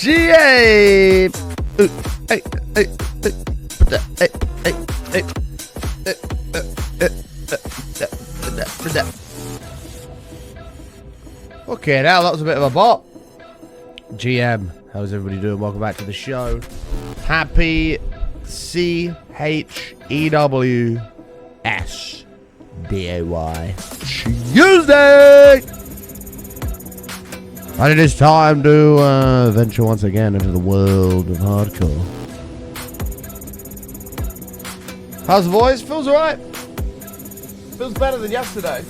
GA. Okay, now that was a bit of a bot. GM, how's everybody doing? Welcome back to the show. Happy CHEWSDAY Tuesday! And it is time to venture once again into the world of hardcore. How's the voice? Feels alright. Feels better than yesterday.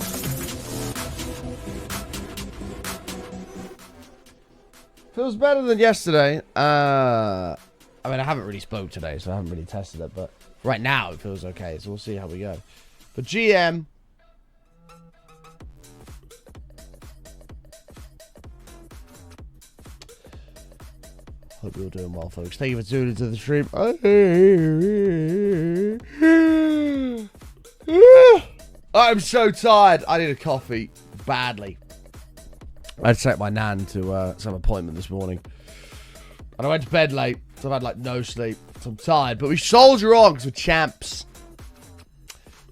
Feels better than yesterday. I mean, I haven't really spoke today, so I haven't really tested it, but right now it feels okay, so we'll see how we go. But GM... Hope you're doing well, folks. Thank you for tuning into the stream. I'm so tired. I need a coffee badly. I had to take my nan to some appointment this morning. And I went to bed late, so I've had like no sleep. So I'm tired. But we soldier on because we're champs.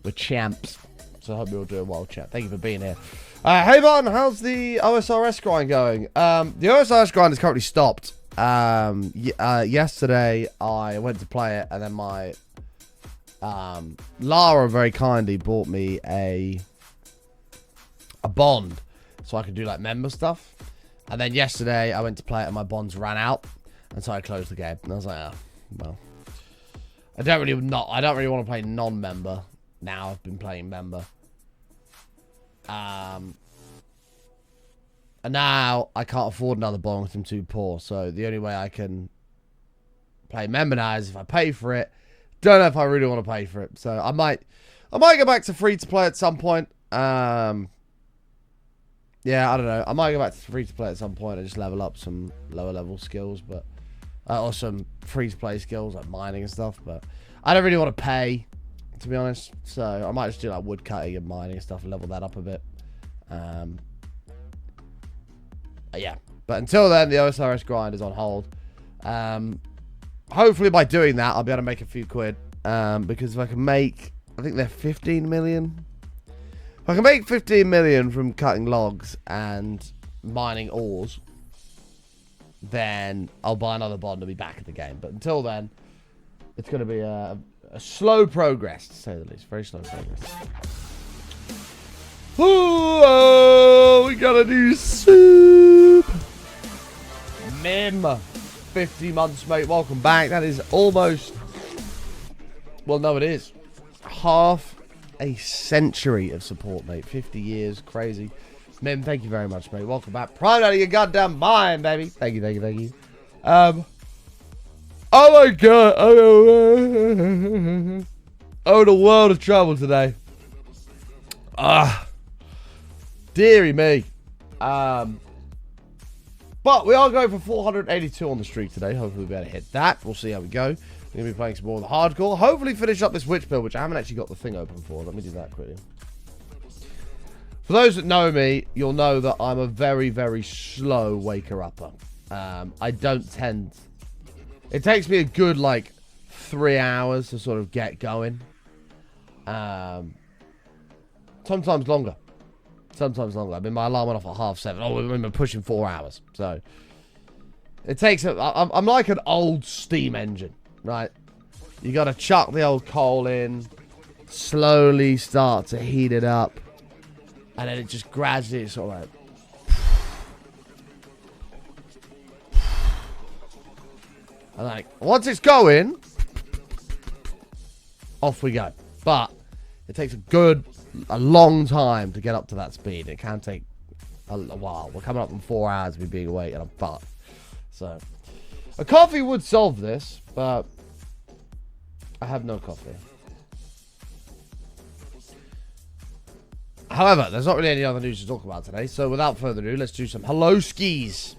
We're champs. So I hope you're all doing well, chat. Thank you for being here. Hey, Martin, how's the OSRS grind going? The OSRS grind is currently stopped. Yesterday I went to play it, and then my Lara very kindly bought me a bond so I could do like member stuff. And then yesterday I went to play it and my bonds ran out, and so I closed the game. And I was like, oh, well, I don't really want to play non-member now. I've been playing member. And now I can't afford another bond because I'm too poor. So the only way I can play member now is if I pay for it. Don't know if I really want to pay for it. So I might go back to free to play at some point. Yeah, I don't know. I might go back to free to play at some point and just level up some lower level skills, but or some free to play skills like mining and stuff. But I don't really want to pay, to be honest. So I might just do like wood cutting and mining and stuff and level that up a bit. Yeah, but until then, the OSRS grind is on hold. Hopefully by doing that, I'll be able to make a few quid. Because if I can make, I think they're 15 million. If I can make 15 million from cutting logs and mining ores, then I'll buy another bond and be back in the game. But until then, it's going to be a slow progress, to say the least. Very slow progress. Oh, we got a new soup. Mim, 50 months, mate. Welcome back. That is almost, well, no, it is half a century of support, mate. 50 years, crazy. Mim, thank you very much, mate. Welcome back. Pride out of your goddamn mind, baby. Thank you, thank you, thank you. Oh my god. Oh, the world of trouble today. Deary me. But we are going for 482 on the streak today. Hopefully we'll be able to hit that. We'll see how we go. We're going to be playing some more of the hardcore. Hopefully finish up this witch build, which I haven't actually got the thing open for. Let me do that quickly. For those that know me, you'll know that I'm a very, very slow waker-upper. I don't tend... It takes me a good, like, 3 hours to sort of get going. Sometimes longer. Sometimes longer. I mean, my alarm went off at 7:30. Oh, we're pushing 4 hours. So, it takes... I'm like an old steam engine, right? You got to chuck the old coal in, slowly start to heat it up, and then it just gradually sort of like... And like, once it's going, off we go. But it takes a long time to get up to that speed. It can take a while. We're coming up in 4 hours of me being awake and I'm fucked. So, a coffee would solve this, but I have no coffee. However, there's not really any other news to talk about today. So, without further ado, let's do some hello skis.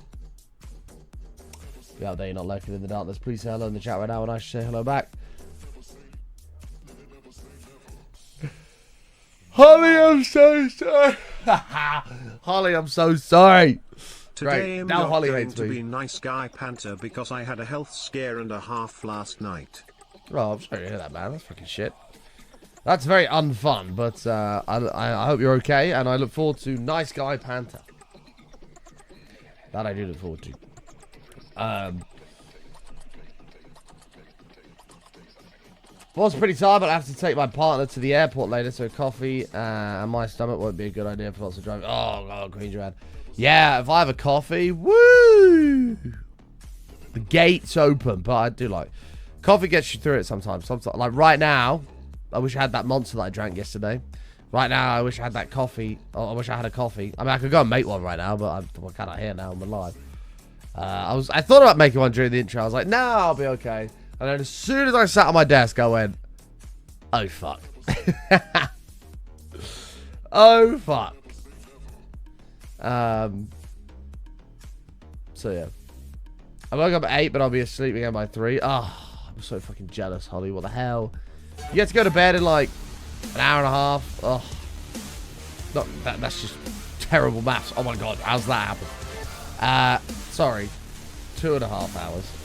If you're out there, you're not lurking in the darkness, please say hello in the chat right now and I should say hello back. Holly, I'm so sorry. Holly, I'm so sorry. Today I'm Now not Holly going hates to me. be nice guy Panther because I had a health scare and a half last night. Oh, I'm sorry to hear that, man. That's fucking shit. That's very unfun, but I hope you're okay, and I look forward to Nice Guy Panther. That I do look forward to. Was pretty tired, but I have to take my partner to the airport later, so coffee and my stomach won't be a good idea for lots of driving. Oh, God, Queen Joanne. Yeah, if I have a coffee, woo! The gate's open, but I do like... Coffee gets you through it sometimes. Like right now, I wish I had that monster that I drank yesterday. Right now, I wish I had that coffee. Oh, I wish I had a coffee. I mean, I could go and make one right now, but I'm kind of here now. I'm alive. I thought about making one during the intro. I was like, no, I'll be okay. And then as soon as I sat on my desk, I went, oh, fuck. Oh, fuck. So, yeah. I woke up at 8, but I'll be asleep again by 3. Oh, I'm so fucking jealous, Holly. What the hell? You get to go to bed in like an hour and a half. Oh, that's just terrible maths. Oh my god, how's that happen? Sorry, 2.5 hours.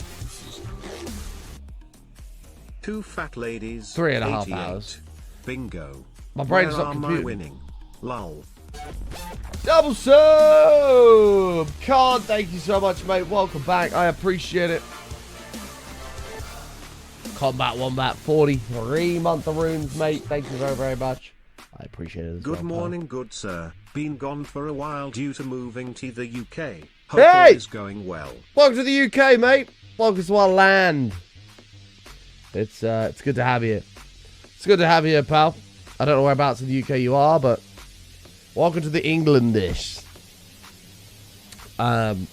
2 fat ladies. 3.5 hours. Bingo. My brain's Where not am I computing. winning? Lol. Double sub! Can't thank you so much, mate. Welcome back. I appreciate it. Combat Wombat 43 month of runes, mate. Thank you very, very much. I appreciate it as Good well, morning, good sir. Been gone for a while due to moving to the UK. Hope Hey! all is going well. Welcome to the UK, mate. Welcome to our land. It's good to have you. It's good to have you, pal. I don't know whereabouts in the UK you are, but welcome to the Englandish. You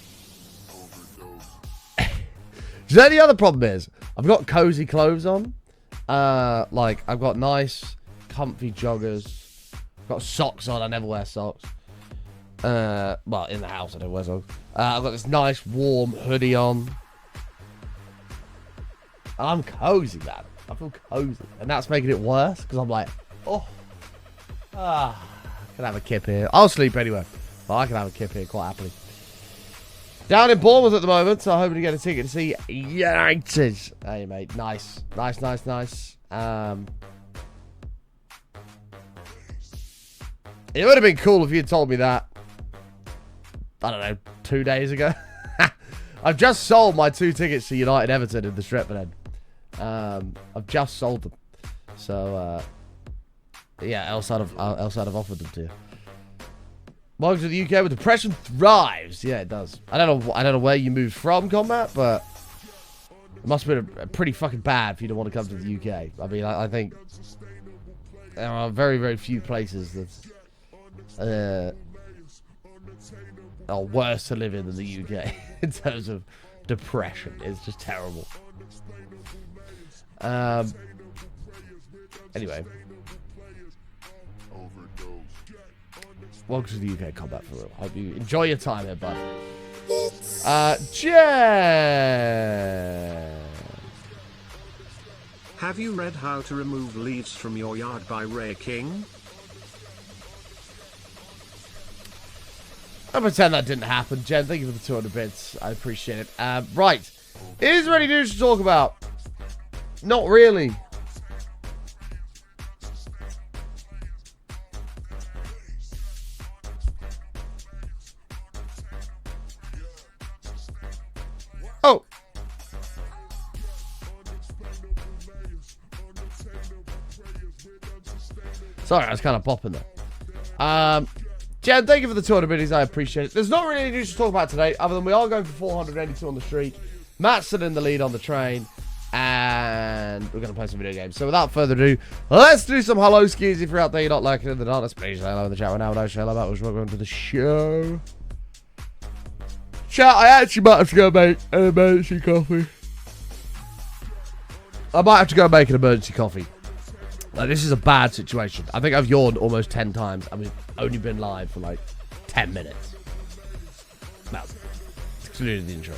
know the other problem is I've got cozy clothes on. Like I've got nice, comfy joggers. I've got socks on. I never wear socks. Well, in the house I don't wear socks. I've got this nice warm hoodie on. I'm cozy, man. I feel cozy, and that's making it worse because I'm like, I can have a kip here. I'll sleep anywhere, but I can have a kip here quite happily. Down in Bournemouth at the moment, so I'm hoping to get a ticket to see United. Hey, mate. Nice. Nice. It would have been cool if you had told me that, I don't know, 2 days ago. I've just sold my 2 tickets to United Everton in the Stretford end. I've just sold them. So, yeah, else I'd have offered them to you. Welcome to the UK where depression thrives. Yeah, it does. I don't know where you moved from, Combat, but it must have been a pretty fucking bad for you to want to come to the UK. I mean, I think there are very, very few places that are worse to live in than the UK in terms of depression. It's just terrible. Anyway. Welcome to the UK Combat for real. Hope you enjoy your time here, bud. Jen! Have you read How to Remove Leaves from Your Yard by Ray King? I pretend that didn't happen. Jen, thank you for the 200 bits. I appreciate it. Right. Is there any news to talk about? Not really. Oh. Sorry, I was kind of popping there. Jen, thank you for the 200 biddies. I appreciate it. There's not really any news to talk about today, other than we are going for 482 on the streak. Matt's still in the lead on the train. And we're going to play some video games. So without further ado, let's do some hello skis. If you're out there, you're not liking it in the darkness, please say hello in the chat right now. Don't say hello about welcome to the show. Chat, I actually might have to go make an emergency coffee. I might have to go make an emergency coffee. Like, this is a bad situation. I think I've yawned almost 10 times. I mean, only been live for like 10 minutes. Well, excluding the intro.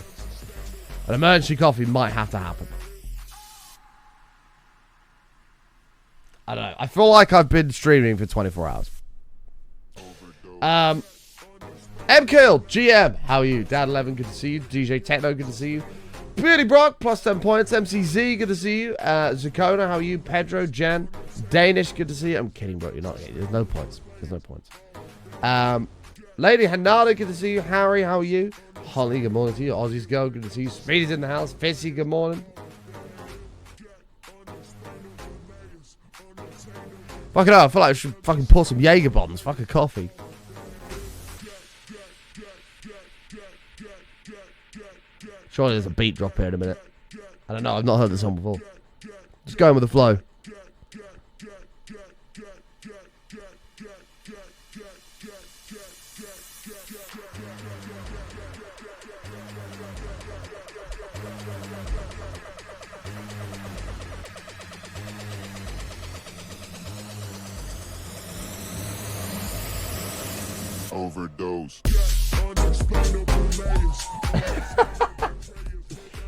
An emergency coffee might have to happen. I don't know. I feel like I've been streaming for 24 hours. MKill, GM, how are you? Dad11, good to see you. DJ Techno, good to see you. Beauty Brock, plus 10 points. MCZ, good to see you. Zakona, how are you? Pedro, Jen, Danish, good to see you. I'm kidding, bro. You're not. There's no points. There's no points. Lady Hanada, good to see you. Harry, how are you? Holly, good morning to you. Aussie's girl, good to see you. Speedy's in the house. Fissy, good morning. Fucking hell, I feel like I should fucking pour some Jaeger bombs. Fuck a coffee. Surely there's a beat drop here in a minute. I don't know, I've not heard this song before. Just going with the flow. Overdose.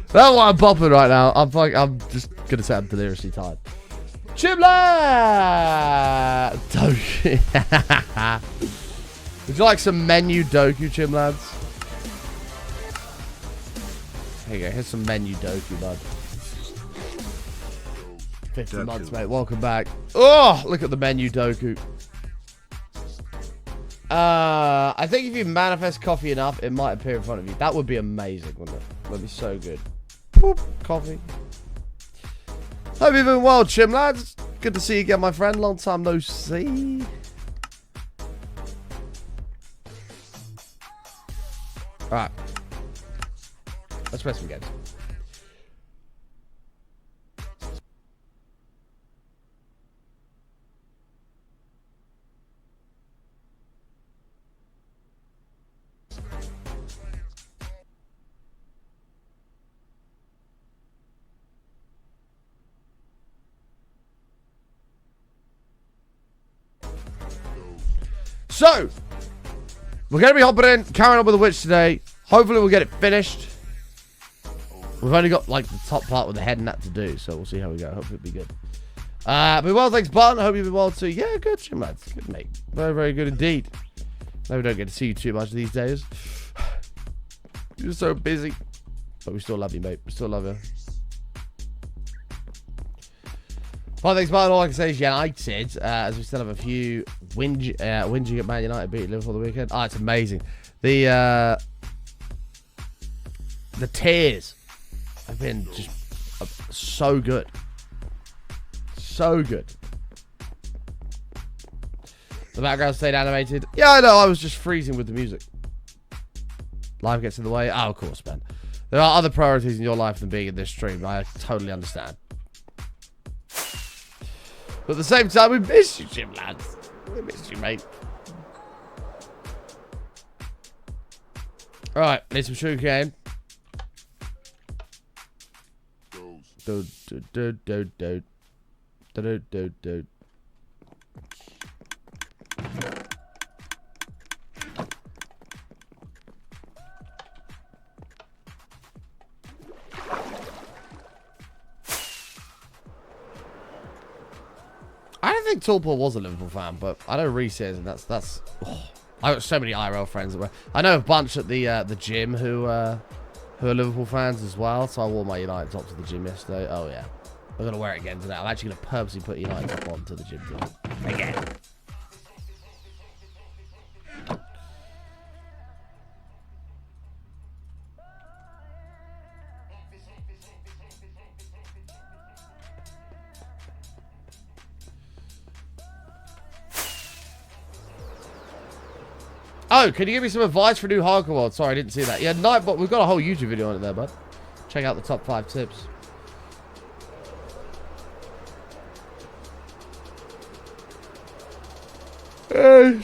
That's why I'm popping right now. I'm just gonna say I'm deliriously tired. Chimlad! Doku. Would you like some menu Doku, Chimlads? Here you go. Here's some menu Doku, bud. 50 months, mate. Welcome back. Oh, look at the menu Doku. I think if you manifest coffee enough, it might appear in front of you. That would be amazing, wouldn't it? That would be so good. Boop, coffee. Hope you're doing well, Chim lads. Good to see you again, my friend. Long time no see. Alright. Let's play some games. So, we're going to be hopping in, carrying on with the Witch today. Hopefully we'll get it finished. We've only got, like, the top part with the head and that to do, so we'll see how we go. Hopefully it'll be good. But well, thanks, Button. I hope you've been well, too. Yeah, good, Jim, lads. Good, mate. Very, very good indeed. No, we don't get to see you too much these days. You're so busy. But we still love you, mate. We still love you. Well, thanks, Button. All I can say is United, as we still have a few whinging at Man United beating Liverpool the weekend. Oh, it's amazing. The tears have been just so good. So good. The background stayed animated. Yeah, I know. I was just freezing with the music. Life gets in the way. Oh, of course, man. There are other priorities in your life than being in this stream. I totally understand. But at the same time, we miss you, Jim, lads. We miss you, mate. Alright, need some sugarcane. I don't think Tallpaw was a Liverpool fan, but I know Reese is, and that's. Oh, I got so many IRL friends that were. I know a bunch at the gym who are Liverpool fans as well. So I wore my United top to the gym yesterday. Oh yeah, I'm gonna wear it again today. I'm actually gonna purposely put United top on to the gym today. Again. Oh, can you give me some advice for new hardcore world? Sorry, I didn't see that. Yeah, Nightbot, we've got a whole YouTube video on it there, bud. Check out the top 5 tips.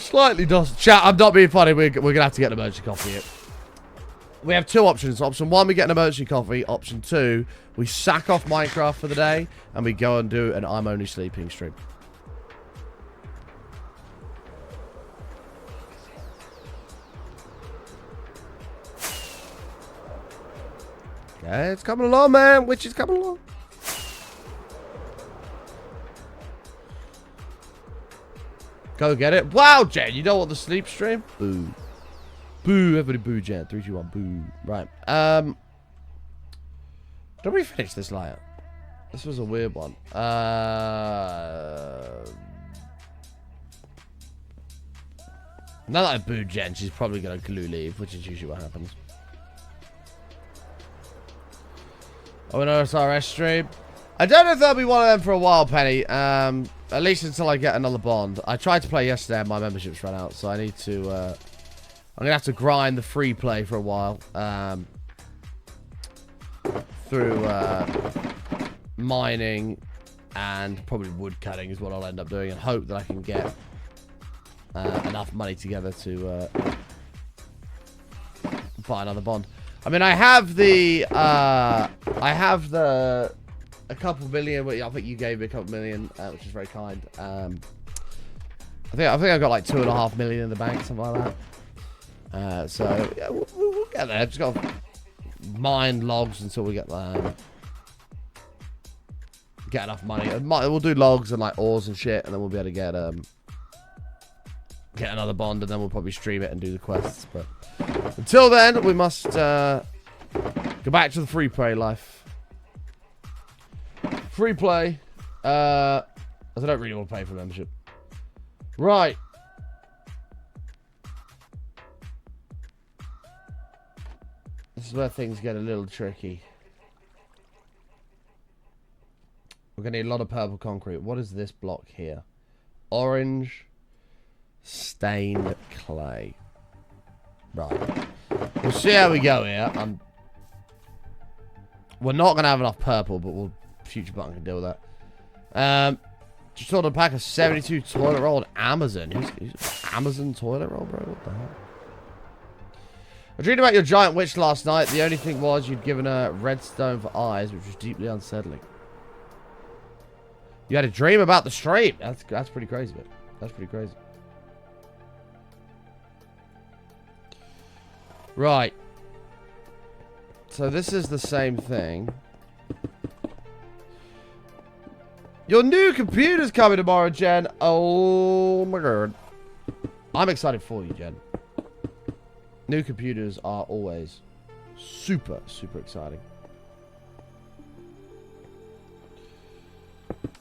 Slightly dust. Chat, I'm not being funny. We're going to have to get an emergency coffee here. We have 2 options. Option 1, we get an emergency coffee. Option 2, we sack off Minecraft for the day and we go and do an I'm Only Sleeping stream. Okay, it's coming along, man. Witch is coming along. Go get it. Wow, Jen, you don't want the sleep stream? Boo. Boo, everybody boo, Jen. 3, 2, 1, boo. Right. Did we finish this layer? This was a weird one. Now that I booed Jen, she's probably going to glue leave, which is usually what happens. Oh, an OSRS stream. I don't know if there'll be one of them for a while, Penny. At least until I get another bond. I tried to play yesterday and my membership's run out, so I need to... I'm going to have to grind the free play for a while. Through mining and probably wood cutting is what I'll end up doing, and hope that I can get enough money together to buy another bond. I mean, I have a couple million. I think you gave me a couple million, which is very kind. I think I've got like 2.5 million in the bank, something like that. So yeah, we'll get there. Just got to mine logs until we get enough money. We'll do logs and like ores and shit, and then we'll be able to get another bond, and then we'll probably stream it and do the quests. But until then, we must go back to the free play life. Free play. As I don't really want to pay for membership. Right. This is where things get a little tricky. We're going to need a lot of purple concrete. What is this block here? Orange stained clay. Right. We'll see how we go here. We're not going to have enough purple, but future button can deal with that. Just ordered a pack of 72 toilet roll on Amazon. Who's Amazon toilet roll, bro? What the hell? I dreamed about your giant witch last night. The only thing was you'd given her redstone for eyes, which was deeply unsettling. You had a dream about the stream. That's pretty crazy, man. That's pretty crazy. Right. So this is the same thing. Your new computer's coming tomorrow, Jen. Oh my god. I'm excited for you, Jen. New computers are always super, super exciting.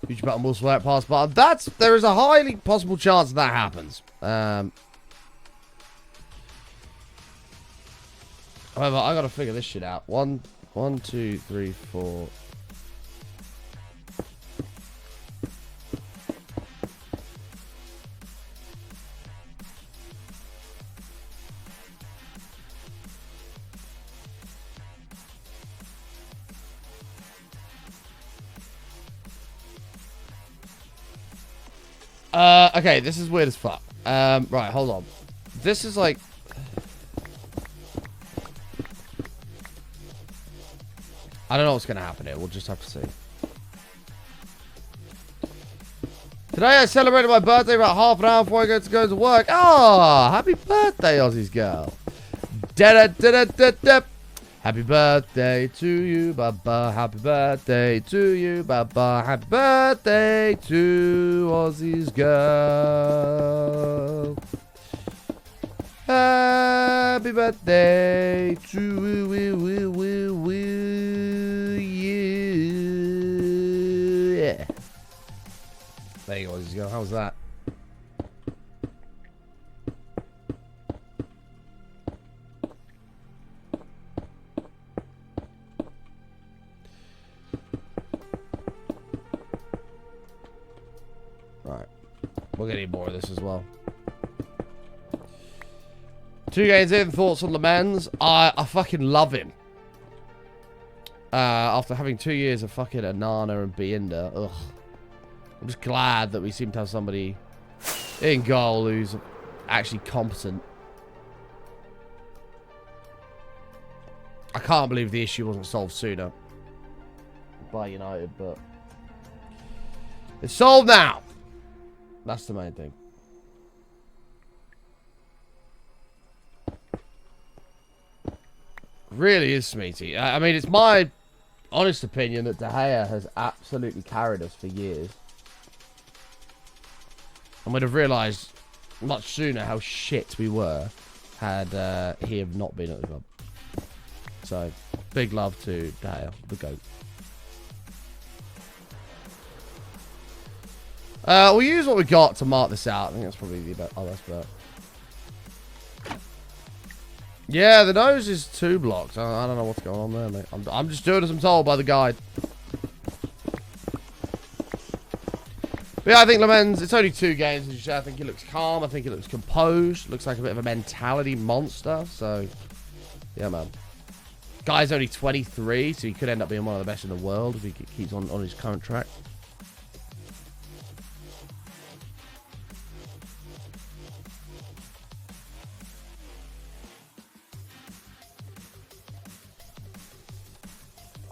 Future button will swear past button. There is a highly possible chance that happens. However, I gotta figure this shit out. 1, 2, 3, 4. Okay, this is weird as fuck. Right, hold on. This is like... I don't know what's going to happen here. We'll just have to see. Today I celebrated my birthday about half an hour before I go to work. Oh, happy birthday, Aussie's girl. Da-da-da-da-da-da. Happy birthday to you, Baba. Happy birthday to you, Baba. Happy birthday to Aussie's girl. Happy birthday to you. Yeah. There you go, Aussie's girl. How's that? We're gonna need more of this as well. 2 games in, thoughts on Le Mans. I fucking love him. After having 2 years of fucking Anana and Binder, ugh. I'm just glad that we seem to have somebody in goal who's actually competent. I can't believe the issue wasn't solved sooner by United, but it's solved now. That's the main thing. Really is Smeaty. I mean, it's my honest opinion that De Gea has absolutely carried us for years. And we'd have realised much sooner how shit we were had he have not been at the club. So, big love to Dale, the GOAT. We'll use what we got to mark this out. I think that's probably the best. Oh, that's better. Yeah, the nose is 2 blocks. I don't know what's going on there, mate. I'm just doing as I'm told by the guide. But yeah, I think Lemens, it's only 2 games, as you say. I think he looks calm. I think he looks composed. Looks like a bit of a mentality monster. So, yeah, man. Guy's only 23, so he could end up being one of the best in the world if he keeps on his current track.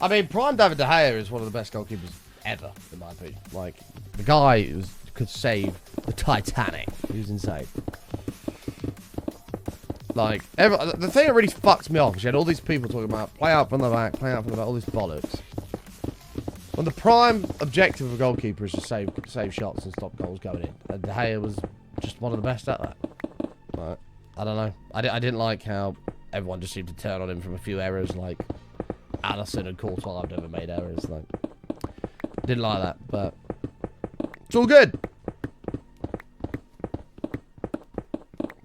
I mean, Prime David De Gea is one of the best goalkeepers ever, in my opinion. Like, the guy could save the Titanic. He was insane. Like, the thing that really fucks me off is you had all these people talking about play out from the back, all this bollocks. When the prime objective of a goalkeeper is to save shots and stop goals going in. And De Gea was just one of the best at that. Like, I don't know. I didn't like how everyone just seemed to turn on him from a few errors, like Allison and Courtois have never made errors. Like, didn't like that, but it's all good.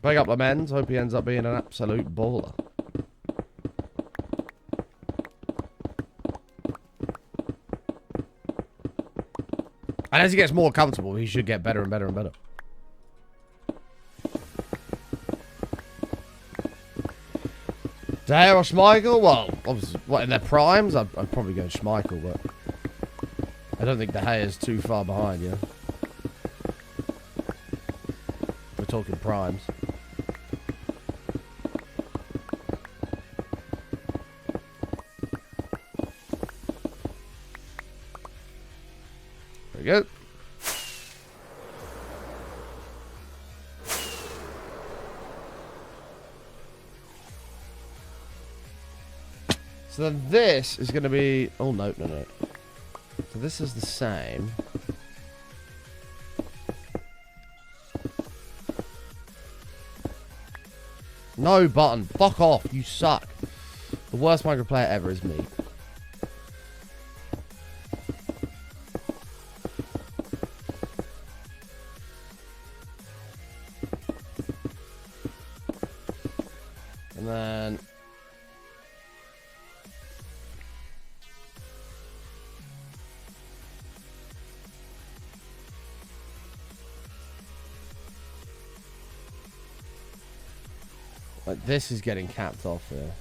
Big up Lemens. Hope he ends up being an absolute baller. And as he gets more comfortable, he should get better and better and better. De Gea or Schmeichel? Well, obviously, what, in their primes? I'd probably go Schmeichel, but I don't think De Gea is too far behind, you know? We're talking primes. There we go. So then this is going to be... Oh, no. So this is the same. No button. Fuck off. You suck. The worst Minecraft player ever is me. And then... like, this is getting capped off here.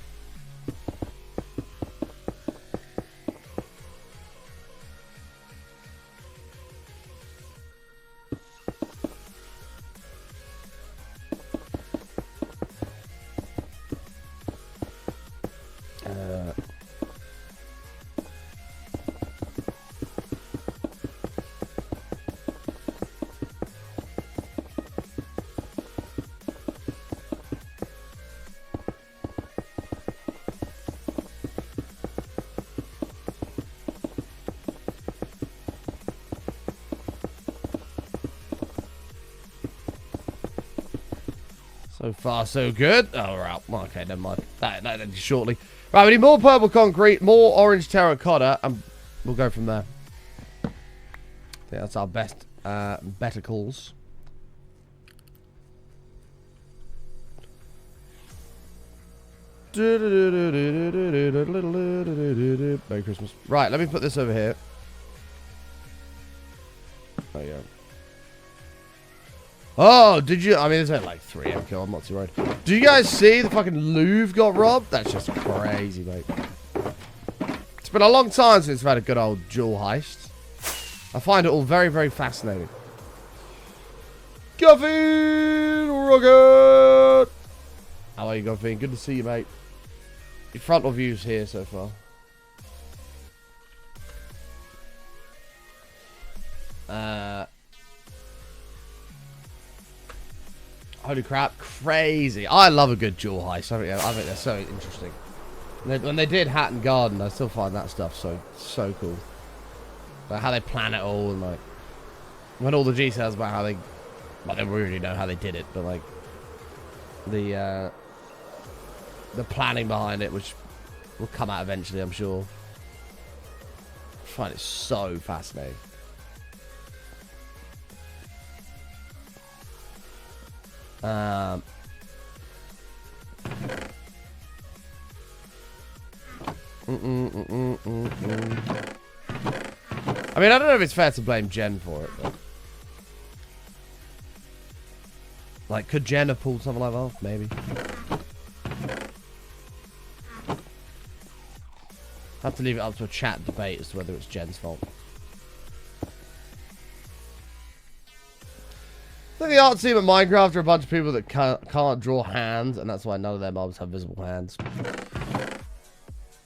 So far, so good. Oh, we're out. Okay, never mind. That ends shortly. Right, we need more purple concrete, more orange terracotta, and we'll go from there. I think that's our best better calls. Merry Christmas. Right, let me put this over here. There you go. Oh, did you? I mean, there's only like 3 MK. I'm not too worried. Do you guys see the fucking Louvre got robbed? That's just crazy, mate. It's been a long time since we've had a good old jewel heist. I find it all very, very fascinating. Guffin Rocket! How are you, Guffin? Good to see you, mate. Your frontal view's here so far. Holy crap, crazy. I love a good jewel heist. I think they're so interesting. When they did Hatton Garden, I still find that stuff so cool. Like how they plan it all, and like when all the details about how they, well, they already know how they did it, but like the the planning behind it, which will come out eventually, I'm sure. I find it so fascinating. I mean, I don't know if it's fair to blame Jen for it, but... Like, could Jen have pulled something like that off? Maybe. Have to leave it up to a chat debate as to whether it's Jen's fault. I think the art team at Minecraft are a bunch of people that can't draw hands, and that's why none of their mobs have visible hands.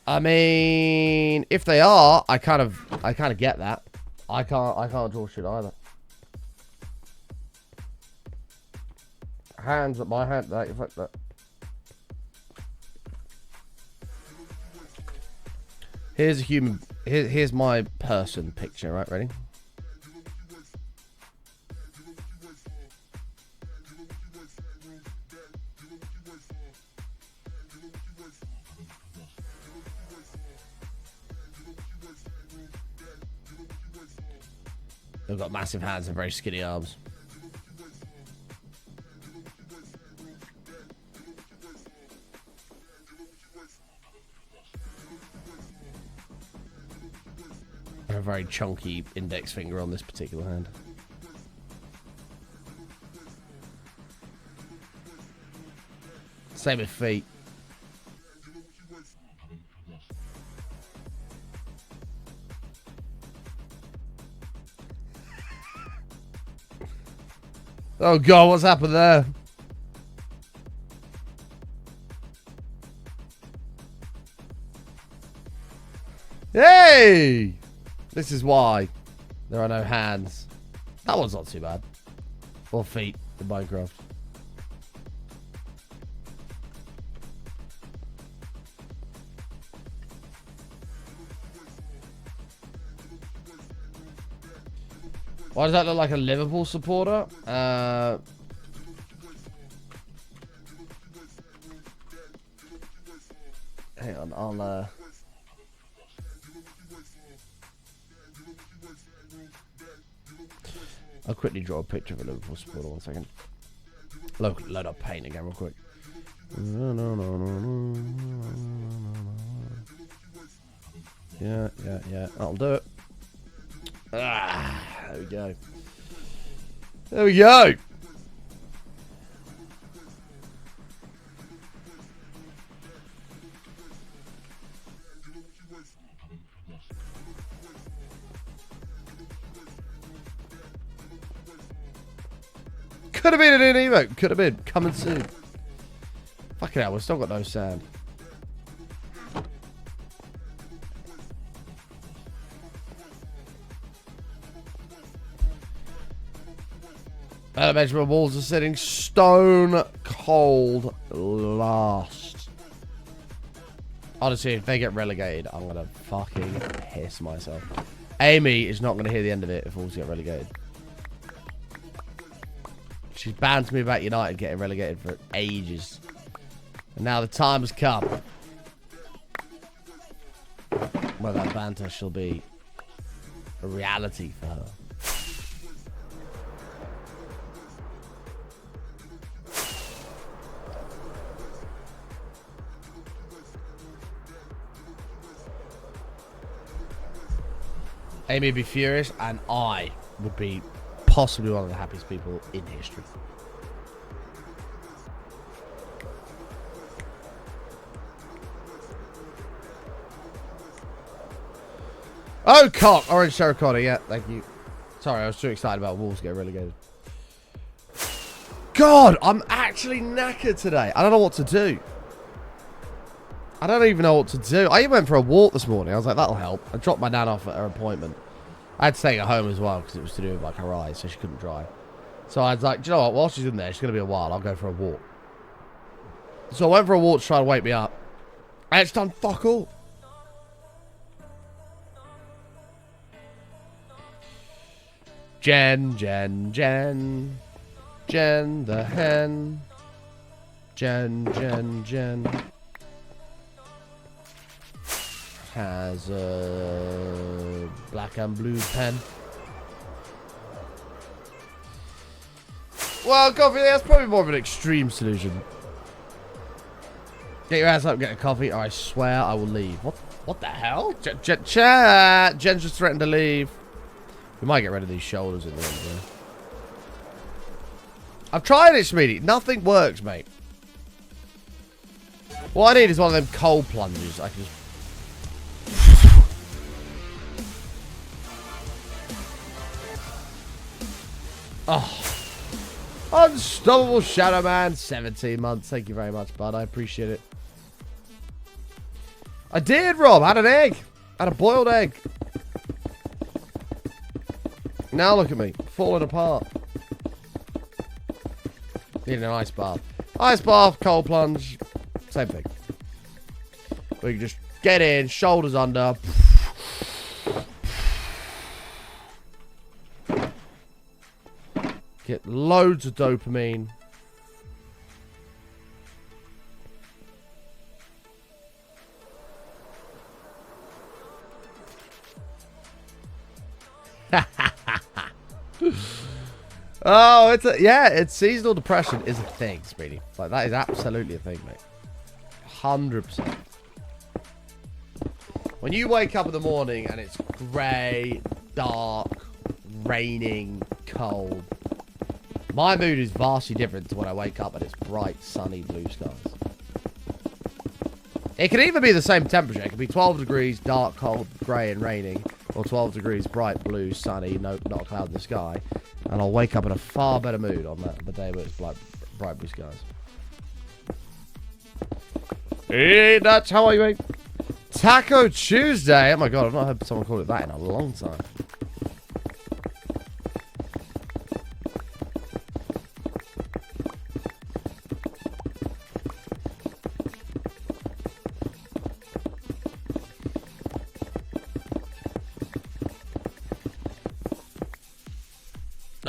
I mean, if they are, I kind of get that. I can't draw shit either. Hands at my hand, that effect that. Here's a human. Here's my person picture. Right, ready? They've got massive hands and very skinny arms. And a very chunky index finger on this particular hand. Same with feet. Oh god, what's happened there? Hey! This is why there are no hands. That one's not too bad. Or feet in Minecraft. Why does that look like a Liverpool supporter? Hang on, I'll quickly draw a picture of a Liverpool supporter. 1 second. Load up paint again real quick. Yeah. That'll do it. There we go. There we go. Could have been an emote. Could have been. Coming soon. Fucking hell, we've still got no sand. Elementary walls are sitting stone cold last. Honestly, if they get relegated, I'm gonna fucking piss myself. Amy is not gonna hear the end of it if Wolves get relegated. She's banned me about United getting relegated for ages. And now the time has come. Well, that banter shall be a reality for her. Amy would be furious, and I would be possibly one of the happiest people in history. Oh, cock! Orange terracotta, yeah, thank you. Sorry, I was too excited about Wolves getting relegated. God, I'm actually knackered today. I don't know what to do. I don't even know what to do. I even went for a walk this morning. I was like, that'll help. I dropped my nan off at her appointment. I had to stay at home as well because it was to do with like her eyes, so she couldn't drive. So I was like, do you know what? While she's in there, she's going to be a while. I'll go for a walk. So I went for a walk to try to wake me up. And it's done fuck all. Jen the hen. Jen. has a black and blue pen. Well, coffee, that's probably more of an extreme solution. Get your ass up, get a coffee, or I swear I will leave. What the hell? Chat. Jen's just threatened to leave. We might get rid of these shoulders in the end, yeah. I've tried it, Smeedy. Nothing works, mate. What I need is one of them cold plunges. I can just... Oh. Unstoppable Shadow Man, 17 months. Thank you very much, bud. I appreciate it. I did, Rob. I had an egg. I had a boiled egg. Now look at me. Falling apart. Needing an ice bath. Ice bath, cold plunge. Same thing. We can just get in, shoulders under. Get loads of dopamine. Oh, it's seasonal depression is a thing, Speedy. Like, that is absolutely a thing, mate. 100%. When you wake up in the morning and it's grey, dark, raining, cold, my mood is vastly different to when I wake up and it's bright, sunny, blue skies. It can either be the same temperature. It can be 12 degrees, dark, cold, grey and raining, or 12 degrees, bright, blue, sunny, not a cloud in the sky. And I'll wake up in a far better mood on the day where it's bright blue skies. Hey, that's how I wake. Taco Tuesday. Oh my god, I've not heard someone call it that in a long time.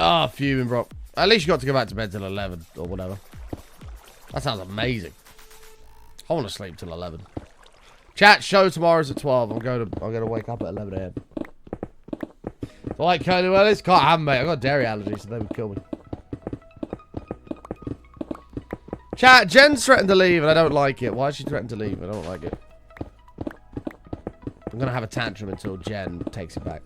Ah, fuming, bro. At least you got to go back to bed till 11 or whatever. That sounds amazing. I want to sleep till 11. Chat, show tomorrow's at 12. I'm going to wake up at 11 a.m. I like Curly Wellies? Can't have them, mate. I've got dairy allergies, so they would kill me. Chat, Jen's threatened to leave, and I don't like it. Why is she threatened to leave? I don't like it. I'm going to have a tantrum until Jen takes it back.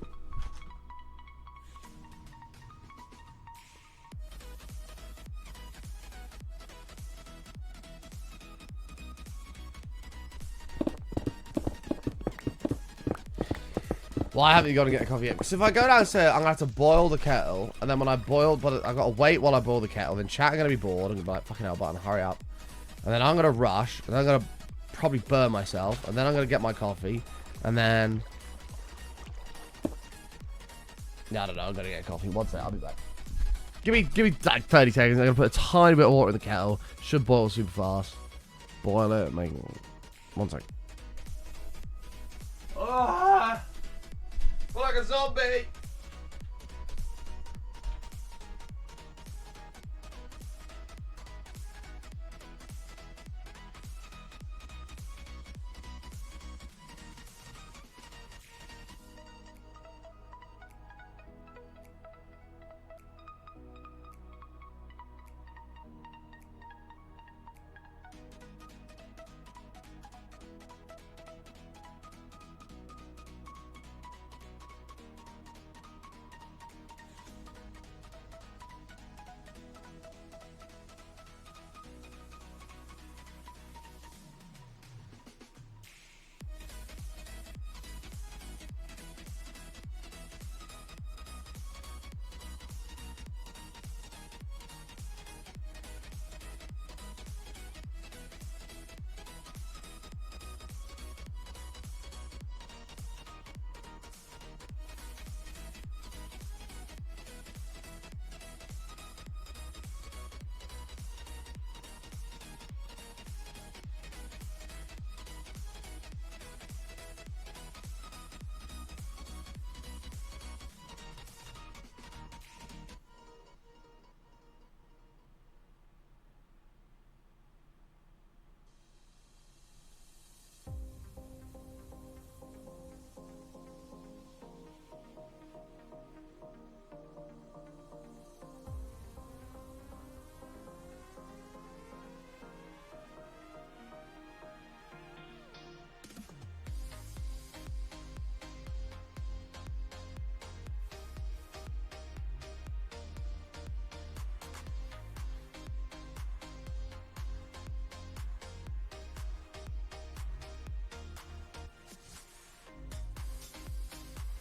Why haven't you got to get a coffee yet? Because if I go downstairs, I'm going to have to boil the kettle. And then when I boil, but I've got to wait while I boil the kettle. Then chat are going to be bored and be like, fucking hell, button, hurry up. And then I'm going to rush. And then I'm going to probably burn myself. And then I'm going to get my coffee. And then... No, I don't know. I'm going to get a coffee. One sec, I'll be back. Give me like 30 seconds. I'm going to put a tiny bit of water in the kettle. Should boil super fast. Boil it. Make... One sec. Ah! Like a zombie!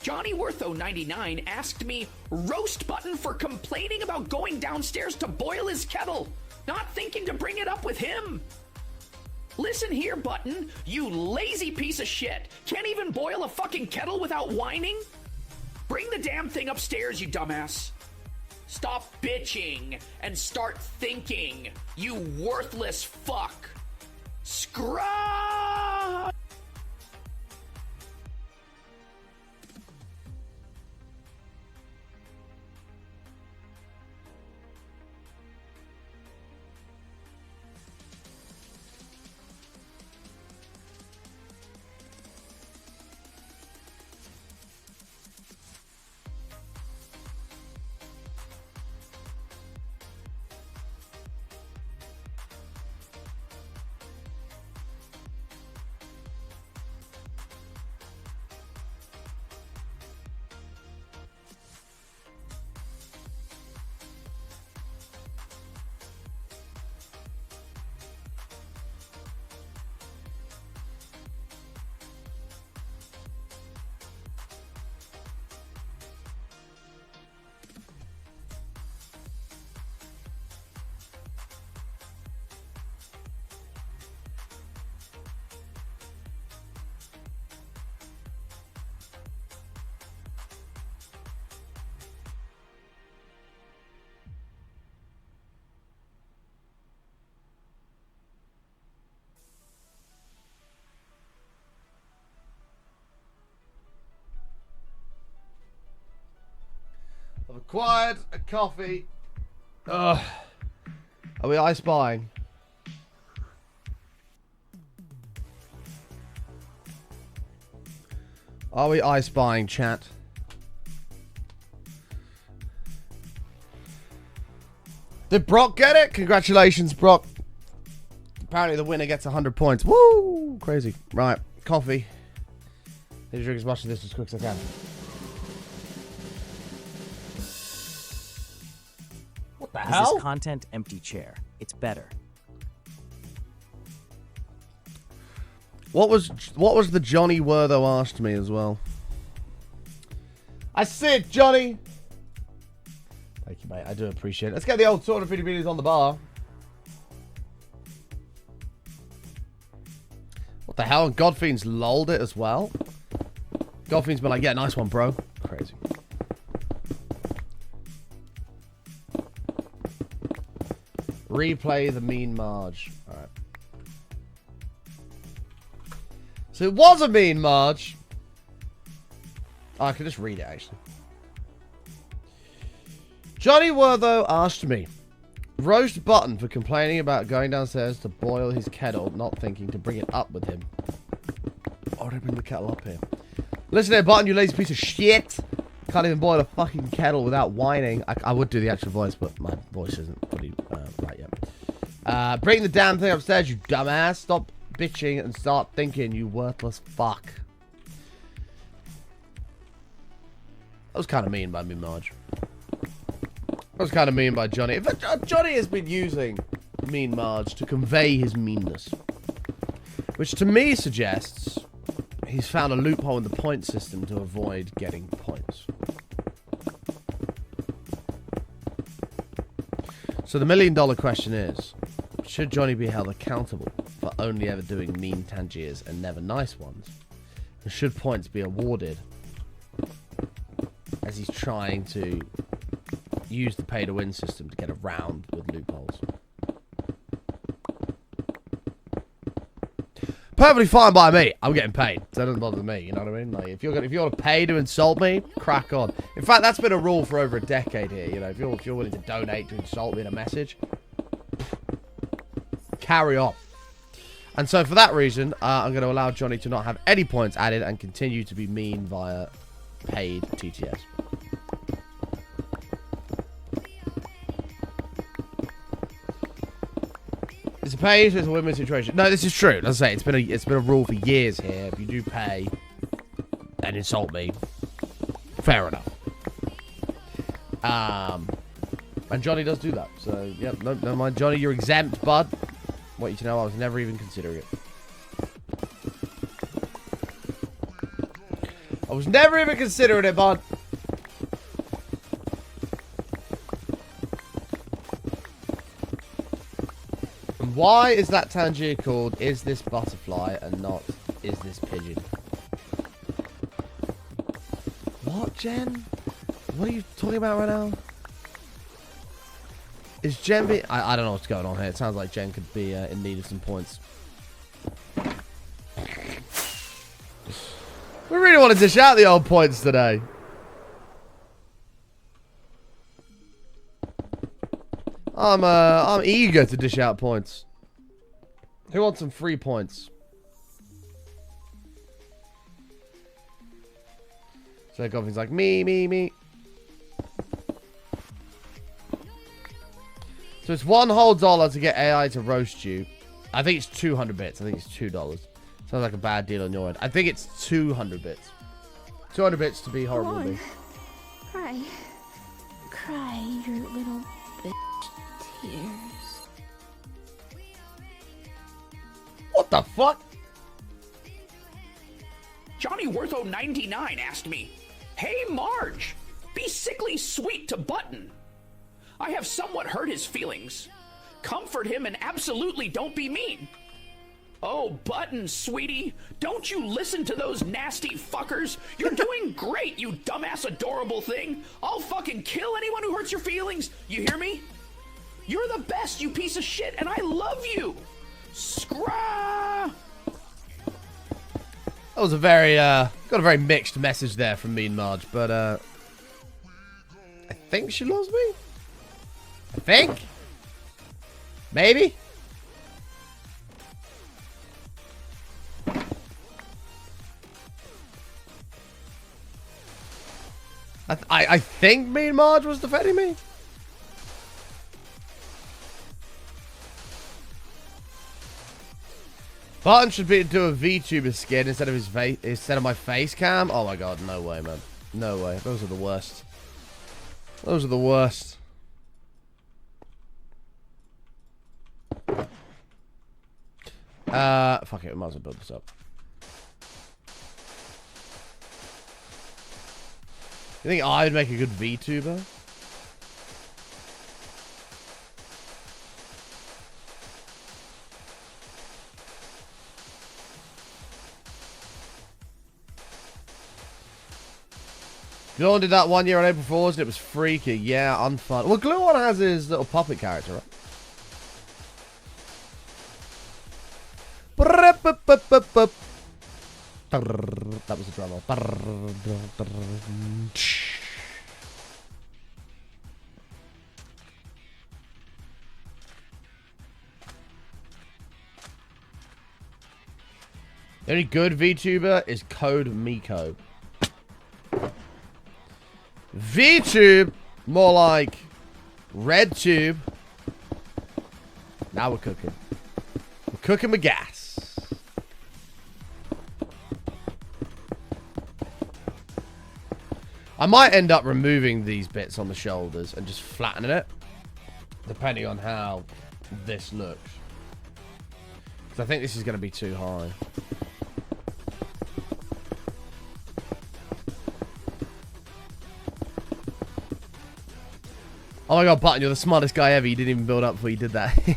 Johnny Wortho99 asked me, roast Button for complaining about going downstairs to boil his kettle, not thinking to bring it up with him. Listen here, Button, you lazy piece of shit. Can't even boil a fucking kettle without whining? Bring the damn thing upstairs, you dumbass. Stop bitching and start thinking, you worthless fuck. Scrub! I've acquired a coffee. Ugh. Are we ice buying? Are we ice buying, chat? Did Brock get it? Congratulations, Brock. Apparently the winner gets 100 points. Woo! Crazy. Right, coffee. Need to drink as much of this as quick as I can. What the hell? Is this content empty chair? It's better. What was the Johnny Wortho asked me as well? I see it, Johnny. Thank you, mate. I do appreciate it. Let's get the old 250 videos on the bar. What the hell? Godfiend's lolled it as well. Godfiend's been like, yeah, nice one, bro. Crazy. Replay the mean Marge. All right. So it was a mean Marge. Oh, I can just read it, actually. Johnny Wortho asked me, roast Button for complaining about going downstairs to boil his kettle, not thinking to bring it up with him. Why would I bring the kettle up here? Listen here, Button, you lazy piece of shit. Can't even boil a fucking kettle without whining. I would do the actual voice, but my voice isn't pretty right yet. Bring the damn thing upstairs, you dumbass. Stop bitching and start thinking, you worthless fuck. That was kind of mean by me, Marge. That was kind of mean by Johnny. Johnny has been using mean Marge to convey his meanness. Which to me suggests he's found a loophole in the point system to avoid getting points. So the $1 million question is, should Johnny be held accountable for only ever doing mean Tangiers and never nice ones? And should points be awarded as he's trying to use the pay-to-win system to get around with loopholes? Perfectly fine by me. I'm getting paid, so that doesn't bother me. You know what I mean? Like, if you're gonna pay to insult me, crack on. In fact, that's been a rule for over a decade here. You know, if you're willing to donate to insult me in a message, carry on. And so for that reason, I'm going to allow Johnny to not have any points added and continue to be mean via paid TTS. It's a pay, so it's a win-win situation. No, this is true. As I say, it's been a rule for years here. If you do pay and insult me, fair enough. And Johnny does do that. So, yeah, no mind, Johnny, you're exempt, bud. I want you to know I was never even considering it. I was never even considering it, bud. And why is that Tangier called Is This Butterfly and not Is This Pigeon? What, Jen? What are you talking about right now? Is Jen be... I don't know what's going on here. It sounds like Jen could be in need of some points. We really want to dish out the old points today. I'm eager to dish out points. Who wants some free points? So Gotham's like, me. So it's $1 whole to get AI to roast you. I think it's 200 bits. I think it's $2. Sounds like a bad deal on your end. I think it's 200 bits. 200 bits to be horrible to me. Cry. Cry your little bitch tears. What the fuck? Johnny Wortho 99 asked me, "Hey Marge, be sickly sweet to Button. I have somewhat hurt his feelings. Comfort him and absolutely don't be mean." Oh, Button, sweetie, don't you listen to those nasty fuckers. You're doing great, you dumbass adorable thing. I'll fucking kill anyone who hurts your feelings. You hear me? You're the best, you piece of shit, and I love you. Scrah! That was a very, got a very mixed message there from Mean Marge, but, I think she loves me? I think? Maybe? I think Mean Marge was defending me? Barton should do a VTuber skin instead of my face cam. Oh my god, no way, man. No way. Those are the worst. Those are the worst. Fuck it, we might as well build this up. You think I would make a good VTuber? Gluon did that 1 year on April Fool's and it was freaky. Yeah, unfun. Well, Gluon has his little puppet character, right? That was a drum roll. The only good VTuber is Code Miko. VTube, more like RedTube. Now we're cooking. We're cooking with gas. I might end up removing these bits on the shoulders and just flattening it, depending on how this looks. Because I think this is going to be too high. Oh my god, Button, you're the smartest guy ever. You didn't even build up before you did that. Get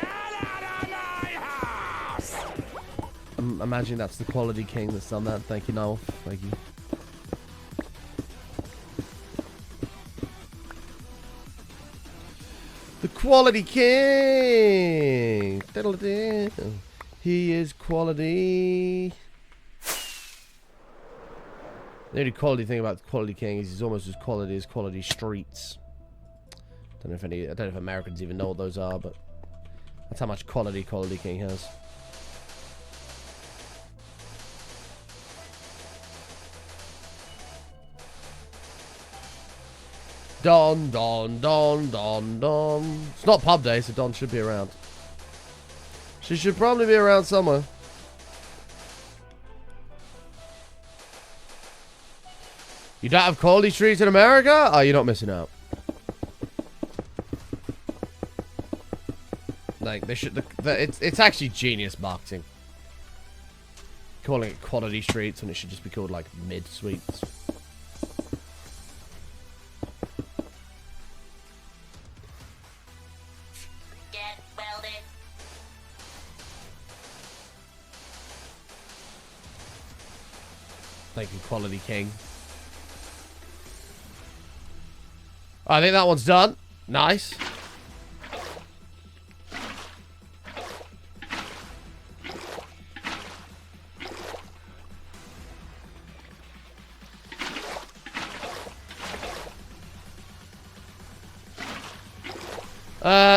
out of my house! Imagine that's the Quality King that's done that. Thank you, Noel. Thank you. The Quality King! He is quality. The only quality thing about the Quality King is he's almost as quality streets. I don't know if Americans even know what those are, but that's how much Quality King has. Don. It's not pub day, so Don should be around. She should probably be around somewhere. You don't have quality streets in America? Oh, you're not missing out. Like, they should... It's actually genius marketing. calling it quality streets when it should just be called like mid sweets. Get welded. Thank you, Quality King. I think that one's done. Nice.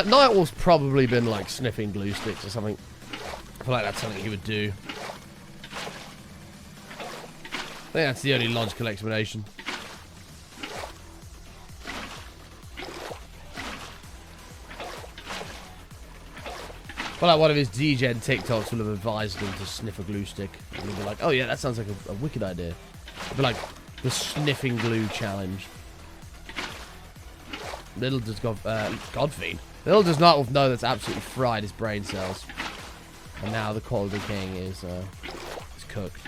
Nightwolf's probably been like sniffing glue sticks or something. I feel like that's something he would do. I think that's the only logical explanation. Well, like one of his DGen TikToks will have advised him to sniff a glue stick. And he'll be like, oh yeah, that sounds like a wicked idea. It'll be like the sniffing glue challenge. Little does Godfiend. Little does not know that's absolutely fried his brain cells. And now the Quality King is cooked.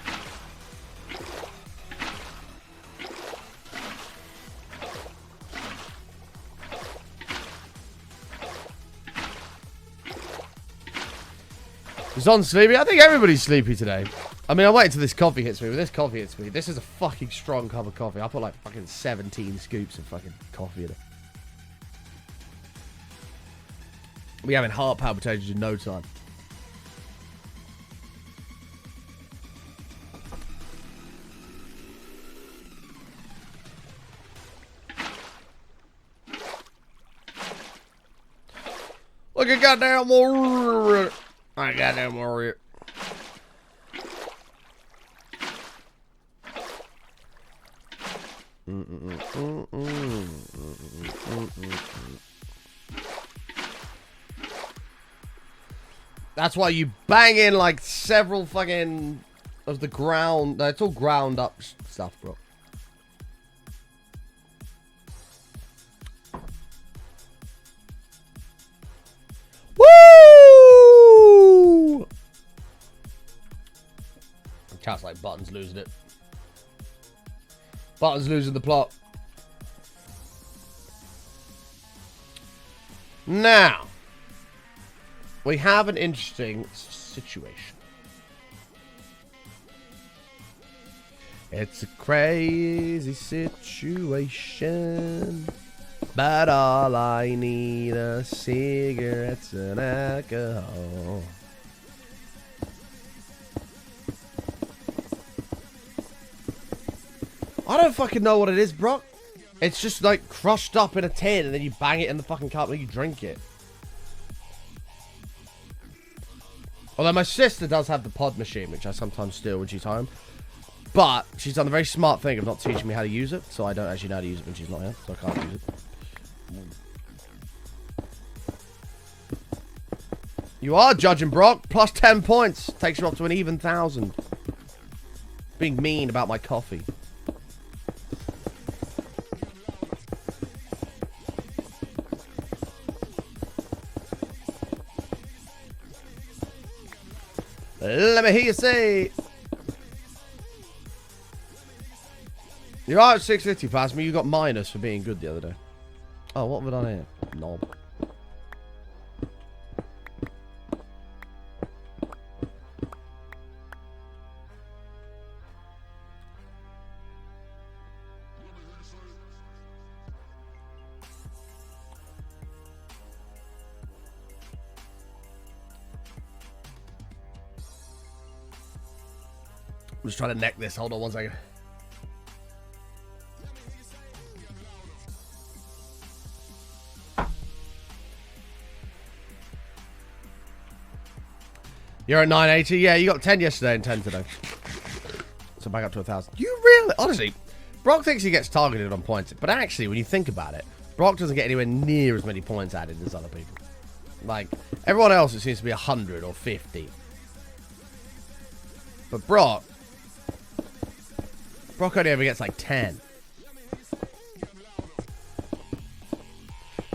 It's on sleepy. I think everybody's sleepy today. I mean, I wait until this coffee hits me. But this coffee hits me. This is a fucking strong cup of coffee. I put like fucking 17 scoops of fucking coffee in it. We having heart palpitations in no time. Look at goddamn warrior. I goddamn warrior. That's why you bang in like several fucking of the ground. It's all ground up stuff, bro. Woo! Cat's like Button's losing it. Button's losing the plot. Now, we have an interesting situation. It's a crazy situation, but all I need are cigarettes and alcohol. I don't fucking know what it is, bro. It's just like crushed up in a tin and then you bang it in the fucking cup and you drink it. Although my sister does have the pod machine, which I sometimes steal when she's home. But she's done a very smart thing of not teaching me how to use it. So I don't actually know how to use it when she's not here. So I can't use it. You are judging Brock. Plus 10 points. Takes you up to an even 1,000. Being mean about my coffee. Let me hear you say. You are at 650 Plasma. You got minus for being good the other day. Oh, what have I done here? Knob. I'm just trying to neck this. Hold on one second. You're at 980. Yeah, you got 10 yesterday and 10 today. So back up to 1,000. You really... Honestly, Brock thinks he gets targeted on points. But actually, when you think about it, Brock doesn't get anywhere near as many points added as other people. Like, everyone else, it seems to be 100 or 50. But Brock only ever gets like 10.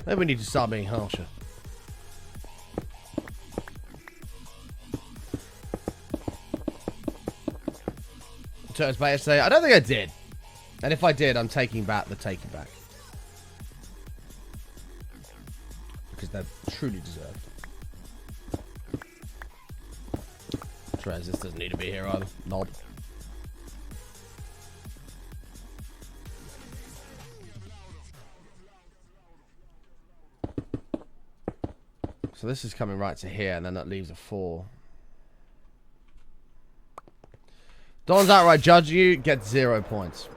Maybe we need to start being harsher. Turtles Play yesterday? I don't think I did. And if I did, I'm taking back the taking back. Because they're truly deserved. Trez, this doesn't need to be here either. Nod. So this is coming right to here, and then that leaves a 4. Don's outright judging you, gets 0 points.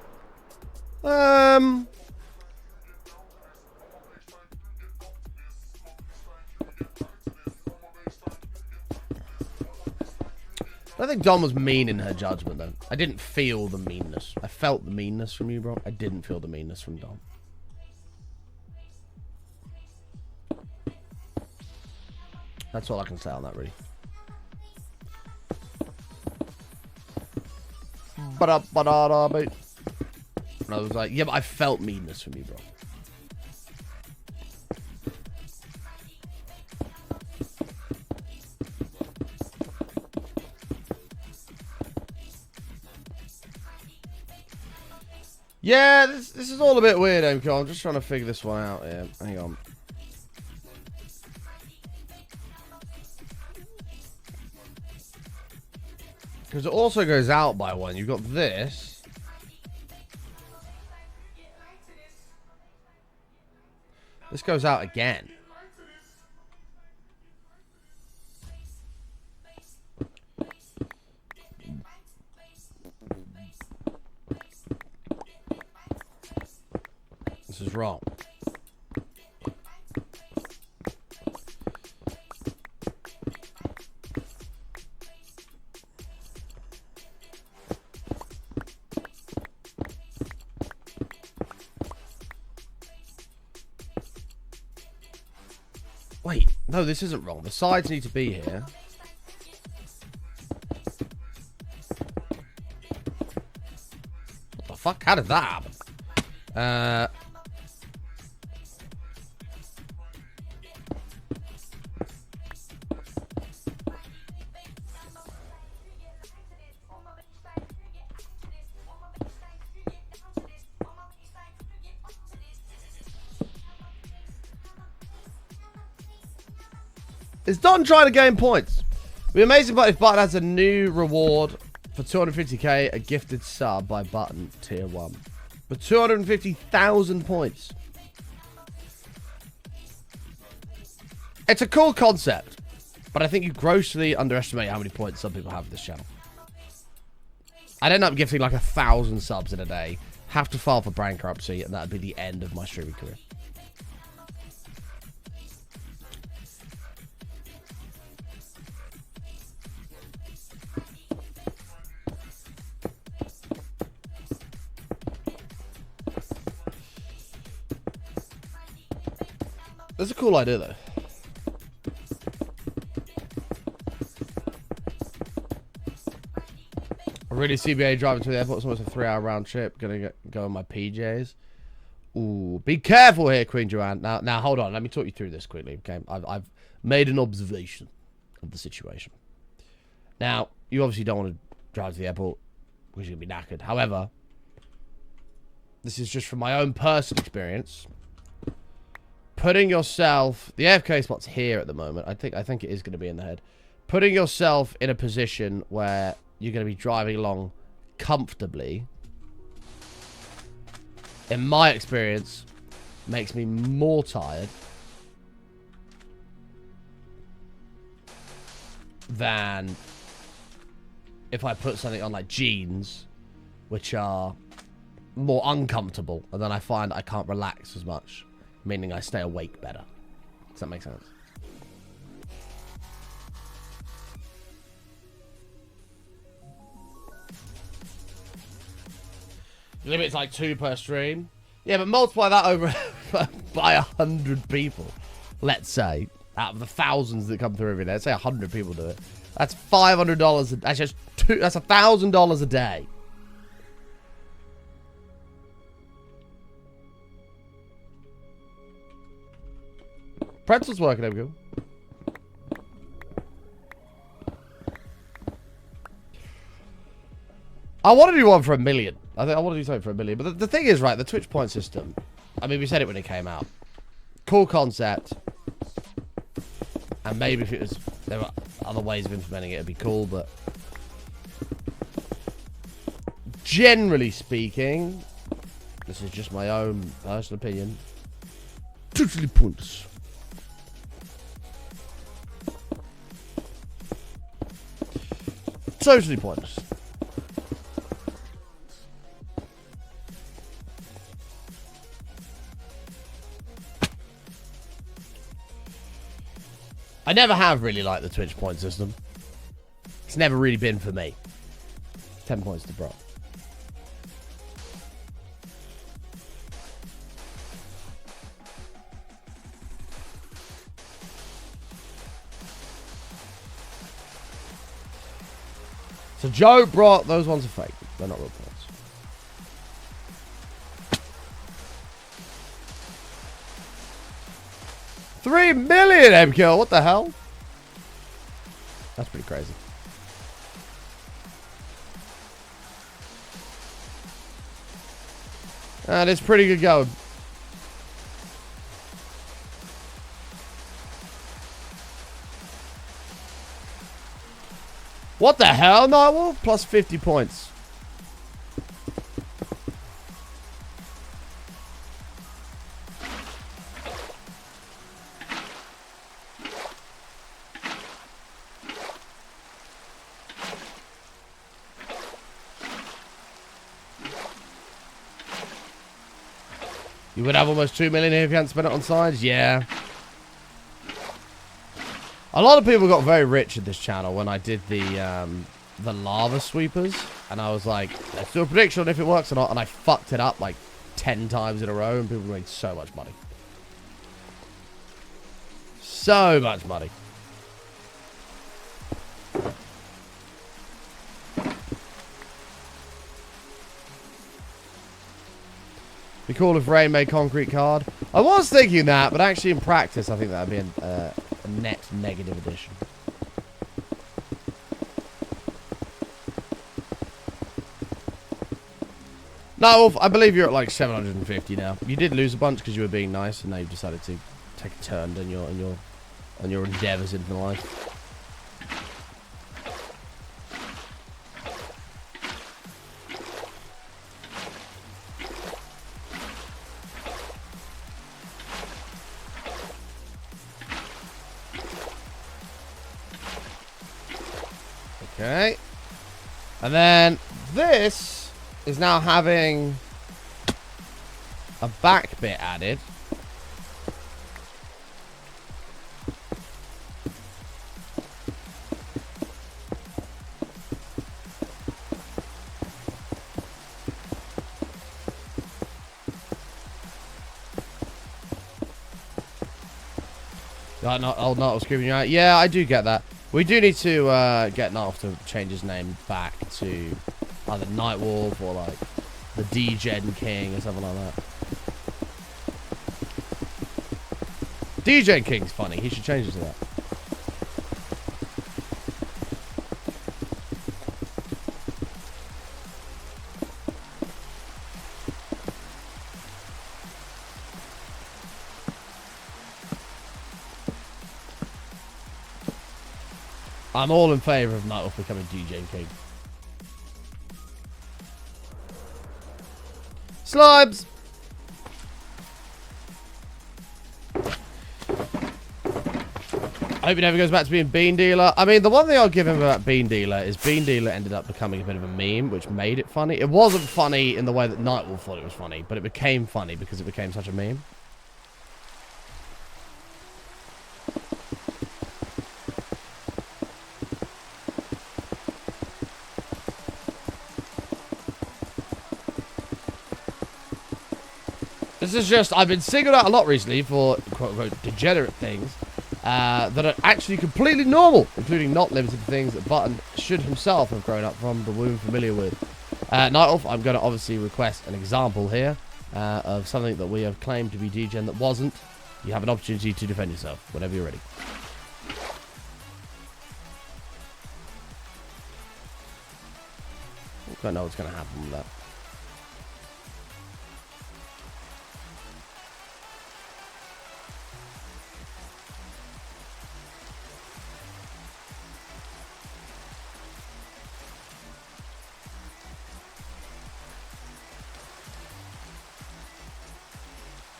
I don't think Don was mean in her judgment, though. I didn't feel the meanness. I felt the meanness from you, bro. I didn't feel the meanness from Don. That's all I can say on that, really. Mate. And I was like, yeah, but I felt meanness from you, bro. Yeah, this is all a bit weird, MK. I'm just trying to figure this one out here. Hang on. Because it also goes out by 1. You've got this. This goes out again. This is wrong. Wait, no, this isn't wrong. The sides need to be here. What the fuck? How did that happen? Is Don trying to gain points? It'd be amazing if Button has a new reward for 250k, a gifted sub by Button tier 1. For 250,000 points. It's a cool concept, but I think you grossly underestimate how many points some people have with this channel. I'd end up gifting like 1,000 subs in a day, have to file for bankruptcy, and that'd be the end of my streaming career. That's a cool idea, though. Really, CBA driving to the airport. It's almost a 3-hour round trip. Gonna go in my PJs. Ooh, be careful here, Queen Joanne. Now, hold on. Let me talk you through this quickly. Okay, I've made an observation of the situation. Now, you obviously don't want to drive to the airport because you're gonna be knackered. However, this is just from my own personal experience. Putting yourself, the AFK spot's here at the moment. I think it is going to be in the head. Putting yourself in a position where you're going to be driving along comfortably, in my experience, makes me more tired than if I put something on like jeans, which are more uncomfortable, and then I find I can't relax as much. Meaning I stay awake better. Does that make sense? Limit's like 2 per stream. Yeah, but multiply that over by 100 people. Let's say, out of the thousands that come through every day, let's say 100 people do it. That's $500. That's just that's $1,000 a day. Pretzel's working over good. I want to do one for 1 million. I think I want to do something for 1 million. But the thing is, right, the Twitch point system. I mean, we said it when it came out. Cool concept. And maybe if it was, there were other ways of implementing it, it'd be cool, but generally speaking, this is just my own personal opinion. Totally pointless. Totally pointless. I never have really liked the Twitch point system. It's never really been for me. 10 points to Brock. So Joe, Brock, those ones are fake. They're not real points. $3 million MKill. What the hell? That's pretty crazy. That is pretty good going. What the hell, Nightwolf? Plus 50 points. You would have almost 2 million here if you hadn't spent it on sides? Yeah. A lot of people got very rich at this channel when I did the lava sweepers. And I was like, let's do a prediction on if it works or not. And I fucked it up like 10 times in a row. And people made so much money. So much money. Be cool if Rain made concrete card. I was thinking that, but actually in practice, I think that would be a net negative addition. No, I believe you're at like 750 now. You did lose a bunch because you were being nice, and now you've decided to take a turn in your endeavors into life. Okay. And then this is now having a back bit added. Old Nut was screaming you out. Yeah, I do get that. We do need to get Nut to change his name back to either Nightwolf or like the D-Gen King or something like that. D-Gen King's funny. He should change it to that. I'm all in favour of Nightwolf becoming DJ King. Slibes! I hope he never goes back to being Bean Dealer. I mean, the one thing I'll give him about Bean Dealer is Bean Dealer ended up becoming a bit of a meme, which made it funny. It wasn't funny in the way that Nightwolf thought it was funny, but it became funny because it became such a meme. This is just, I've been singled out a lot recently for quote-unquote degenerate things that are actually completely normal, including not limited to things that Button should himself have grown up from the womb familiar with. Nightwolf, I'm going to obviously request an example here of something that we have claimed to be degen that wasn't. You have an opportunity to defend yourself whenever you're ready. Don't know what's going to happen with that.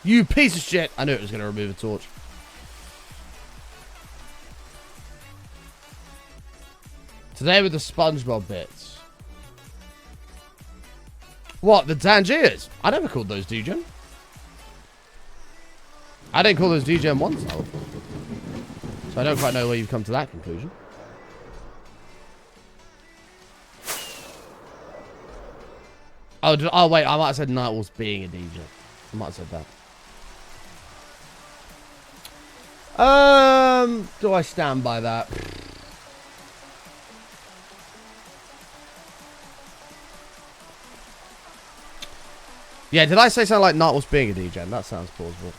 You piece of shit! I knew it was going to remove a torch. Today with the SpongeBob bits. What? The Tangiers? I never called those DGen. I didn't call those DGen once, though. So I don't quite know where you've come to that conclusion. Oh, wait. I might have said Nightwolf's being a DJ. I might have said that. Do I stand by that? Yeah, did I say something like Nightwolf's being a DJ? That sounds plausible.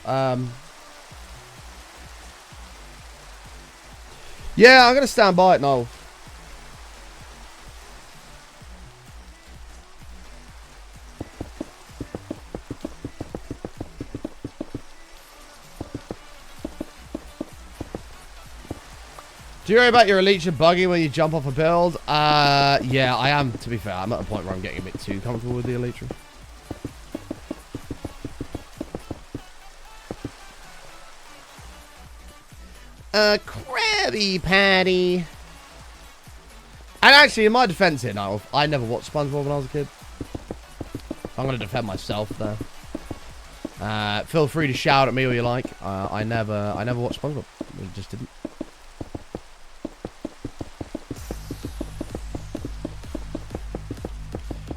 Yeah, I'm gonna stand by it, Noel. Do you worry about your Elytra bugging when you jump off a build? Yeah, I am, to be fair. I'm at a point where I'm getting a bit too comfortable with the Elytra. Krabby Patty. And actually, in my defense here, Niall, I never watched SpongeBob when I was a kid. I'm going to defend myself there. Feel free to shout at me all you like. I never watched SpongeBob. I just didn't.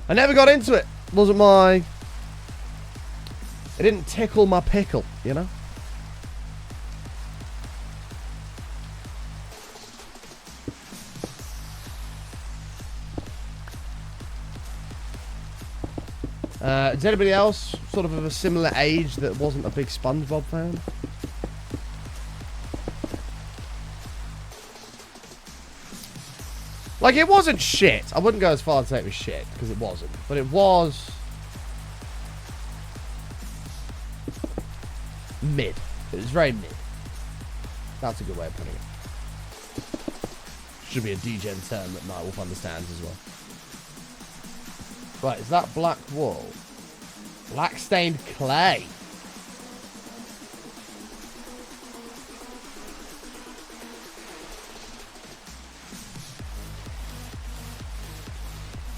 I never got into it. Wasn't my... It didn't tickle my pickle, you know? Is anybody else sort of a similar age that wasn't a big SpongeBob fan? Like, it wasn't shit. I wouldn't go as far as to say it was shit, because it wasn't. But it was... mid. It was very mid. That's a good way of putting it. Should be a degen term that Nightwolf understands as well. Right, is that black wool? Black stained clay.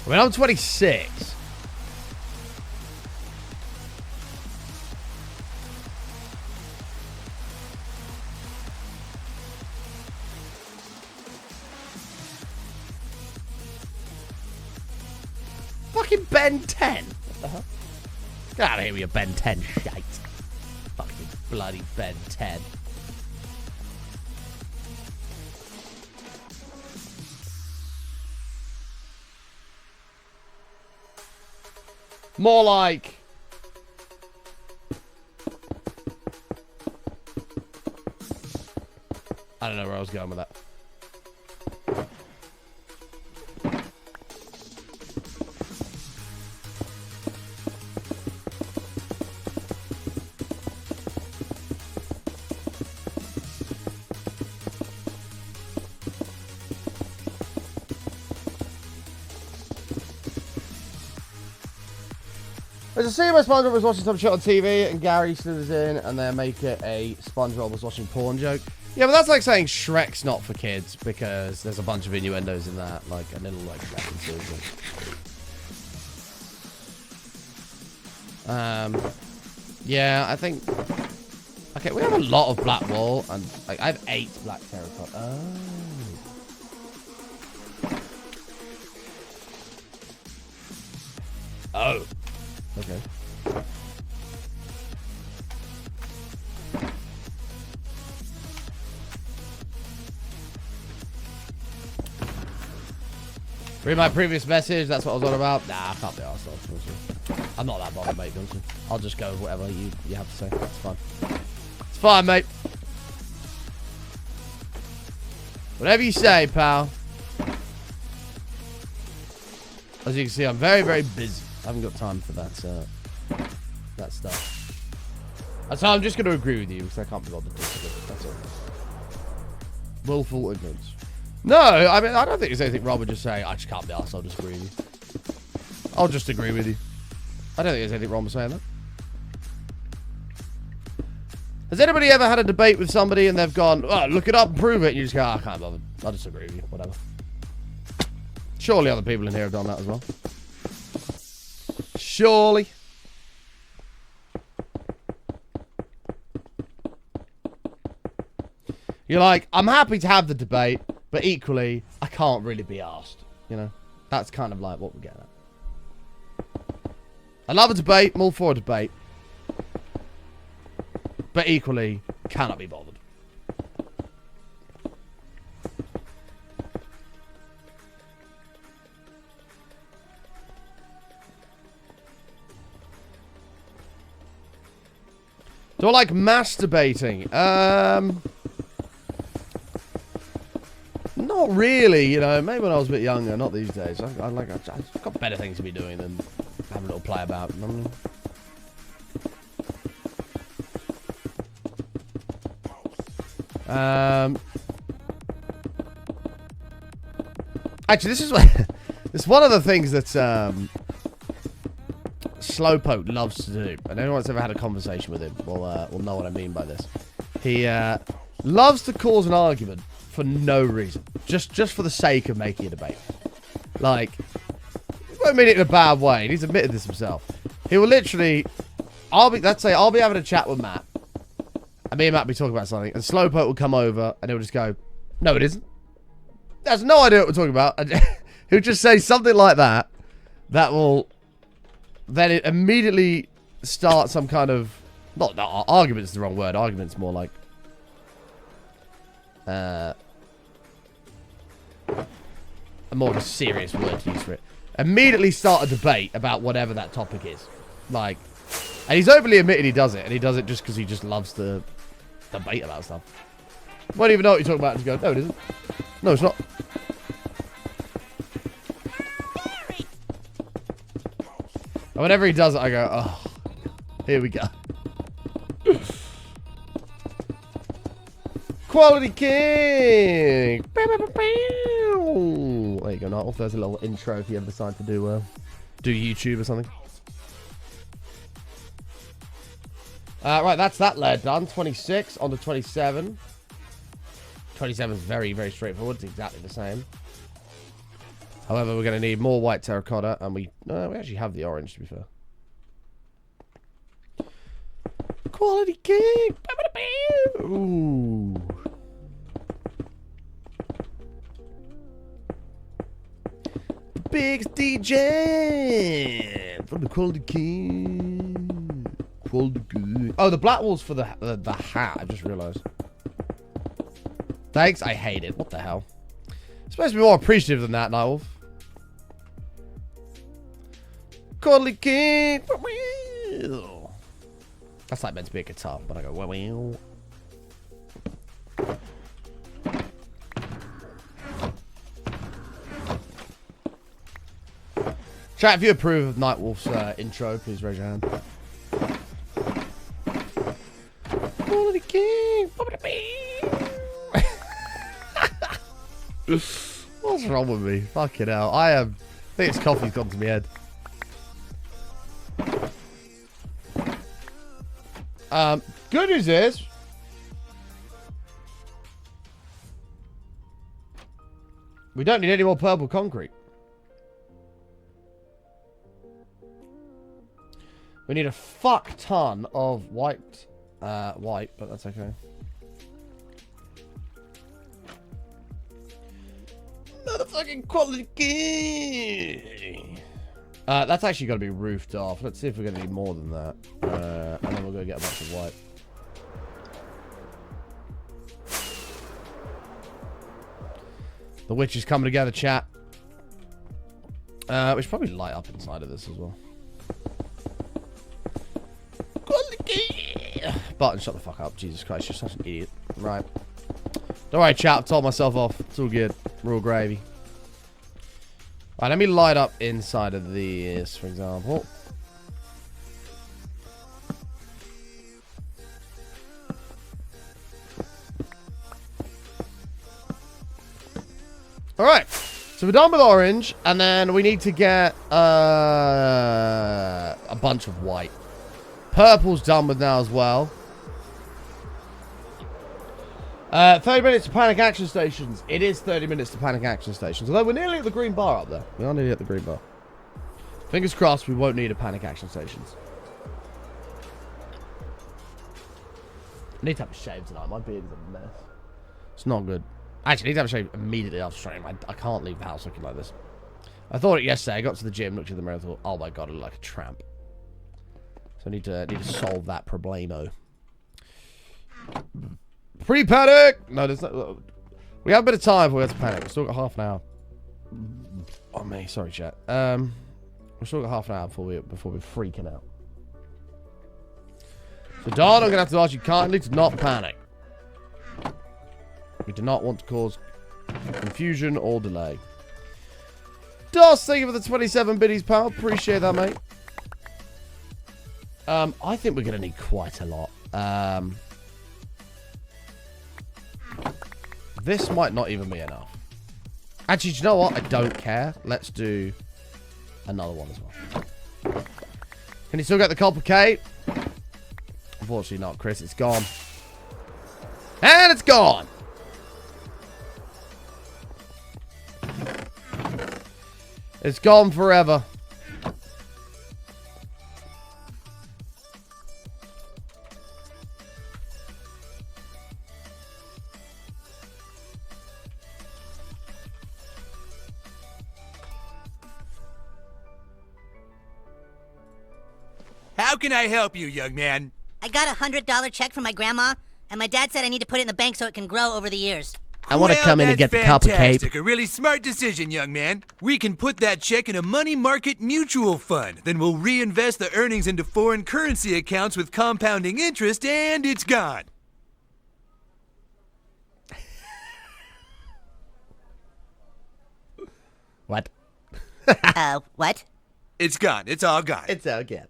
I mean, I'm 26. Fucking Ben 10. What the hell? Get out of here with your Ben 10 shite. Fucking bloody Ben 10. More like... I don't know where I was going with that. There's a scene where SpongeBob was watching some shit on TV and Gary slithers in and they make it a SpongeBob was watching porn joke. Yeah, but that's like saying Shrek's not for kids because there's a bunch of innuendos in that, like a little like references. Yeah, I think. Okay, we have a lot of black wool and like I have 8 black terracotta. Oh. Okay. Read my previous message, that's what I was on about. Nah, I can't be arsed off. I'm not that bothered, mate, don't you? I'll just go with whatever you have to say. It's fine. It's fine, mate. Whatever you say, pal. As you can see, I'm very, very busy. I haven't got time for that stuff. So I'm just going to agree with you because I can't be bothered to do it. That's all. Willful ignorance. No, I mean, I don't think there's anything wrong with just saying, I just can't be arsed, I'll just agree with you. I'll just agree with you. I don't think there's anything wrong with saying that. Has anybody ever had a debate with somebody and they've gone, oh, look it up and prove it, and you just go, oh, I can't bother. I'll just agree with you, whatever. Surely other people in here have done that as well. Surely. You're like, I'm happy to have the debate, but equally, I can't really be asked. You know? That's kind of like what we're getting at. I love a debate. I'm all for a debate. But equally, cannot be bothered. Do I like masturbating? Not really, you know. Maybe when I was a bit younger, not these days. I've got better things to be doing than having a little play about. You know what I mean? Actually, this is it's one of the things that Slowpoke loves to do, and anyone that's ever had a conversation with him will know what I mean by this. He loves to cause an argument for no reason, just for the sake of making a debate. Like, he won't mean it in a bad way, and he's admitted this himself. He will literally, let's say I'll be having a chat with Matt, and me and Matt will be talking about something, and Slowpoke will come over, and he'll just go, no, it isn't. He has no idea what we're talking about. And he'll just say something like that, that will then it immediately start some kind of, not argument is the wrong word, argument's more like a more of a serious word to use for it. Immediately start a debate about whatever that topic is. Like, and he's openly admitted he does it, and he does it just because he just loves to debate about stuff. Won't even know what you're talking about, and just go, no it isn't. No it's not. And whenever he does it, I go, oh, here we go. Quality King! There you go, Nightwolf. There's a little intro if you ever decide to do YouTube or something. Right, that's that layer done. 26 on to 27. 27 is very, very straightforward. It's exactly the same. However, we're going to need more white terracotta, and we actually have the orange, to be fair. Quality King! Ooh. The biggest DJ from the Quality King. Quality King. Oh, the black wall's for the hat, I just realised. Thanks, I hate it. What the hell? Supposed to be more appreciative than that, Nightwolf. Quality King. That's like meant to be a guitar, but I go wow. Chat, if you approve of Nightwolf's intro, please raise your hand. Quality King. What's wrong with me? Fucking hell. I think it's coffee's gone to my head. Good news is, we don't need any more purple concrete. We need a fuck ton of white, but that's okay. Motherfucking Quality King. That's actually got to be roofed off. Let's see if we're going to need more than that. And then we'll go get a bunch of white. The witch is coming together, chat. We should probably light up inside of this as well. Button, shut the fuck up. Jesus Christ, you're such an idiot. Right. Don't worry, chat. I've told myself off. It's all good. We're all gravy. Right, let me light up inside of this, for example. Alright, so we're done with orange, and then we need to get a bunch of white. Purple's done with now as well. 30 minutes to panic action stations. It is 30 minutes to panic action stations. Although we're nearly at the green bar up there. We are nearly at the green bar. Fingers crossed we won't need a panic action stations. I need to have a shave tonight. My beard is a mess. It's not good. Actually, I need to have a shave immediately after stream. I can't leave the house looking like this. I thought it yesterday. I got to the gym, looked at the mirror, and thought, oh my god, I look like a tramp. So I need to solve that problemo. Pre-panic! No, there's no... We have a bit of time before we have to panic. We've still got half an hour. Oh, me. Sorry, chat. We've still got half an hour before we're freaking out. So, Don, I'm going to have to ask you kindly to not panic. We do not want to cause confusion or delay. Dos, thank you for the 27 biddies, pal. Appreciate that, mate. I think we're going to need quite a lot. This might not even be enough. Actually, do you know what? I don't care. Let's do another one as well. Can you still get the complicate? Unfortunately not, Chris. It's gone. And it's gone! It's gone forever. How can I help you, young man? I got a $100 check from my grandma, and my dad said I need to put it in the bank so it can grow over the years. I want to come in and get the cup of cake. A really smart decision, young man. We can put that check in a money market mutual fund. Then we'll reinvest the earnings into foreign currency accounts with compounding interest, and it's gone. What? What? It's gone. It's all gone. It's all gone.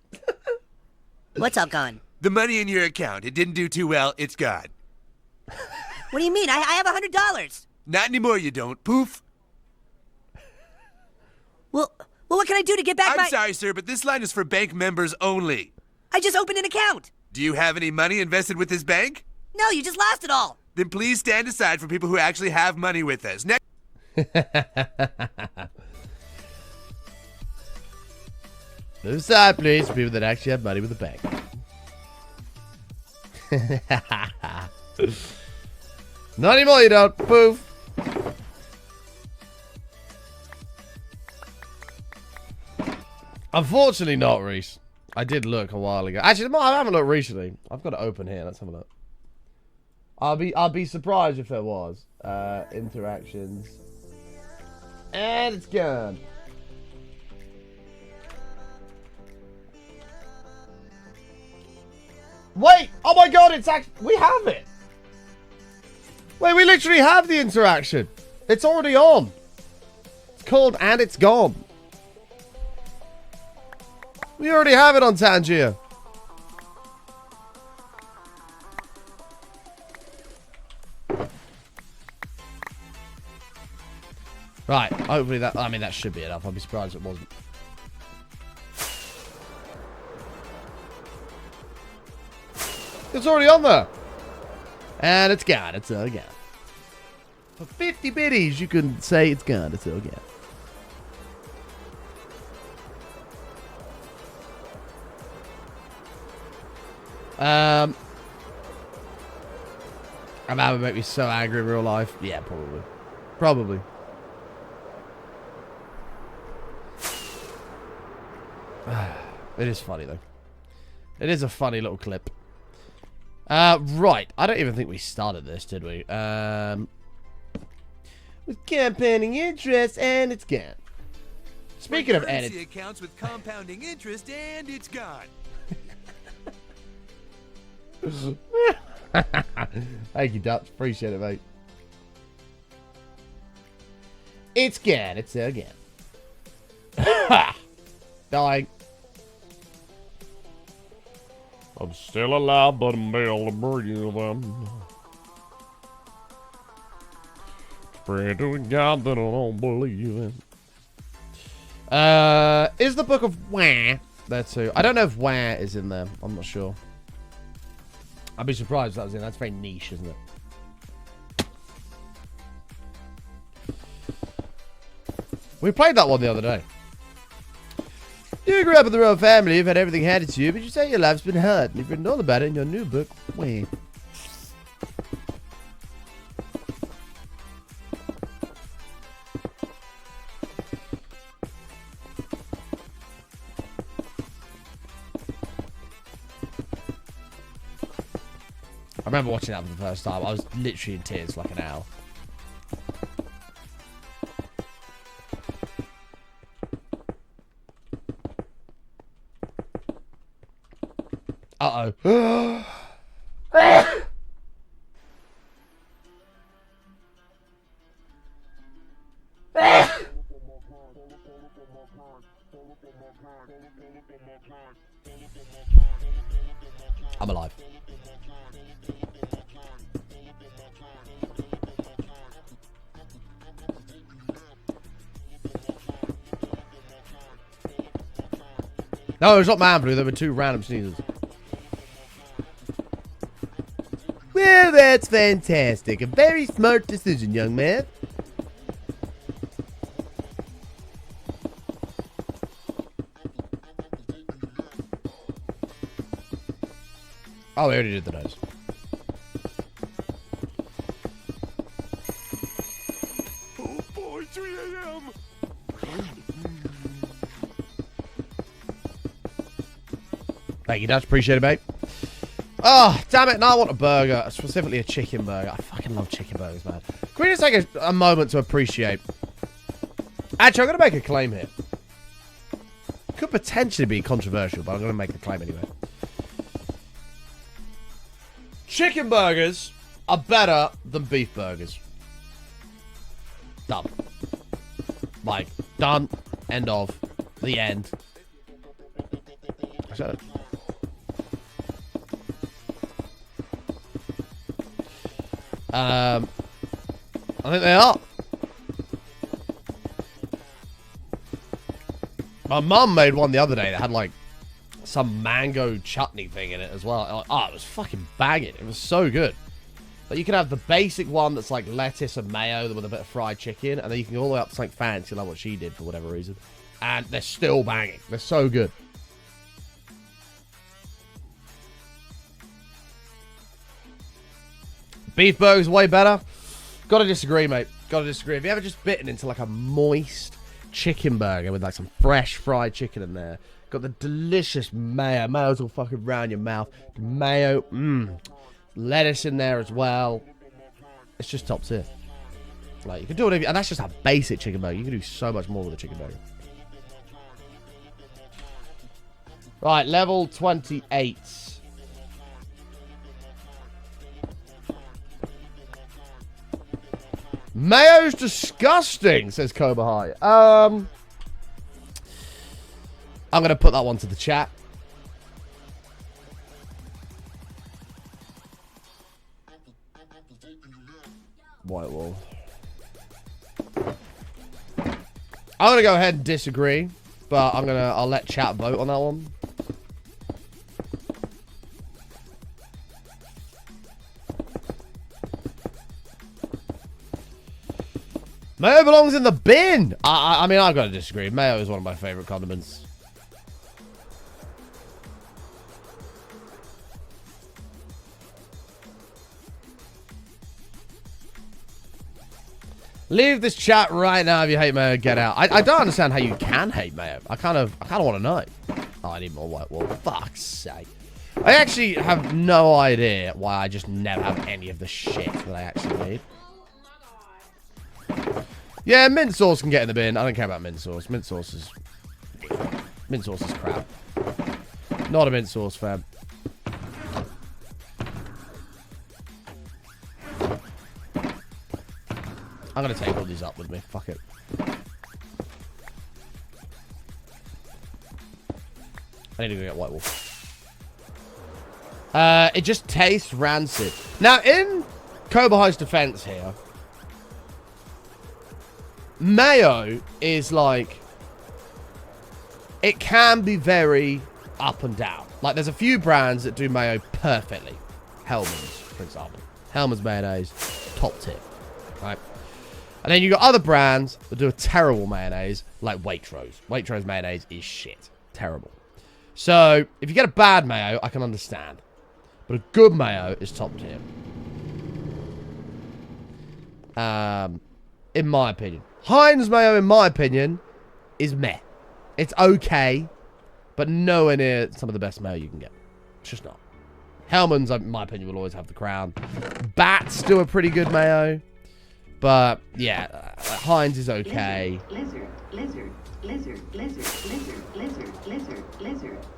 What's all gone? The money in your account. It didn't do too well. It's gone. What do you mean? I have $100. Not anymore, you don't. Poof. Well, what can I do to get back I'm sorry, sir, but this line is for bank members only. I just opened an account. Do you have any money invested with this bank? No, you just lost it all. Then please stand aside for people who actually have money with us. Next. Move aside, please, for people that actually have money with the bank. Not anymore, you don't. Poof. Unfortunately not, Reese. I did look a while ago. Actually, I haven't looked recently. I've got it open here. Let's have a look. I'll be surprised if there was. Interactions. And it's gone. Wait! Oh my god, it's actually... We have it! Wait, we literally have the interaction. It's already on. It's called And It's Gone. We already have it on Tangier. Right, hopefully that... I mean, that should be enough. I'd be surprised if it wasn't. It's already on there. And it's gone. It's all gone. For 50 biddies, you can say it's gone. It's all gone. And that would make me so angry in real life. Yeah, probably. Probably. It is funny, though. It is a funny little clip. Right. I don't even think we started this, did we? With campaigning interest, and it's gone. Speaking of edits. Accounts with compounding interest, and it's gone. Thank you, Dutch. Appreciate it, mate. It's gone. It's again. Dying. I'm still alive, but I'm barely breathing. Pray to God that I don't believe in. Is the Book of Wah there too? I don't know if Wah is in there. I'm not sure. I'd be surprised if that was in. That's very niche, isn't it? We played that one the other day. You grew up in the royal family, you've had everything handed to you, but you say your life's been hard, and you've written all about it in your new book, Wah. I remember watching that for the first time. I was literally in tears like an owl. Uh-oh. I'm alive. No, it's not Man Blue. There were two random sneezes. Well, that's fantastic. A very smart decision, young man. Oh, we already did the nose. Oh boy, 3 a.m. Thank you, Dutch. Appreciate it, mate. Oh, damn it. Now I want a burger. Specifically a chicken burger. I fucking love chicken burgers, man. Can we just take a moment to appreciate... Actually, I'm going to make a claim here. Could potentially be controversial, but I'm going to make the claim anyway. Chicken burgers are better than beef burgers. Done. Like, done. End of. The end. I said it. I think they are. My mum made one the other day that had like some mango chutney thing in it as well. Oh, it was fucking banging. It was so good. But you can have the basic one that's like lettuce and mayo with a bit of fried chicken, and then you can go all the way up to something fancy like what she did for whatever reason. And they're still banging. They're so good. Beef burgers way better. Gotta disagree, mate. Gotta disagree. Have you ever just bitten into like a moist chicken burger with like some fresh fried chicken in there? Got the delicious mayo. Mayo's all fucking round your mouth. Mayo, lettuce in there as well. It's just top tier. Like, you can do whatever, and that's just a basic chicken burger. You can do so much more with a chicken burger. Right, level 28. Mayo's disgusting, says Cobra High. I'm going to put that one to the chat. White wall. I'm going to go ahead and disagree, but I'll let chat vote on that one. Mayo belongs in the bin. I mean, I've got to disagree. Mayo is one of my favorite condiments. Leave this chat right now if you hate mayo. Get out. I don't understand how you can hate mayo. I kind of want to know. Oh, I need more white wall. Fuck's sake. I actually have no idea why I just never have any of the shit that I actually need. Yeah, mint sauce can get in the bin. I don't care about mint sauce. Mint sauce is crap. Not a mint sauce fan. I'm gonna take all these up with me. Fuck it. I need to go get White Wolf. It just tastes rancid. Now, in Cobra High's defense here, mayo is like... It can be very up and down. Like, there's a few brands that do mayo perfectly. Hellman's, for example. Hellman's mayonnaise, top tip. Right? And then you got other brands that do a terrible mayonnaise, like Waitrose. Waitrose mayonnaise is shit. Terrible. So, if you get a bad mayo, I can understand. But a good mayo is top tier. In my opinion. Heinz mayo, in my opinion, is meh. It's okay, but nowhere near some of the best mayo you can get. It's just not. Hellman's, in my opinion, will always have the crown. Bat's still a pretty good mayo. But, yeah, Heinz is okay. Lizard.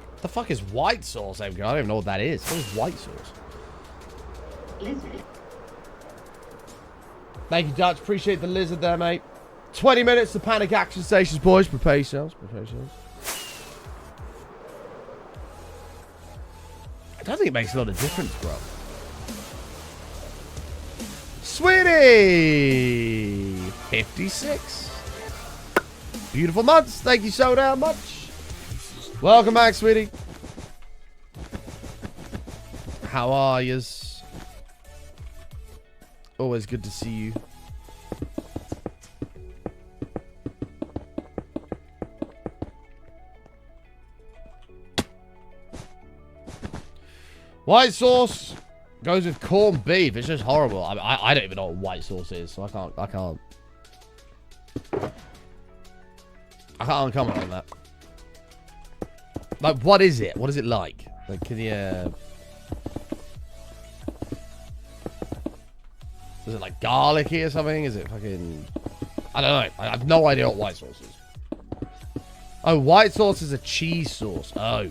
What the fuck is white sauce, Edgar? I don't even know what that is. What is white sauce? Lizard. Thank you, Dutch. Appreciate the lizard there, mate. 20 minutes to panic action stations, boys. Prepare yourselves. Prepare yourselves. I don't think it makes a lot of difference, bro. Sweetie! 56. Beautiful months. Thank you so damn much. Welcome back, sweetie. How are yous? Always good to see you. White sauce goes with corned beef. It's just horrible. I don't even know what white sauce is, so I can't comment on that. Like, what is it? What is it like? Like, can you... Is it like garlicky or something? Is it fucking... I don't know. I have no idea what white sauce is. Oh, white sauce is a cheese sauce. Oh.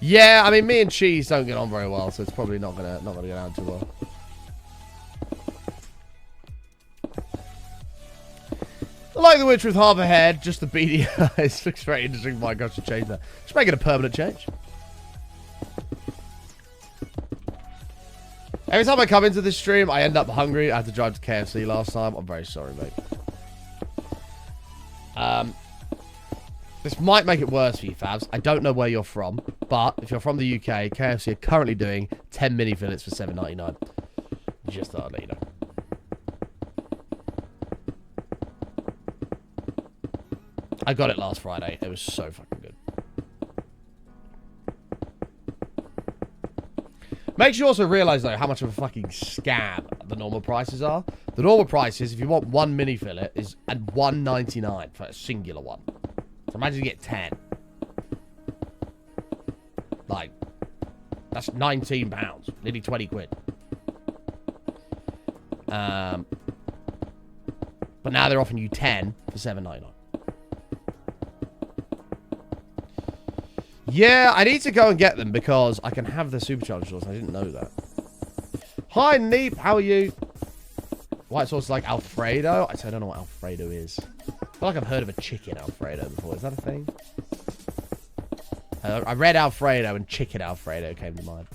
Yeah, I mean, me and cheese don't get on very well, so it's probably not gonna go down too well. I like the witch with half a head, just the beady eyes. Looks very interesting. My gosh, to change that. Just make it a permanent change. Every time I come into this stream, I end up hungry. I had to drive to KFC last time. I'm very sorry, mate. This might make it worse for you, Fabs. I don't know where you're from, but if you're from the UK, KFC are currently doing 10 mini fillets for $7.99. Just thought I'd let you know. I got it last Friday. It was so fucking good. Makes you also realize, though, how much of a fucking scam the normal prices are. The normal prices, if you want one mini fillet, is at $1.99 for a singular one. So imagine you get 10. Like, that's £19. Nearly 20 quid. But now they're offering you 10 for $7.99. Yeah, I need to go and get them because I can have the supercharged sauce. I didn't know that. Hi, Neep. How are you? White sauce is like Alfredo? I don't know what Alfredo is. I feel like I've heard of a chicken Alfredo before. Is that a thing? I read Alfredo and chicken Alfredo came to mind.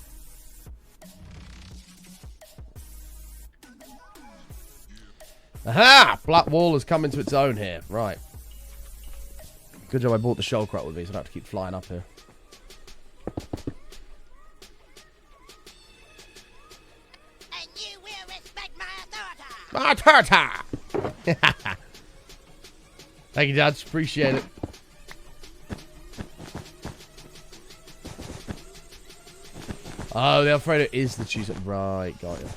Aha! Black Wall has come into its own here. Right. Good job I bought the shell crop with me, so I don't have to keep flying up here. And you will respect my authority. My authority! Thank you, Dads. Appreciate it. Oh, the Alfredo is the cheese. Right, got you.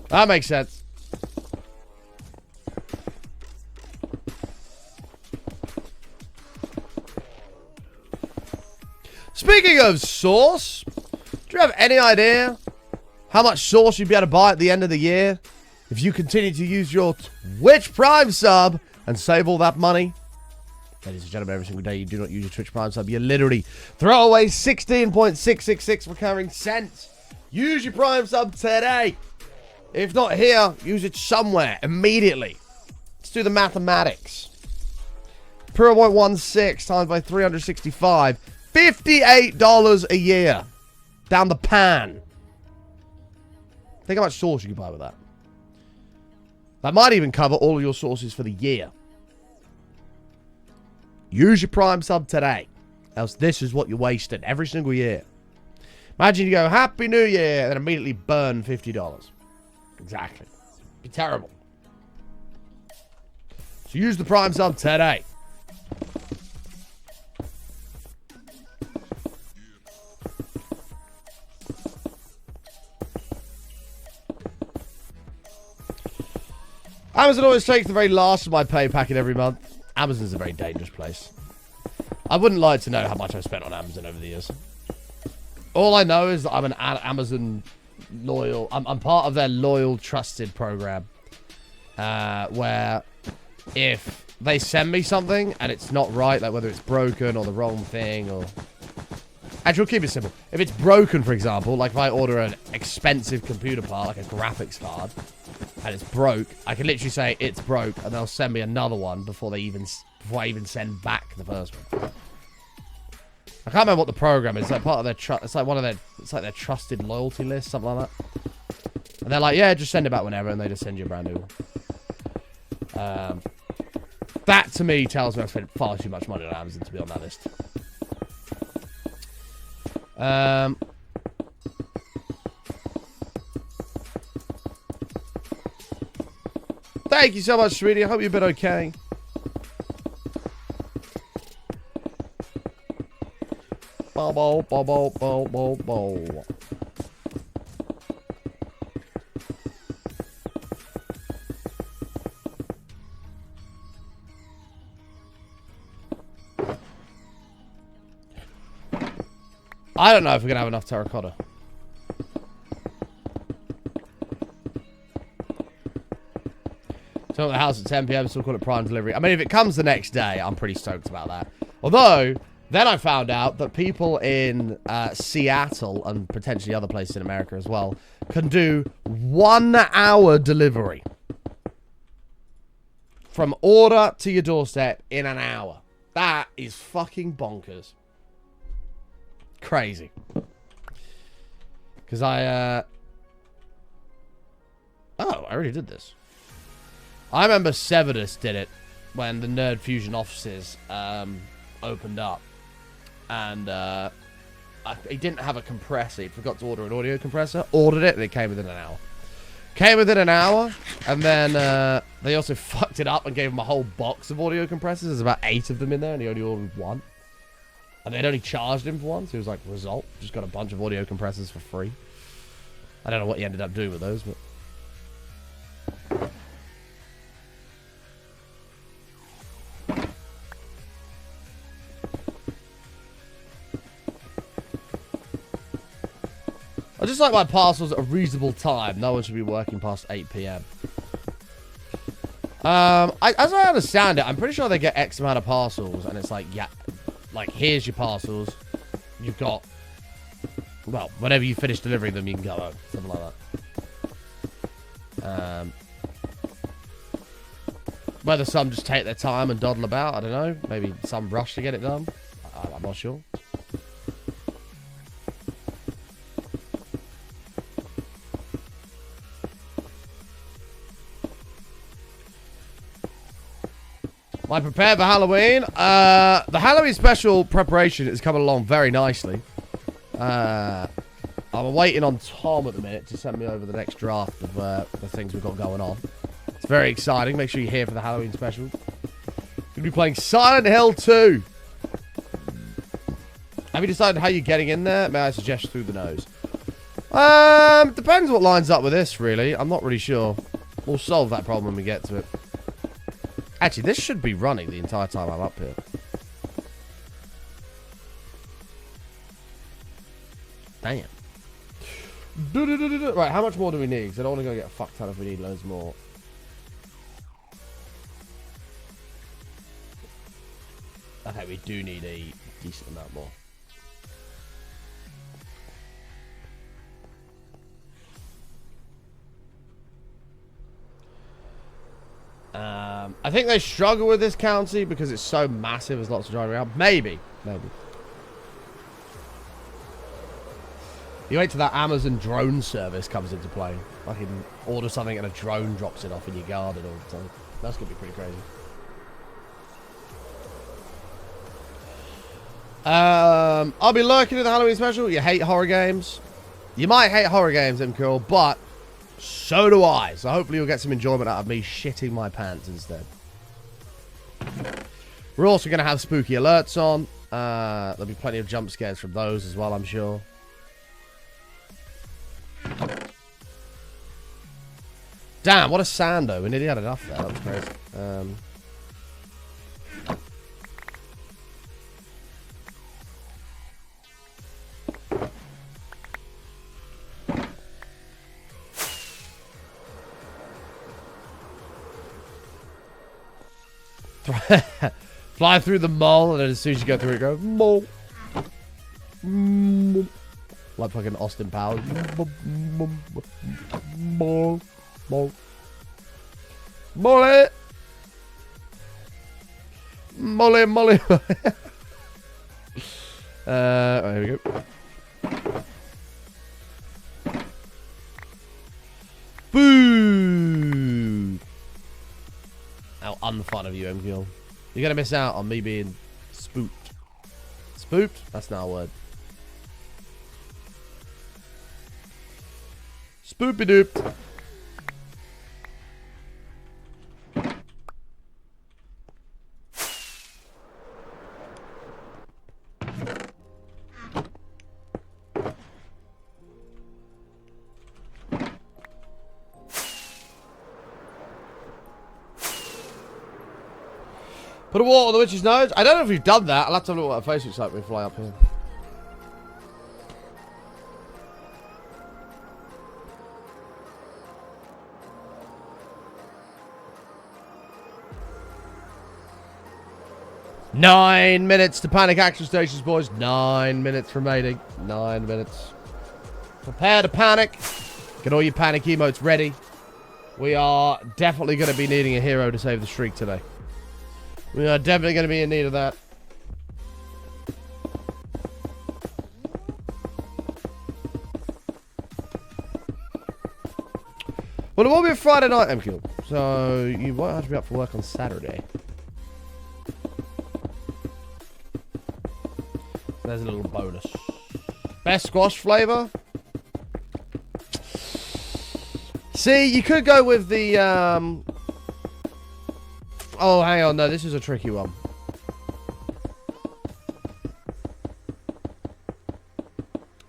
That makes sense. Speaking of sauce, do you have any idea how much sauce you'd be able to buy at the end of the year if you continue to use your Twitch Prime sub and save all that money? Ladies and gentlemen, every single day you do not use your Twitch Prime sub, you literally throw away 16.666 recurring cents. Use your Prime sub today. If not here, use it somewhere immediately. Let's do the mathematics. 0.16 times by 365. $58 a year. Down the pan. Think how much sauce you can buy with that. That might even cover all of your sauces for the year. Use your Prime sub today. Else this is what you're wasting every single year. Imagine you go, Happy New Year, and then immediately burn $50. Exactly. Be terrible. So use the Prime sub today. Amazon always takes the very last of my pay packet every month. Amazon's a very dangerous place. I wouldn't like to know how much I've spent on Amazon over the years. All I know is that I'm an Amazon loyal... I'm part of their loyal, trusted program. Where if they send me something and it's not right, like whether it's broken or the wrong thing or... Actually, we'll keep it simple. If it's broken, for example, like if I order an expensive computer part, like a graphics card, and it's broke, I can literally say it's broke, and they'll send me another one before I even send back the first one. I can't remember what the program is. It's like part of their it's like their trusted loyalty list, something like that. And they're like, yeah, just send it back whenever, and they just send you a brand new one. That to me tells me I've spent far too much money on Amazon to be on that list. Thank you so much, sweetie. I hope you've been okay. Bo, bo, bo, bo, bo, bo. I don't know if we're gonna have enough terracotta. So at the house at 10 PM, still call it Prime delivery. I mean, if it comes the next day, I'm pretty stoked about that. Although, then I found out that people in Seattle and potentially other places in America as well can do 1 hour delivery. From order to your doorstep in an hour. That is fucking bonkers. Crazy. Because I already did this. I remember Severus did it when the Nerd Fusion offices opened up. And he didn't have a compressor. He forgot to order an audio compressor. Ordered it, and it came within an hour. Came within an hour, and then they also fucked it up and gave him a whole box of audio compressors. There's about 8 of them in there, and he only ordered 1. And they'd only charged him for 1, so he was like, result. Just got a bunch of audio compressors for free. I don't know what he ended up doing with those, but... I just like my parcels at a reasonable time. No one should be working past 8 PM. As I understand it, I'm pretty sure they get X amount of parcels, and it's like, yeah... Like, here's your parcels. You've got... Well, whenever you finish delivering them, you can go home. Something like that. Whether some just take their time and dawdle about, I don't know. Maybe some rush to get it done. I'm not sure. Am I prepared for Halloween? The Halloween special preparation is coming along very nicely. I'm waiting on Tom at the minute to send me over the next draft of the things we've got going on. It's very exciting. Make sure you're here for the Halloween special. We'll be playing Silent Hill 2. Have you decided how you're getting in there? May I suggest through the nose? Depends what lines up with this, really. I'm not really sure. We'll solve that problem when we get to it. Actually, this should be running the entire time I'm up here. Damn. Right, how much more do we need? Because I don't want to go get a fuck ton if we need loads more. Okay, we do need a decent amount more. I think they struggle with this county because it's so massive. There's lots of driving around. Maybe. You wait till that Amazon drone service comes into play. I can order something and a drone drops it off in your garden all the time. That's going to be pretty crazy. I'll be lurking in the Halloween special. You hate horror games. You might hate horror games, MCool, but so do I. So hopefully you'll get some enjoyment out of me shitting my pants instead. We're also going to have spooky alerts on. There'll be plenty of jump scares from those as well, I'm sure. Damn, what a sando. We nearly had enough there. That was crazy. Fly through the mall, and then as soon as you go through it, go mall. Like fucking Austin Powers. Mall. Mall. Molly. Molly, Molly. Here we go. Boo! How unfun of you, MGL. You're gonna miss out on me being spooked. Spooked? That's not a word. Spoopy doop. Put a wall on the witch's nose. I don't know if you've done that. I'll have to look what her face looks like when we fly up here. Nine minutes to panic action stations, boys. 9 minutes remaining. 9 minutes. Prepare to panic. Get all your panic emotes ready. We are definitely going to be needing a hero to save the streak today. We are definitely going to be in need of that. Well, it won't be a Friday night, MQ. So, you won't have to be up for work on Saturday. There's a little bonus. Best squash flavor? See, you could go with the, Oh, hang on. No, this is a tricky one.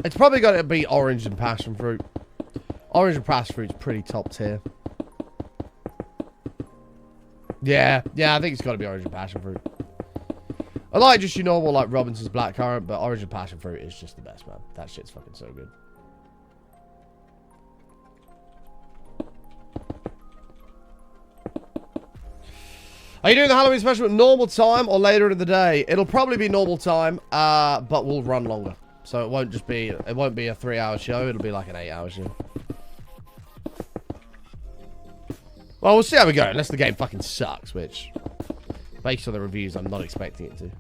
It's probably got to be orange and passion fruit. Orange and passion fruit's pretty top tier. Yeah, I think it's got to be orange and passion fruit. I like just your normal, like, Robinson's blackcurrant, but orange and passion fruit is just the best, man. That shit's fucking so good. Are you doing the Halloween special at normal time or later in the day? It'll probably be normal time, but we'll run longer. So it won't be a 3-hour show. It'll be like an 8-hour show. Well, we'll see how we go, unless the game fucking sucks, which, based on the reviews, I'm not expecting it to.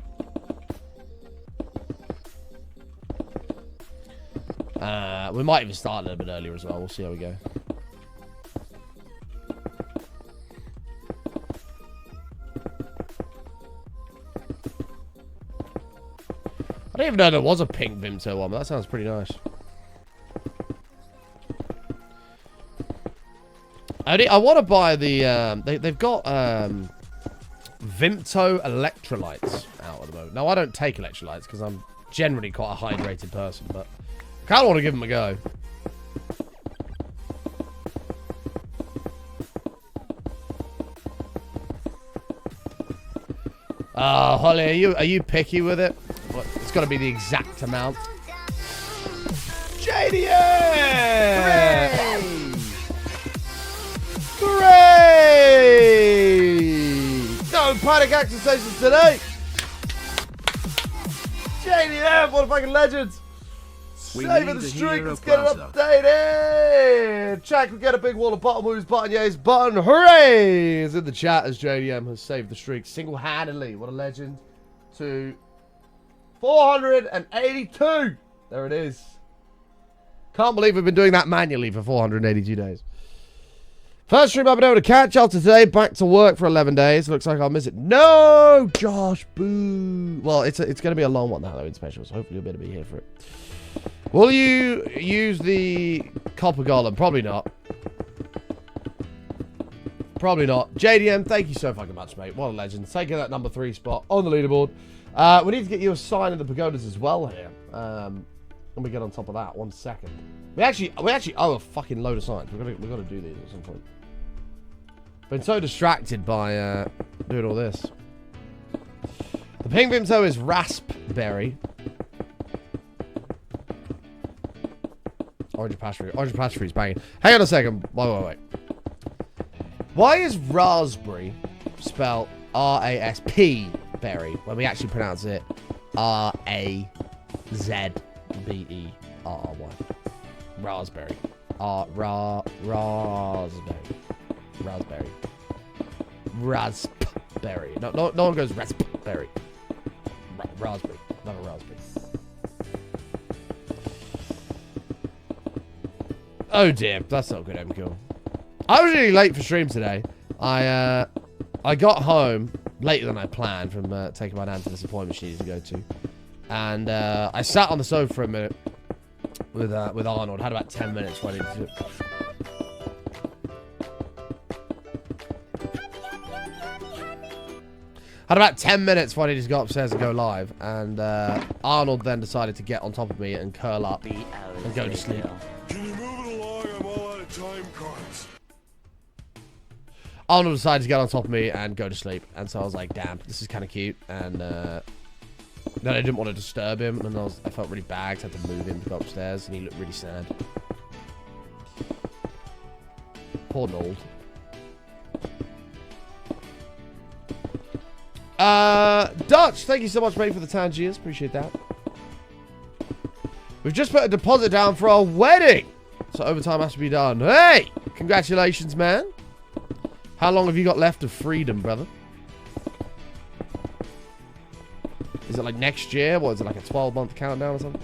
We might even start a little bit earlier as well. We'll see how we go. I didn't even know there was a pink Vimto one, but that sounds pretty nice. I want to buy the, they've got Vimto electrolytes out at the moment. Now, I don't take electrolytes because I'm generally quite a hydrated person, but I kind of want to give them a go. Holly, are you picky with it? What, it's got to be the exact amount. JDA! Hooray! No panic action stations today! JDM, what a fucking legend! Saving the need a streak. hero Let's get it plaza. updated. Check. We get a big wall of bottom moves. Button yays. Button hooray is in the chat as JDM has saved the streak single-handedly. What a legend. To 482. There it is. Can't believe we've been doing that manually for 482 days. First stream I've been able to catch after today. Back to work for 11 days. Looks like I'll miss it. No, Josh, boo. Well, it's going to be a long one, that Halloween special, so hopefully you'll be able to be here for it. Will you use the copper golem? Probably not. Probably not. JDM, thank you so fucking much, mate. What a legend. Taking that number 3 spot on the leaderboard. We need to get you a sign of the pagodas as well here. Let me get on top of that. 1 second. We actually owe a fucking load of signs. We've got to do these at some point. Been so distracted by doing all this. The pink Vimto is raspberry. Orange pasture. Orange pasture is banging. Hang on a second. Wait. Why is raspberry spelled R-A-S-P berry when we actually pronounce it R-A-Z-B-E-R-R-Y? Raspberry. Raspberry. Raspberry. No one goes raspberry. Raspberry. Not a raspberry. Oh dear, that's not good, MQ. I was really late for stream today. I got home later than I planned from taking my nan to this appointment she needed to go to. And I sat on the sofa for a minute with Arnold. Had about 10 minutes while I needed to... Had about 10 minutes before I needed to go upstairs and go live. And Arnold then decided to get on top of me and curl up and go to sleep. Can you move it along? I'm all out of time cards. Arnold decided to get on top of me and go to sleep. And so I was like, damn, this is kind of cute. And then I didn't want to disturb him. And I felt really bad. I had to move him to go upstairs. And he looked really sad. Poor Nold. Dutch, thank you so much, mate, for the Tangiers. Appreciate that. We've just put a deposit down for our wedding. So overtime has to be done. Hey! Congratulations, man. How long have you got left of freedom, brother? Is it like next year? What is it, like a 12-month countdown or something?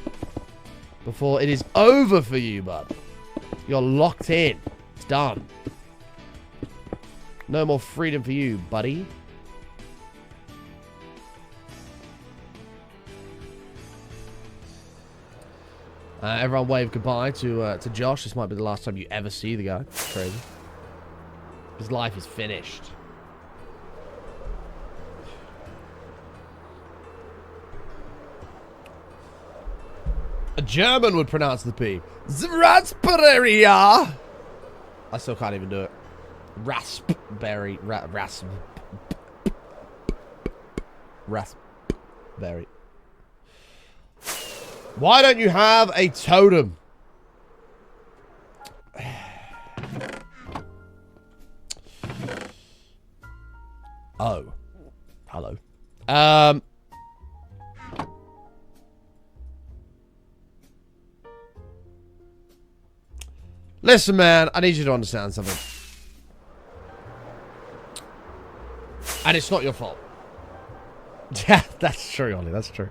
Before it is over for you, bud. You're locked in. It's done. No more freedom for you, buddy. Everyone wave goodbye to Josh. This might be the last time you ever see the guy. It's crazy. His life is finished. A German would pronounce the P. Raspberry. I still can't even do it. Raspberry. Raspberry. Why don't you have a totem? Oh. Hello. Listen, man, I need you to understand something. And it's not your fault. Yeah, that's true, Ollie. That's true.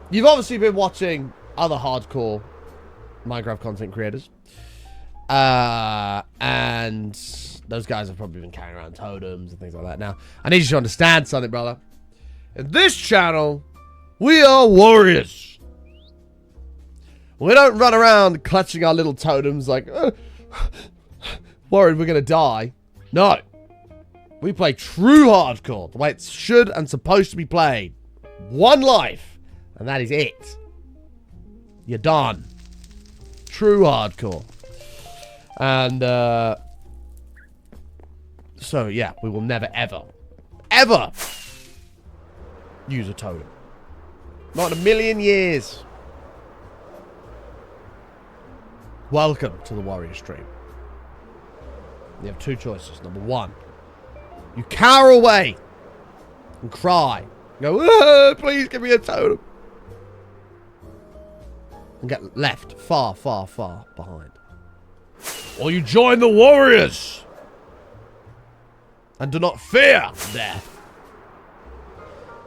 You've obviously been watching other hardcore Minecraft content creators. And those guys have probably been carrying around totems and things like that. Now, I need you to understand something, brother. In this channel, we are warriors. We don't run around clutching our little totems like, worried we're going to die. No. We play true hardcore, the way it should and supposed to be played. One life. And that is it. You're done. True hardcore. And, so, yeah, we will never, ever, ever use a totem. Not in a million years. Welcome to the Warrior Stream. You have two choices. Number one, you cower away and cry. Go, please give me a totem. and get left far, far, far behind. Or you join the warriors and do not fear death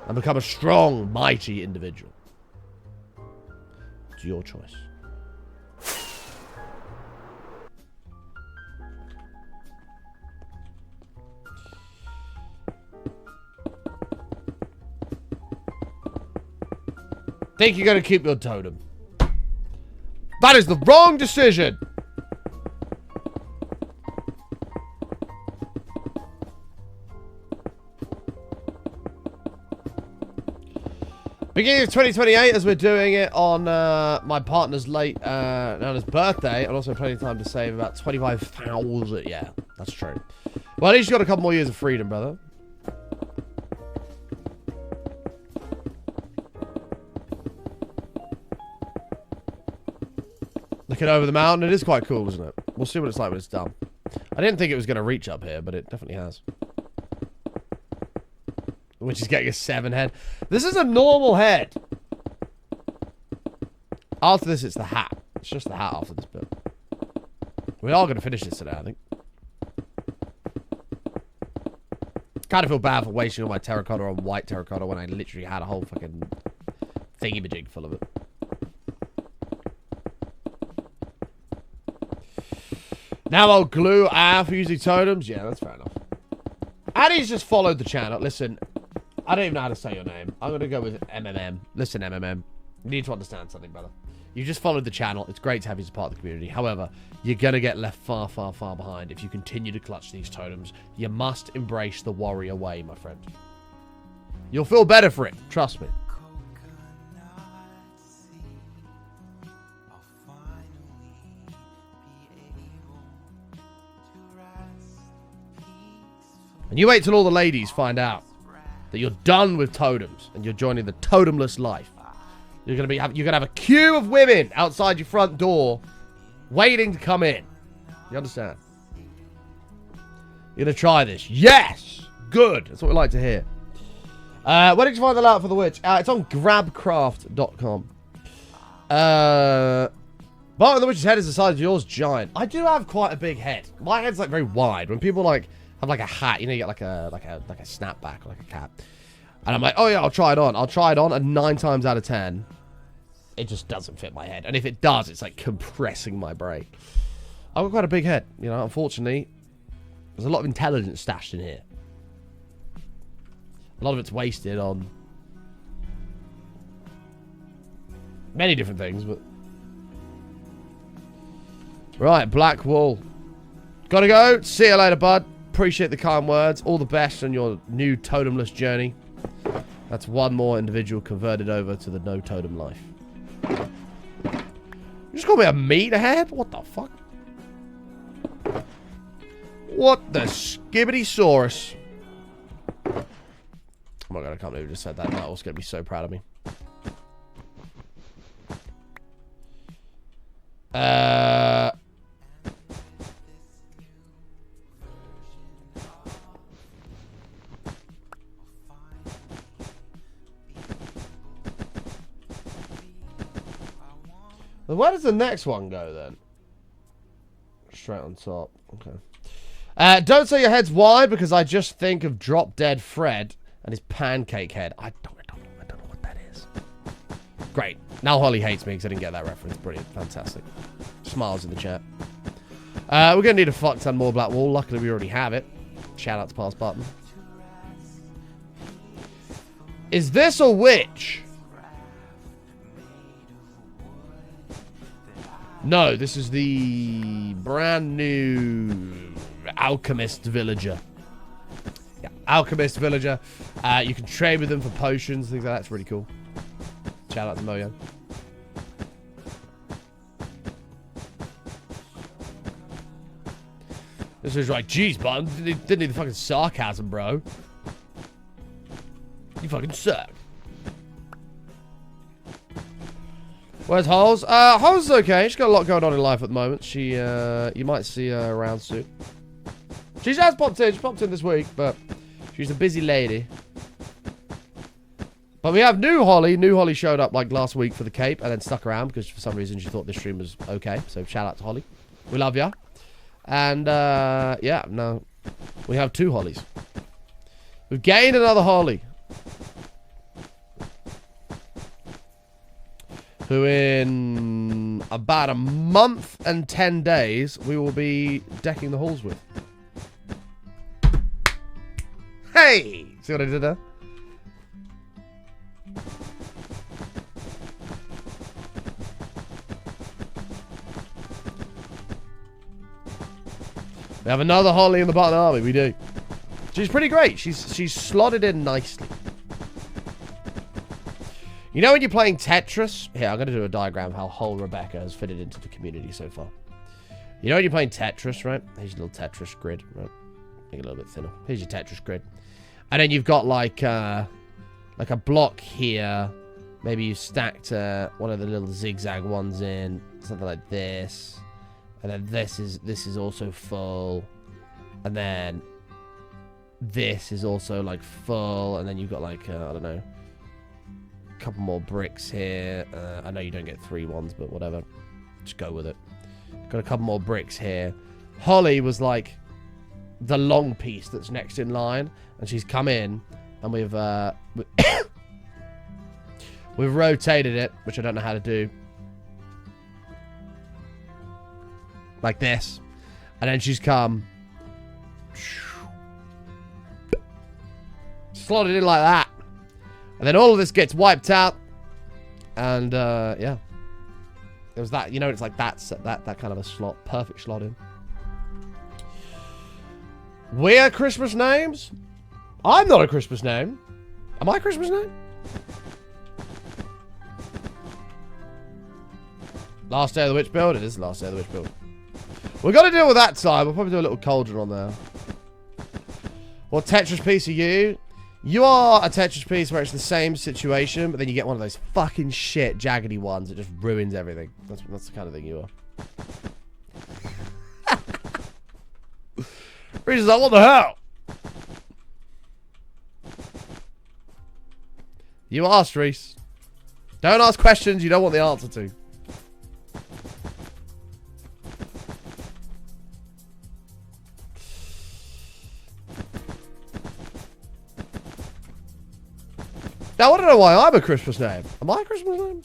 and become a strong, mighty individual. It's your choice. Think you're going to keep your totem. That is the wrong decision. Beginning of 2028, as we're doing it on my partner's late, on his birthday, and also plenty of time to save about 25,000. Yeah, that's true. Well, at least you got a couple more years of freedom, brother. Looking over the mountain, it is quite cool, isn't it? We'll see what it's like when it's done. I didn't think it was going to reach up here, but it definitely has. Which is getting a 7 head. This is a normal head. After this, it's the hat. It's just the hat after this bit. We are going to finish this today, I think. Kind of feel bad for wasting all my terracotta on white terracotta when I literally had a whole fucking thingy-majig full of it. Now I'll glue for using totems. Yeah, that's fair enough. Addy's just followed the channel. Listen, I don't even know how to say your name. I'm going to go with MMM. Listen, MMM. You need to understand something, brother. You just followed the channel. It's great to have you as a part of the community. However, you're going to get left far, far, far behind if you continue to clutch these totems. You must embrace the warrior way, my friend. You'll feel better for it. Trust me. And you wait till all the ladies find out that you're done with totems and you're joining the totemless life. You're gonna have a queue of women outside your front door waiting to come in. You understand? You're gonna try this. Yes! Good. That's what we like to hear. Where did you find the layout for the witch? It's on grabcraft.com. Bottom of the witch's head is the size of yours, giant. I do have quite a big head. My head's like very wide. When people like have like a hat, you know, you get like a snapback, like a cap. And I'm like, oh yeah, I'll try it on. I'll try it on, and 9 times out of 10, it just doesn't fit my head. And if it does, it's like compressing my brain. I've got quite a big head, you know. Unfortunately, there's a lot of intelligence stashed in here. A lot of it's wasted on many different things, but right, black wool. Gotta go. See you later, bud. Appreciate the kind words. All the best on your new totemless journey. That's one more individual converted over to the no totem life. You just call me a meathead? What the fuck? What the skibbity-saurus? Oh my god, I can't believe I just said that. Niall's gonna be so proud of me. Well, where does the next one go then? Straight on top. Okay. Don't say your head's wide because I just think of Drop Dead Fred and his pancake head. I don't know what that is. Great. Now Holly hates me because I didn't get that reference. Brilliant. Fantastic. Smiles in the chat. We're going to need a fuck ton more black wool. Luckily, we already have it. Shout out to Pass Button. Is this a witch? No, this is the brand new alchemist villager. Yeah, alchemist villager. You can trade with them for potions, things like that. It's really cool. Shout out to Moyo. This is like, geez, Button, didn't need the fucking sarcasm, bro. You fucking suck. Where's Holes? Holes is okay. She's got a lot going on in life at the moment. She, you might see her around soon. She has popped in. She popped in this week, but she's a busy lady. But we have new Holly. New Holly showed up like last week for the Cape and then stuck around because for some reason she thought this stream was okay. So shout out to Holly. We love ya. And yeah, no, we have 2 Hollies. We've gained another Holly. Who in about a month and 10 days we will be decking the halls with. Hey! See what I did there? We have another Holly in the Button Army, we do. She's pretty great. She's slotted in nicely. You know when you're playing Tetris? Here, I'm going to do a diagram of how whole Rebecca has fitted into the community so far. You know when you're playing Tetris, right? Here's your little Tetris grid, right? Make it a little bit thinner. Here's your Tetris grid. And then you've got like a block here. Maybe you stacked one of the little zigzag ones in. Something like this. And then this is also full. And then this is also like full. And then you've got like, I don't know. Couple more bricks here. I know you don't get 3 ones, but whatever. Just go with it. Got a couple more bricks here. Holly was like the long piece that's next in line, and she's come in, and we've we've rotated it, which I don't know how to do, like this, and then she's come slotted in like that. And then all of this gets wiped out. And, yeah. It was that, you know, it's like that kind of a slot. Perfect slot in. We're Christmas names? I'm not a Christmas name. Am I a Christmas name? Last day of the witch build? It is the last day of the witch build. We're going to deal with that time. We'll probably do a little cauldron on there. What Tetris piece are you? You are a Tetris piece where it's the same situation, but then you get one of those fucking shit jaggedy ones that just ruins everything. That's the kind of thing you are. Reese's like, what the hell? You asked, Reese. Don't ask questions you don't want the answer to. Now, I don't know why I'm a Christmas name. Am I a Christmas name?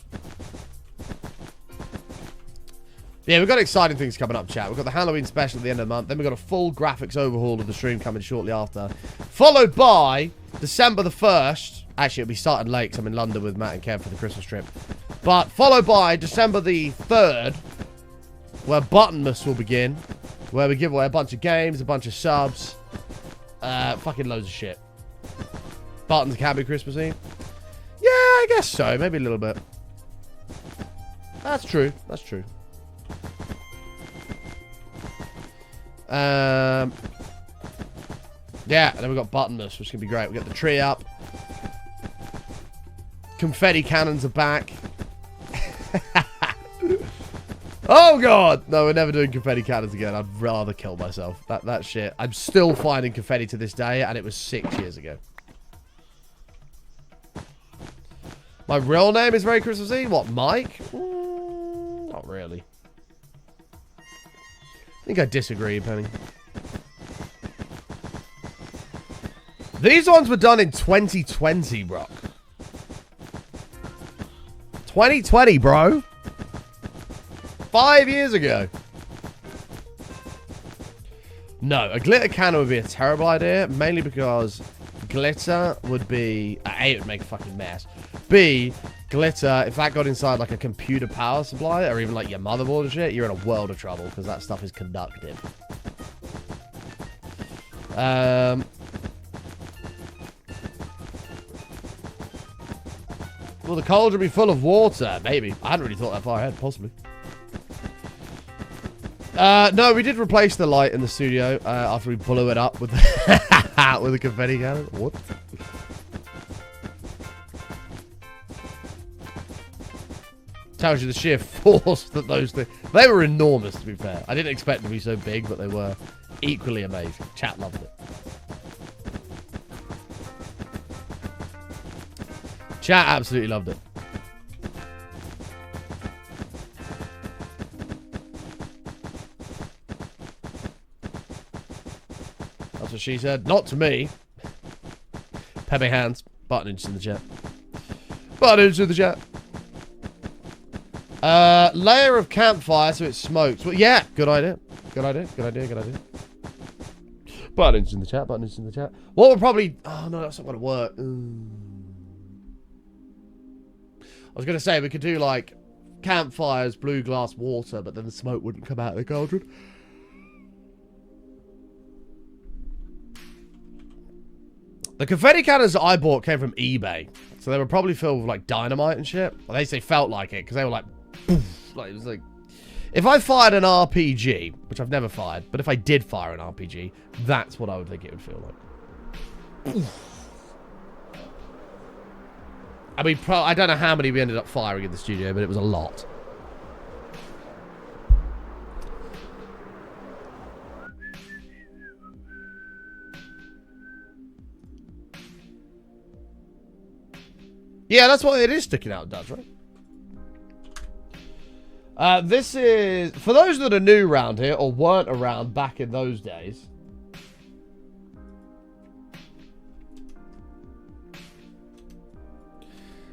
Yeah, we've got exciting things coming up, chat. We've got the Halloween special at the end of the month. Then we've got a full graphics overhaul of the stream coming shortly after. Followed by December the 1st. Actually, it'll be starting late because I'm in London with Matt and Kev for the Christmas trip. But followed by December the 3rd, where Buttonmas will begin. Where we give away a bunch of games, a bunch of subs. Fucking loads of shit. Buttons can be Christmassy. Yeah, I guess so. Maybe a little bit. That's true. That's true. Yeah, and then we've got Buttonmas, which is going to be great. We've got the tree up. Confetti cannons are back. Oh, God. No, we're never doing confetti cannons again. I'd rather kill myself. That shit. I'm still finding confetti to this day, and it was 6 years ago. My real name is very Christmassy. What, Mike? Not really. I think I disagree, Penny. These ones were done in 2020, bro. 2020, bro. 5 years ago. No, a glitter cannon would be a terrible idea, mainly because glitter would be... A, it would make a fucking mess. B, glitter, if that got inside like a computer power supply or even like your motherboard and shit, you're in a world of trouble because that stuff is conductive. Will the cauldron be full of water? Maybe. I hadn't really thought that far ahead, possibly. No, we did replace the light in the studio after we blew it up with with a confetti cannon. What? Tells you the sheer force that those things... They were enormous, to be fair. I didn't expect them to be so big, but they were equally amazing. Chat loved it. Chat absolutely loved it. That's what she said. Not to me. Pepe hands. Buttonage in the chat. Buttonage in the chat. Layer of campfire so it smokes. Well, yeah, good idea. Good idea. Good idea. Good idea. Buttonage in the chat. Buttonage in the chat. What would probably... Oh, no, that's not going to work. I was going to say, we could do, like, campfires, blue glass water, but then the smoke wouldn't come out of the cauldron. The confetti cannons that I bought came from eBay. So they were probably filled with, like, dynamite and shit. Well, they say felt like it, because they were like... Poof, like, it was like... If I fired an RPG, which I've never fired, but if I did fire an RPG, that's what I would think it would feel like. I mean, I don't know how many we ended up firing in the studio, but it was a lot. Yeah, that's what it is sticking out, does, right? This is... For those that are new around here, or weren't around back in those days...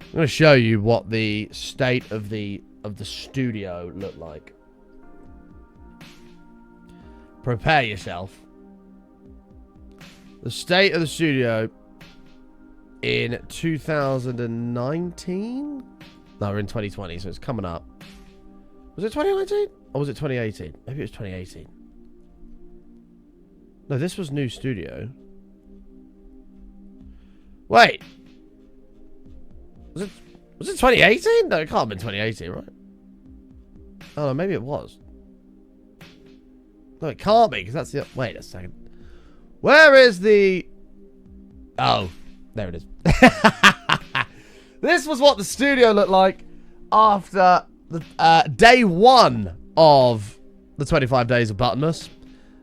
I'm going to show you what the state of the studio looked like. Prepare yourself. The state of the studio in 2019? No, we're in 2020, so it's coming up. Was it 2019? Or was it 2018? Maybe it was 2018. No, this was new studio. Wait. Was it 2018? No, it can't have been 2018, right? Oh, no, maybe it was. No, it can't be, because that's the... Wait a second. Where is the... Oh, there it is. This was what the studio looked like after the day one of the 25 days of Buttonmas.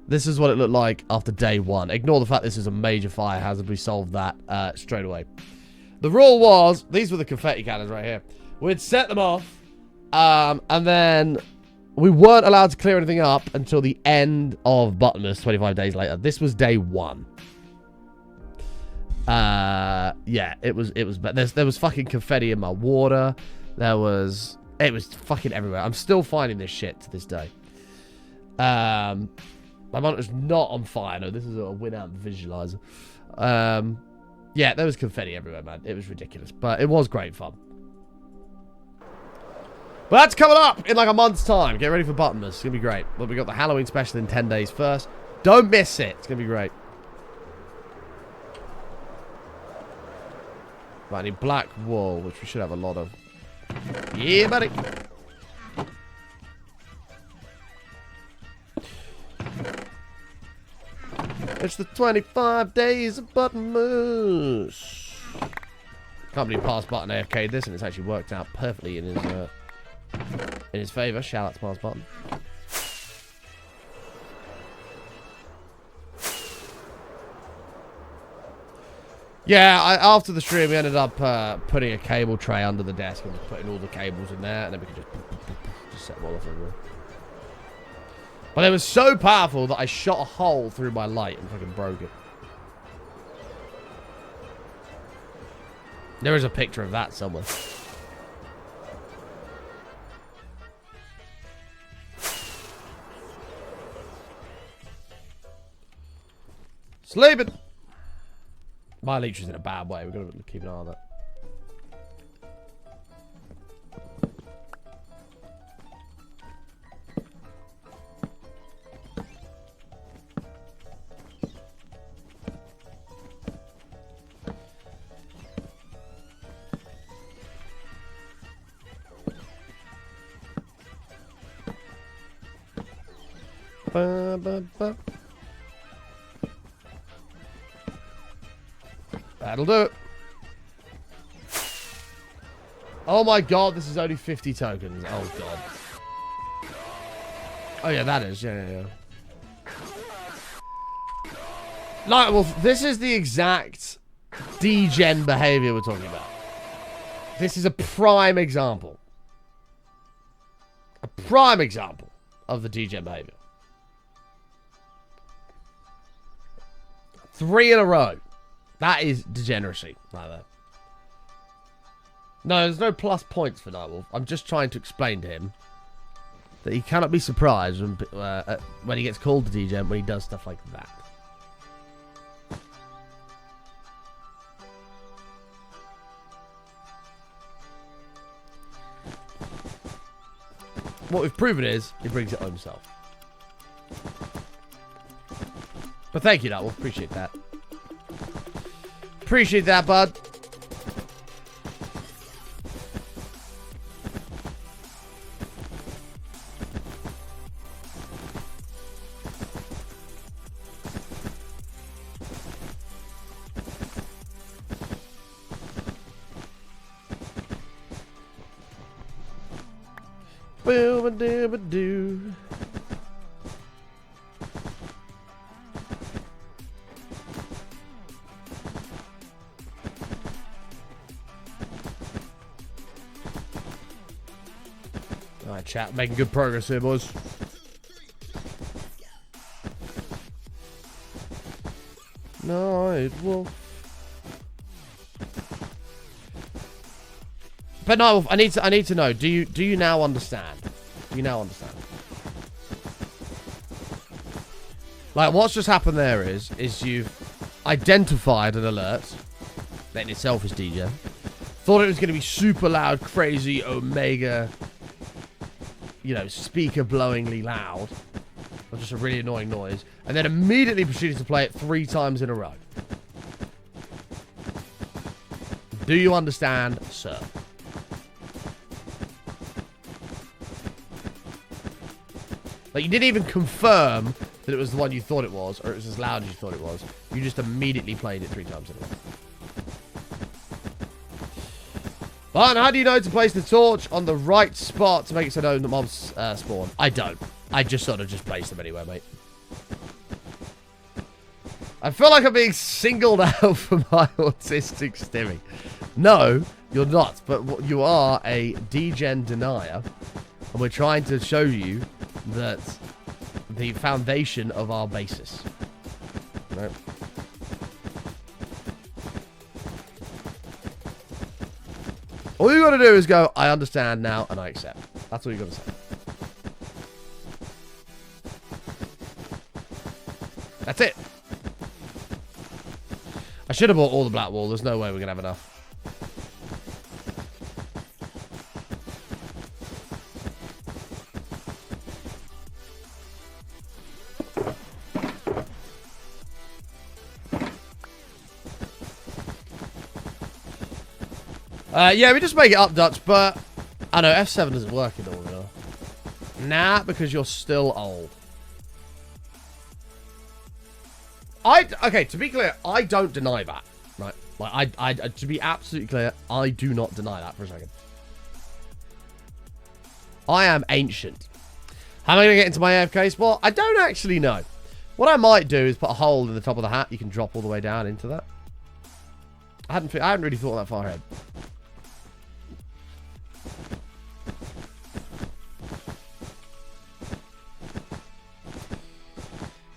This is what it looked like after day one. Ignore the fact this is a major fire hazard. We solved that straight away. The rule was, these were the confetti cannons right here. We'd set them off, and then we weren't allowed to clear anything up until the end of Buttonmas 25 days later. This was day one. Yeah, it was, but there was fucking confetti in my water. It was fucking everywhere. I'm still finding this shit to this day. My monitor's not on fire, no, this is a Winamp visualizer. Yeah, there was confetti everywhere, man. It was ridiculous, but it was great fun. But that's coming up in like a month's time. Get ready for Buttonmas. It's going to be great. But we got the Halloween special in 10 days first. Don't miss it. It's going to be great. Right, I need black wool, which we should have a lot of. Yeah, buddy. It's the 25 days of Buttonmas. Can't believe Past Button AFK'd this, and it's actually worked out perfectly in his favour. Shout out to Past Button. Yeah, after the stream, we ended up putting a cable tray under the desk and just putting all the cables in there, and then we could just set them all off everywhere. But it was so powerful that I shot a hole through my light and fucking broke it. There is a picture of that somewhere. Sleeping. My leech is in a bad way. We've got to keep an eye on that. That'll do it. Oh my god, this is only 50 tokens. Oh god. Oh yeah, that is. Yeah. Like, well, this is the exact degen behavior we're talking about. This is a prime example. A prime example of the DJ behavior. 3 in a row. That is degeneracy. Like that. No, there's no plus points for Nightwolf. I'm just trying to explain to him that he cannot be surprised when he gets called to DJ when he does stuff like that. What we've proven is he brings it on himself. But thank you, Nightwolf. Appreciate that. Appreciate that, bud. Boo-ba-doo-ba-doo. Alright, chat, making good progress here, boys. Nightwolf. But Nightwolf, I need to know. Do you now understand? Do you now understand? Like, what's just happened there is you've identified an alert that in itself is DJ. Thought it was going to be super loud, crazy, omega, you know, speaker blowingly loud, or just a really annoying noise, and then immediately proceeded to play it 3 times in a row. Do you understand, sir? Like, you didn't even confirm that it was the one you thought it was, or it was as loud as you thought it was. You just immediately played it 3 times in a row. But how do you know to place the torch on the right spot to make it so known that mobs spawn? I don't. I just sort of just place them anywhere, mate. I feel like I'm being singled out for my autistic stimming. No, you're not. But you are a degen denier. And we're trying to show you that the foundation of our basis. Right? All you gotta do is go, I understand now and I accept. That's all you gotta say. That's it. I should have bought all the black wool. There's no way we're gonna have enough. Yeah, we just make it up, Dutch, but I know F7 doesn't work in all, you know. Nah, because you're still old. Okay, to be clear, I don't deny that, right? Like, to be absolutely clear, I do not deny that for a second. I am ancient. How am I going to get into my AFK spot? I don't actually know. What I might do is put a hole in the top of the hat. You can drop all the way down into that. I hadn't really thought that far ahead.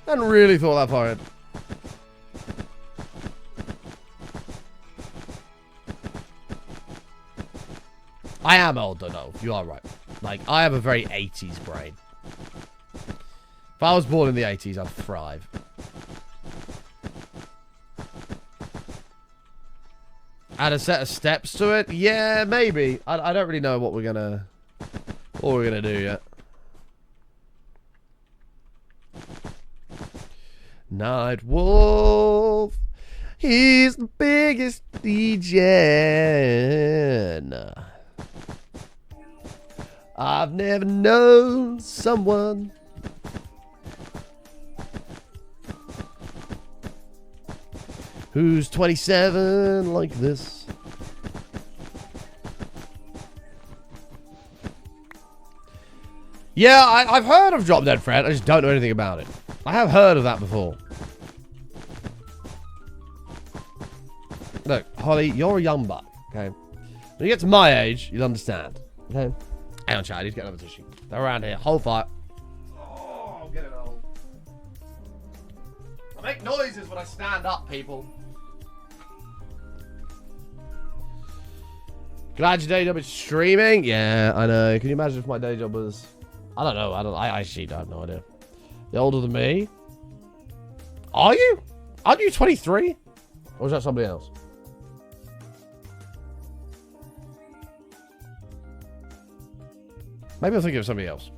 I hadn't really thought that far ahead. I am old, though, no. You are right. Like, I have a very 80s brain. If I was born in the 80s, I'd thrive. Add a set of steps to it? Yeah, maybe. I don't really know what we're gonna do yet. Nightwolf, he's the biggest DJ. I've never known someone who's 27 like this. Yeah, I've heard of Drop Dead Fred. I just don't know anything about it. I have heard of that before. Look, Holly, you're a young buck, okay? When you get to my age, you'll understand. Okay? Hang on, chat. I need to get another tissue. They're around here. Hold fire. Oh, I'm getting old. I make noises when I stand up, people. Glad your day job is streaming. Yeah, I know. Can you imagine if my day job was... I don't know. I actually have no idea. You're older than me? Are you? Aren't you 23? Or is that somebody else? Maybe I'm thinking of somebody else.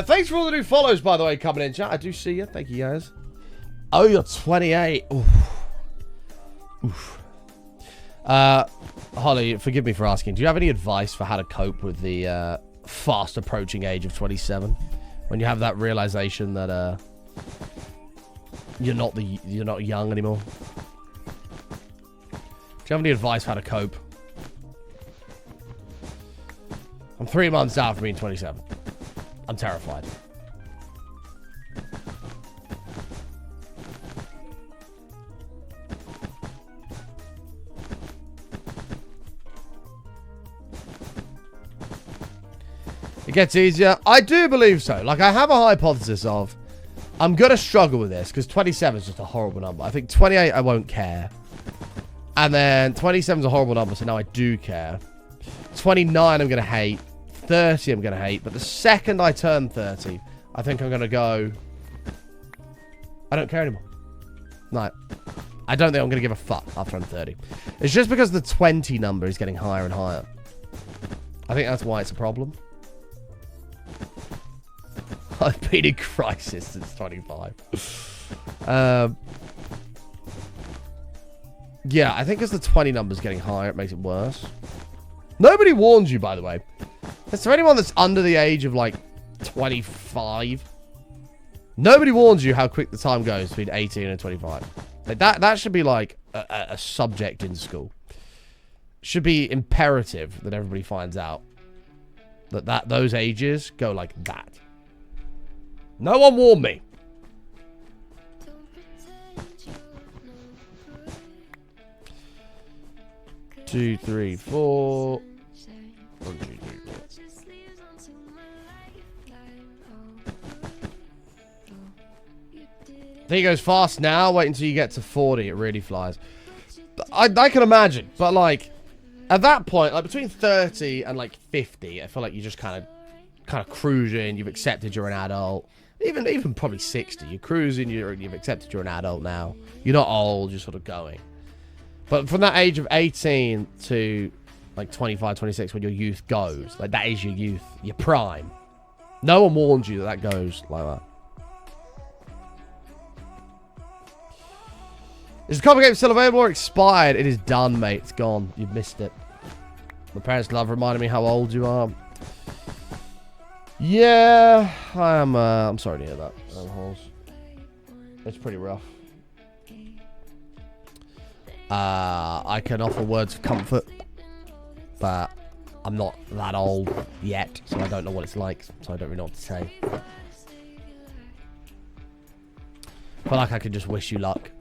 Thanks for all the new follows, by the way, coming in, chat. I do see you. Thank you, guys. Oh, you're 28. Oof. Oof. Holly, forgive me for asking. Do you have any advice for how to cope with the fast approaching age of 27? When you have that realization that you're not young anymore. Do you have any advice for how to cope? I'm 3 months out from being 27. I'm terrified. It gets easier. I do believe so. Like, I have a hypothesis of I'm going to struggle with this because 27 is just a horrible number. I think 28 I won't care. And then 27 is a horrible number, so now I do care. 29 I'm going to hate. 30 I'm going to hate. But the second I turn 30, I think I'm going to go... I don't care anymore. No. I don't think I'm going to give a fuck after I'm 30. It's just because the 20 number is getting higher and higher. I think that's why it's a problem. I've been in crisis since 25. Yeah, I think as the 20 number's getting higher, it makes it worse. Nobody warns you, by the way. Is there anyone that's under the age of, like, 25? Nobody warns you how quick the time goes between 18 and 25. Like, that should be, like, a subject in school. Should be imperative that everybody finds out. That those ages go like that. No one warned me. Two, three, four. 1, 2, 3, 4. I think it goes fast now. Wait until you get to 40. It really flies. I can imagine. But, like, at that point, like, between 30 and, like, 50, I feel like you're just kind of cruising. You've accepted you're an adult. Even probably 60. You're cruising. You've accepted you're an adult now. You're not old. You're sort of going. But from that age of 18 to, like, 25, 26, when your youth goes, like, that is your youth, your prime. No one warns you that goes like that. Is the copy game still available or expired? It is done, mate. It's gone. You've missed it. My parents love reminding me how old you are. Yeah, I am. I'm sorry to hear that. It's pretty rough. I can offer words of comfort, but I'm not that old yet, so I don't know what it's like, so I don't really know what to say. I feel like I could just wish you luck.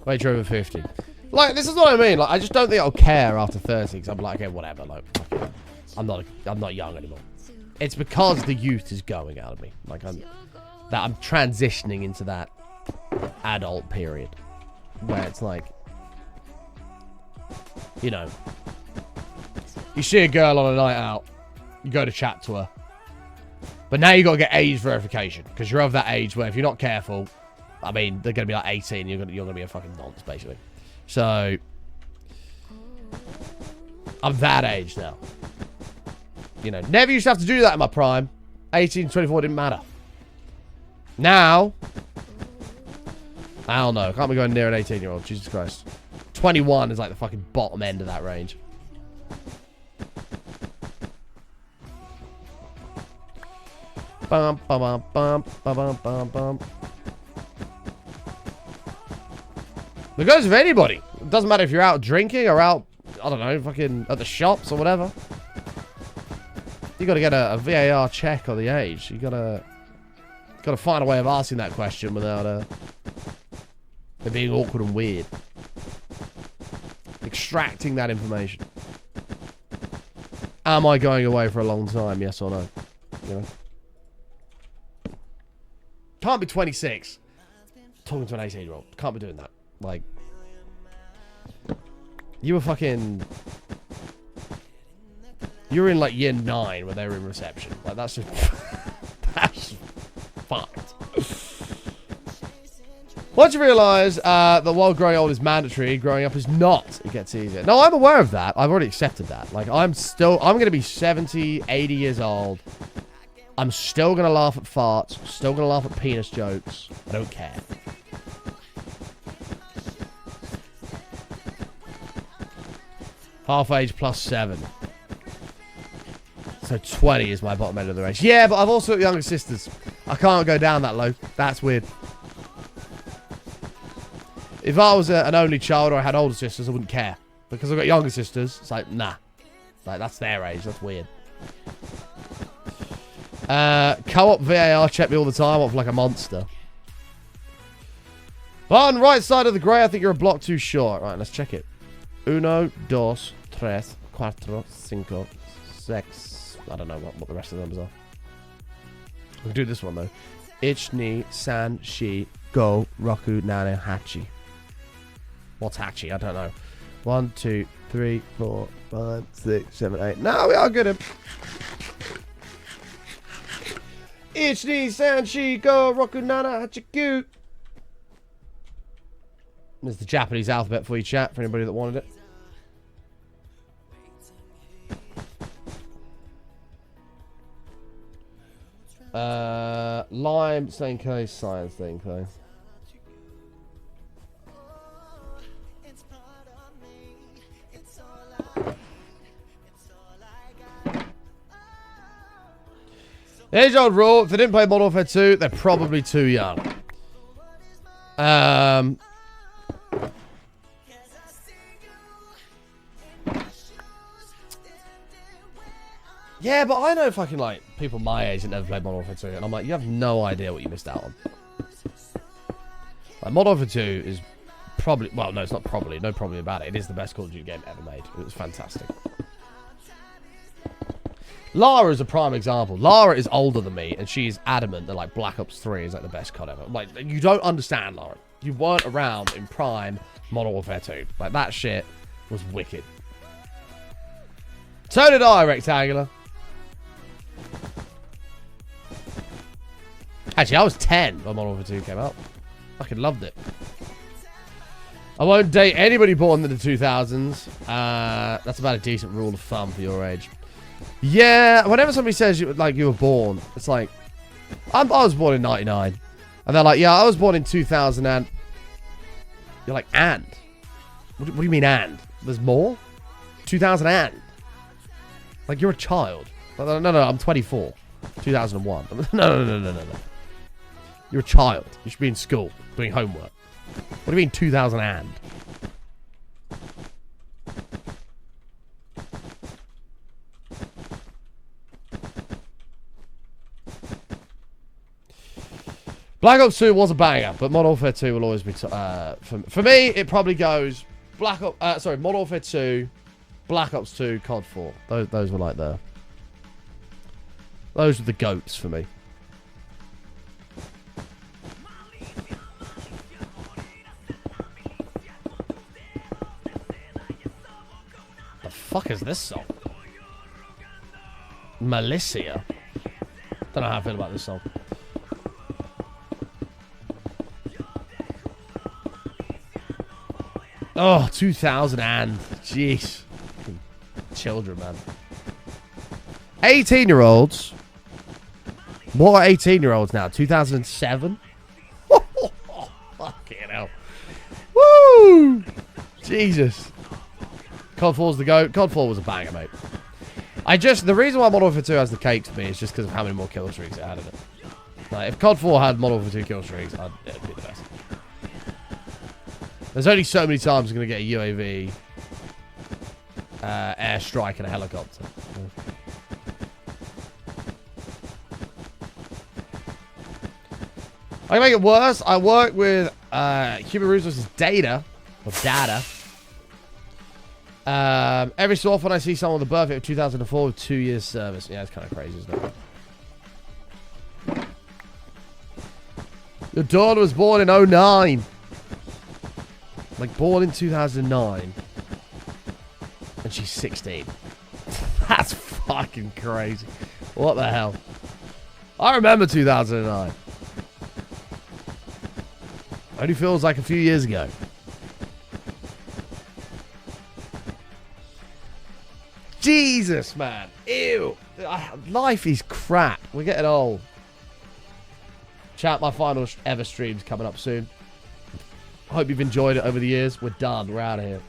Wait, you're over 50. Like, this is what I mean. Like, I just don't think I'll care after 30, because I'm like, okay, whatever. Like, okay. I'm not young anymore. It's because the youth is going out of me. Like, I'm transitioning into that adult period where it's like, you know, you see a girl on a night out, you go to chat to her, but now you got to get age verification because you're of that age where if you're not careful, I mean, they're going to be like 18, you're going to be a fucking nonce, basically. So, I'm that age now. You know, never used to have to do that in my prime. 18, 24 didn't matter. Now, I don't know. I can't be going near an 18-year-old. Jesus Christ. 21 is like the fucking bottom end of that range. Bum, bum, bum, bum, bum, bum, bum. It goes with anybody. It doesn't matter if you're out drinking or out, I don't know, fucking at the shops or whatever. You got to get a VAR check on the age. You got to find a way of asking that question without it being awkward and weird. Extracting that information. Am I going away for a long time? Yes or no? You know? Can't be 26. Talking to an 18-year-old. Can't be doing that. Like, you were fucking... You were in, like, year 9 when they were in reception. Like, that's just... that's fucked. Once you realise that while growing old is mandatory, growing up is not. It gets easier. No, I'm aware of that. I've already accepted that. Like, I'm going to be 70, 80 years old. I'm still going to laugh at farts. Still going to laugh at penis jokes. I don't care. Half age plus 7. So 20 is my bottom end of the range. Yeah, but I've also got younger sisters. I can't go down that low. That's weird. If I was an only child or I had older sisters, I wouldn't care. Because I've got younger sisters, it's like, nah. Like, that's their age. That's weird. Co-op VAR check me all the time off like a monster. On right side of the grey, I think you're a block too short. Right, let's check it. 1, 2, 3, 4, 5, 6. I don't know what the rest of the numbers are. We'll do this one, though. Ich, ni, san, shi, go, roku, nane, hachi. What's hachi? I don't know. 1, 2, 3, 4, 5, 6, 7, 8. No, we are good. Ich, ni, san, shi, go, roku, nane, hachi, gu. There's the Japanese alphabet for you, chat, for anybody that wanted it. Lime, Senko, Science, Senko. Age old rule, if they didn't play Modern Warfare 2, they're probably too young. Yeah, but I know fucking, like, people my age that never played Modern Warfare 2, and I'm like, you have no idea what you missed out on. Like, Modern Warfare 2 is probably, well, no, it's not probably, no probably about it. It is the best Call of Duty game ever made. It was fantastic. Lara is a prime example. Lara is older than me, and she is adamant that, like, Black Ops 3 is, like, the best COD ever. Like, you don't understand, Lara. You weren't around in prime Modern Warfare 2. Like, that shit was wicked. So did I, Rectangular. Actually, I was 10 when Modern Warfare 2 came out. Fucking loved it. I won't date anybody born in the 2000s. That's about a decent rule of thumb for your age. Yeah, whenever somebody says you were born, it's like, I was born in 99. And they're like, yeah, I was born in 2000 and... You're like, and? What do you mean, and? There's more? 2000 and? Like, you're a child. No, I'm 24. 2001. No. You're a child. You should be in school doing homework. What do you mean 2000 and? Black Ops 2 was a banger, but Modern Warfare 2 will always be... for me, it probably goes... Modern Warfare 2, Black Ops 2, COD 4. Those were like the... Those were the GOATs for me. The fuck is this song? Militia. Don't know how I feel about this song. Oh, 2000 and... Jeez. Children, man. 18-year-olds... What are 18-year-olds now? 2007? Fucking hell. Woo! Jesus. COD 4's the GOAT. COD 4 was a banger, mate. The reason why Modern Warfare 2 has the cake to me is just because of how many more kill streaks it had in it. Like, if COD 4 had Modern Warfare 2 kill streaks, it'd be the best. There's only so many times I'm going to get a UAV, airstrike, and a helicopter. I can make it worse. I work with Human Resources Data. Or Data. Every so often I see someone with a birthday of 2004 with 2 years service. Yeah, it's kind of crazy, isn't it? Your daughter was born in 09. Like, born in 2009. And she's 16. That's fucking crazy. What the hell? I remember 2009. Only feels like a few years ago. Jesus, man. Ew. Life is crap. We're getting old. Chat, my final ever stream's coming up soon. I hope you've enjoyed it over the years. We're done. We're out of here.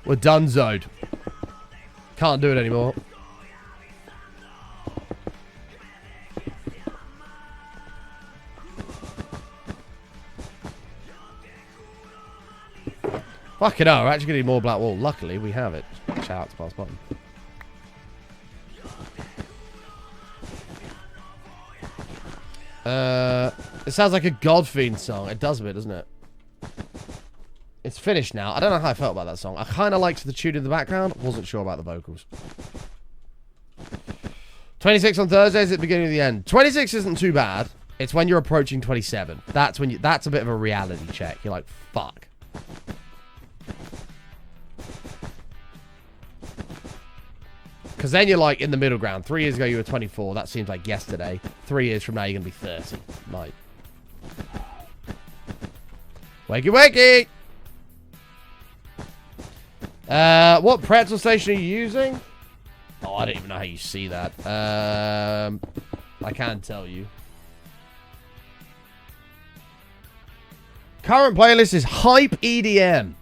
We're done zoned. Can't do it anymore. Fucking hell, we're actually going to need more black wool. Luckily, we have it. Shout out to Pass Button. It sounds like a Godfiend song. It does a bit, doesn't it? It's finished now. I don't know how I felt about that song. I kind of liked the tune in the background. Wasn't sure about the vocals. 26 on Thursdays at the beginning of the end. 26 isn't too bad. It's when you're approaching 27. That's when that's a bit of a reality check. You're like, fuck. Because then you're like in the middle ground. 3 years ago you were 24. That seems like yesterday. 3 years from now you're going to be 30. Like. Wakey wakey! What pretzel station are you using? Oh, I don't even know how you see that. I can't tell you. Current playlist is Hype EDM.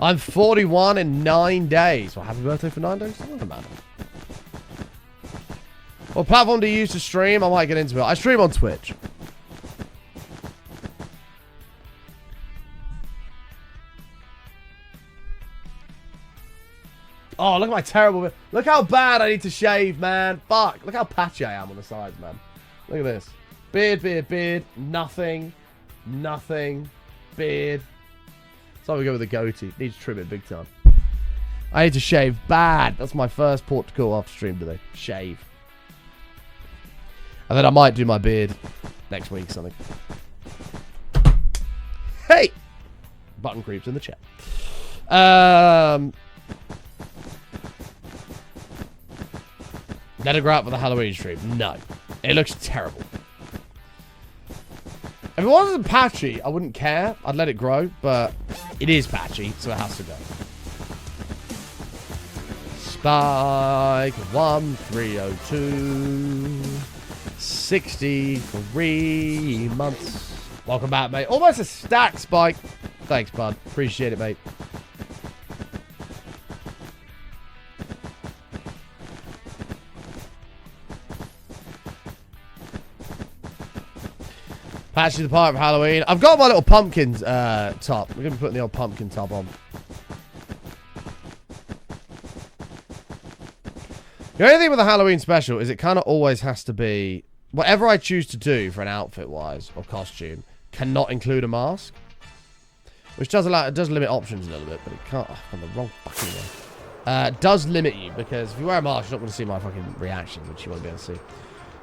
I'm 41 in 9 days. Well, happy birthday for 9 days? Doesn't matter. What platform do you use to stream? I might get into it. I stream on Twitch. Oh, look at my terrible... Look how bad I need to shave, man. Fuck. Look how patchy I am on the sides, man. Look at this. Beard, beard, beard. Nothing. Nothing. Beard. So we go with a goatee. Need to trim it big time. I need to shave bad. That's my first port to call after stream today. Shave. And then I might do my beard next week, something. Hey! Button creeps in the chat. Let it grow up for the Halloween stream. No. It looks terrible. If it wasn't patchy, I wouldn't care. I'd let it grow, but it is patchy, so it has to go. Spike 1302. 63 months. Welcome back, mate. Almost a stack, Spike. Thanks, bud. Appreciate it, mate. Patchy the part of Halloween. I've got my little pumpkin top. We're going to be putting the old pumpkin top on. The only thing with the Halloween special is it kind of always has to be... Whatever I choose to do for an outfit-wise or costume cannot include a mask. Which does allow... It does limit options a little bit, but it can't... Oh, I'm the wrong fucking way. Does limit you, because if you wear a mask, you're not going to see my fucking reactions, which you won't be able to see.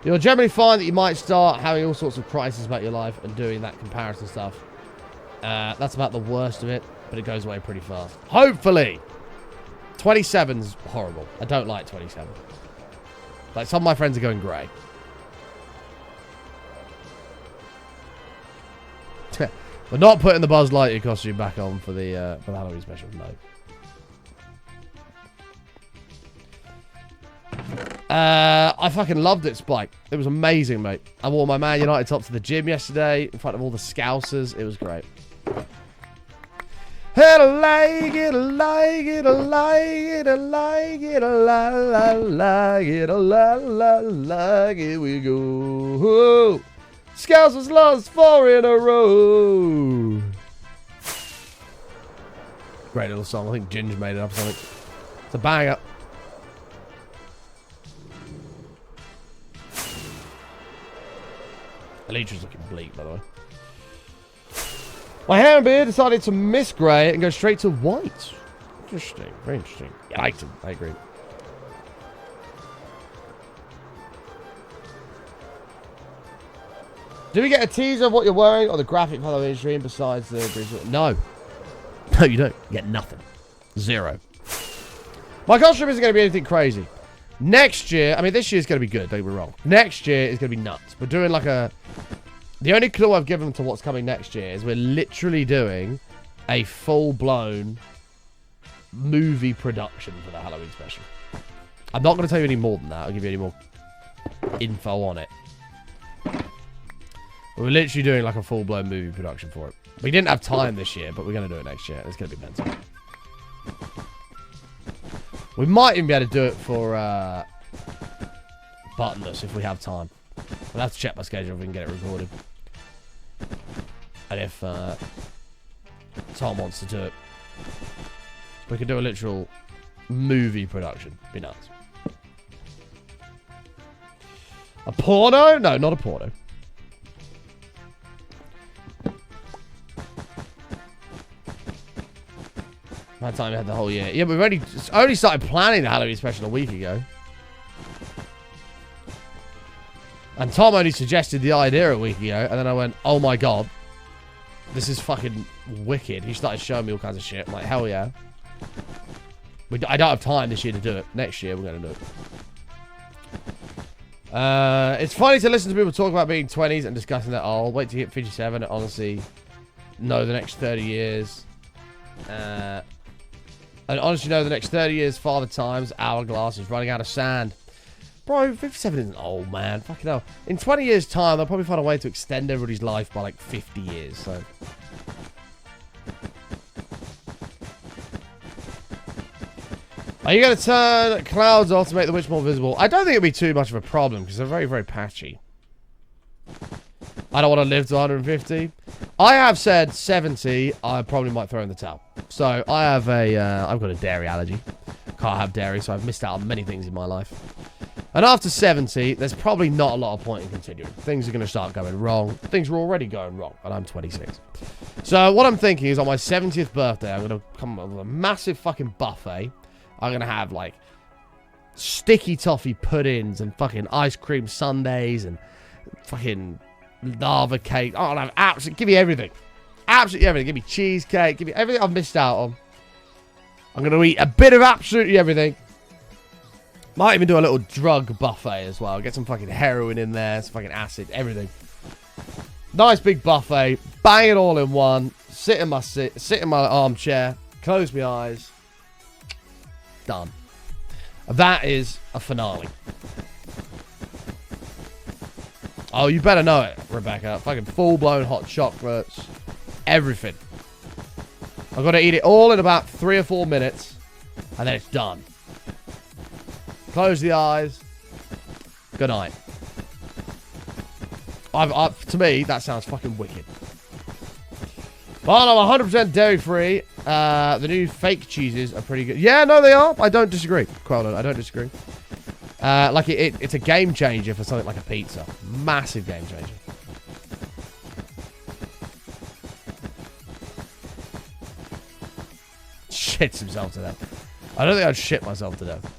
You'll generally find that you might start having all sorts of crises about your life and doing that comparison stuff. That's about the worst of it, but it goes away pretty fast. Hopefully! 27's horrible. I don't like 27. Like, some of my friends are going grey. We're not putting the Buzz Lightyear costume back on for the Halloween special, no. I fucking loved it, Spike. It was amazing, mate. I wore my Man United top to the gym yesterday in front of all the Scousers. It was great. I like it, I like it, I like it, I like it, I like it, I like it, we go. Scousers lost 4 in a row. Great little song. I think Ginge made it up or something. It's a banger. Elytra's looking bleak, by the way. My hair and beard decided to miss grey and go straight to white. Interesting. Very interesting. Yeah, I liked him. I agree. Do we get a teaser of what you're wearing on the graphic Halloween stream besides the... No. No, you don't. You get nothing. Zero. My costume isn't going to be anything crazy. Next year... I mean, this year's going to be good. Don't get me wrong. Next year is going to be nuts. We're doing like a... The only clue I've given to what's coming next year is we're literally doing a full-blown movie production for the Halloween special. I'm not going to tell you any more than that. I'll give you any more info on it. We're literally doing like a full-blown movie production for it. We didn't have time this year, but we're going to do it next year. It's going to be mental. We might even be able to do it for Buttonless if we have time. We'll have to check my schedule if we can get it recorded. And if Tom wants to do it, we could do a literal movie production. Be nuts. A porno? No, not a porno. By the time we had the whole year. Yeah, we've only started planning the Halloween special a week ago. And Tom only suggested the idea a week ago, and then I went, oh my god, this is fucking wicked. He started showing me all kinds of shit. I'm like, hell yeah. I don't have time this year to do it. Next year, we're going to do it. It's funny to listen to people talk about being 20s and discussing that. Oh, I'll wait to hit 57 and honestly know the next 30 years. And honestly know the next 30 years, Father Time's hourglass is running out of sand. Bro, 57 isn't old, man. Fucking hell. In 20 years' time, they'll probably find a way to extend everybody's life by like 50 years, so. Are you going to turn clouds off to make the witch more visible? I don't think it'll be too much of a problem because they're very, very patchy. I don't want to live to 150. I have said 70, I probably might throw in the towel. So, I have I've got a dairy allergy. Can't have dairy, so I've missed out on many things in my life. And after 70, there's probably not a lot of point in continuing. Things are going to start going wrong. Things are already going wrong, and I'm 26. So, what I'm thinking is on my 70th birthday, I'm going to come up with a massive fucking buffet. I'm going to have, like, sticky toffee puddings and fucking ice cream sundaes and fucking lava cake. Oh, I'll have absolutely... Give me everything. Absolutely everything. Give me cheesecake. Give me everything I've missed out on. I'm going to eat a bit of absolutely everything. Might even do a little drug buffet as well. Get some fucking heroin in there. Some fucking acid. Everything. Nice big buffet. Bang it all in one. Sit in my armchair. Close my eyes. Done. That is a finale. Oh, you better know it, Rebecca. Fucking full-blown hot chocolates. Everything. I've got to eat it all in about 3 or 4 minutes. And then it's done. Close the eyes. Good night. To me, that sounds fucking wicked. But I'm 100% dairy-free. The new fake cheeses are pretty good. Yeah, no, they are. I don't disagree. Quite I don't disagree. Like, it's a game changer for something like a pizza. Massive game changer. Shits himself to death. I don't think I'd shit myself to death.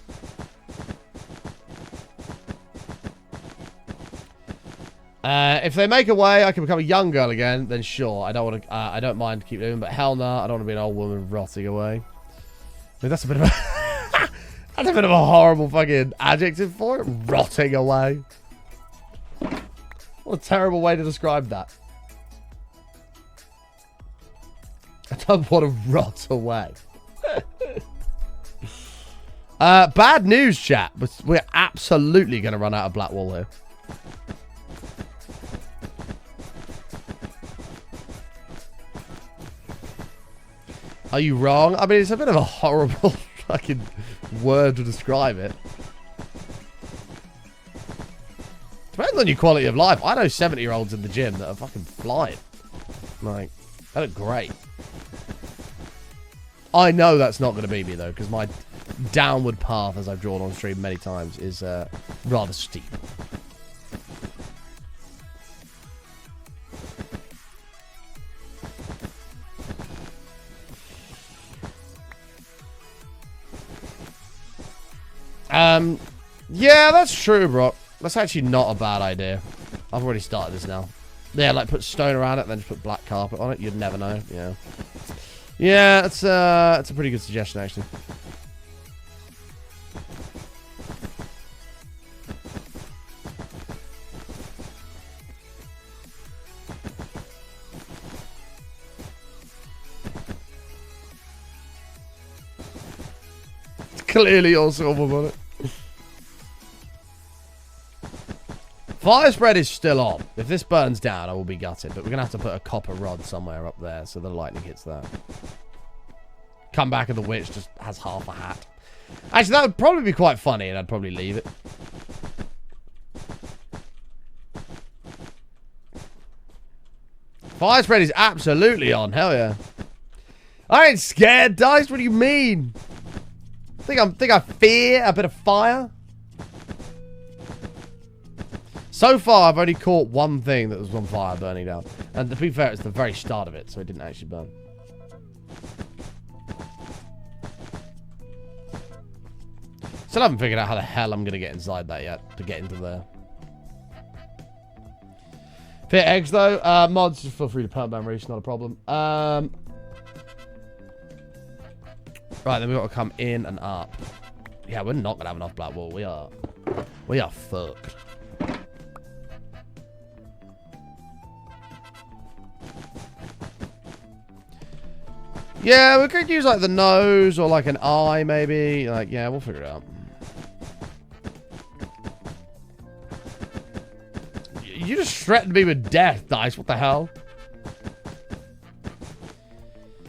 If they make a way I can become a young girl again, then sure. I don't want to. I don't mind keep doing, but hell no, I don't want to be an old woman rotting away. I mean, that's a bit of a that's a bit of a horrible fucking adjective for it. Rotting away. What a terrible way to describe that. I don't want to rot away. Bad news, chat. But we're absolutely going to run out of Blackwall here. Are you wrong? I mean, it's a bit of a horrible fucking word to describe it. Depends on your quality of life. I know 70-year-olds in the gym that are fucking flying. Like, they look great. I know that's not going to be me, though, because my downward path, as I've drawn on stream many times, is rather steep. Yeah, that's true, bro. That's actually not a bad idea. I've already started this now. Yeah, like put stone around it, then just put black carpet on it. You'd never know. Yeah. Yeah, it's a pretty good suggestion, actually. It's clearly all silver bullet. Fire spread is still on. If this burns down, I will be gutted. But we're going to have to put a copper rod somewhere up there so the lightning hits that. Come back and the witch just has half a hat. Actually, that would probably be quite funny and I'd probably leave it. Fire spread is absolutely on. Hell yeah. I ain't scared, Dice. What do you mean? Think I fear a bit of fire? So far, I've only caught one thing that was on fire burning down. And to be fair, it's the very start of it, so it didn't actually burn. Still haven't figured out how the hell I'm going to get inside that yet, to get into there. Fit eggs, though. Mods, just feel free to permaban Reach, not a problem. Right, then we've got to come in and up. Yeah, we're not going to have enough black wool. We are fucked. Yeah, we could use like the nose or like an eye maybe. Like, yeah, we'll figure it out. You just threatened me with death, Dice. What the hell?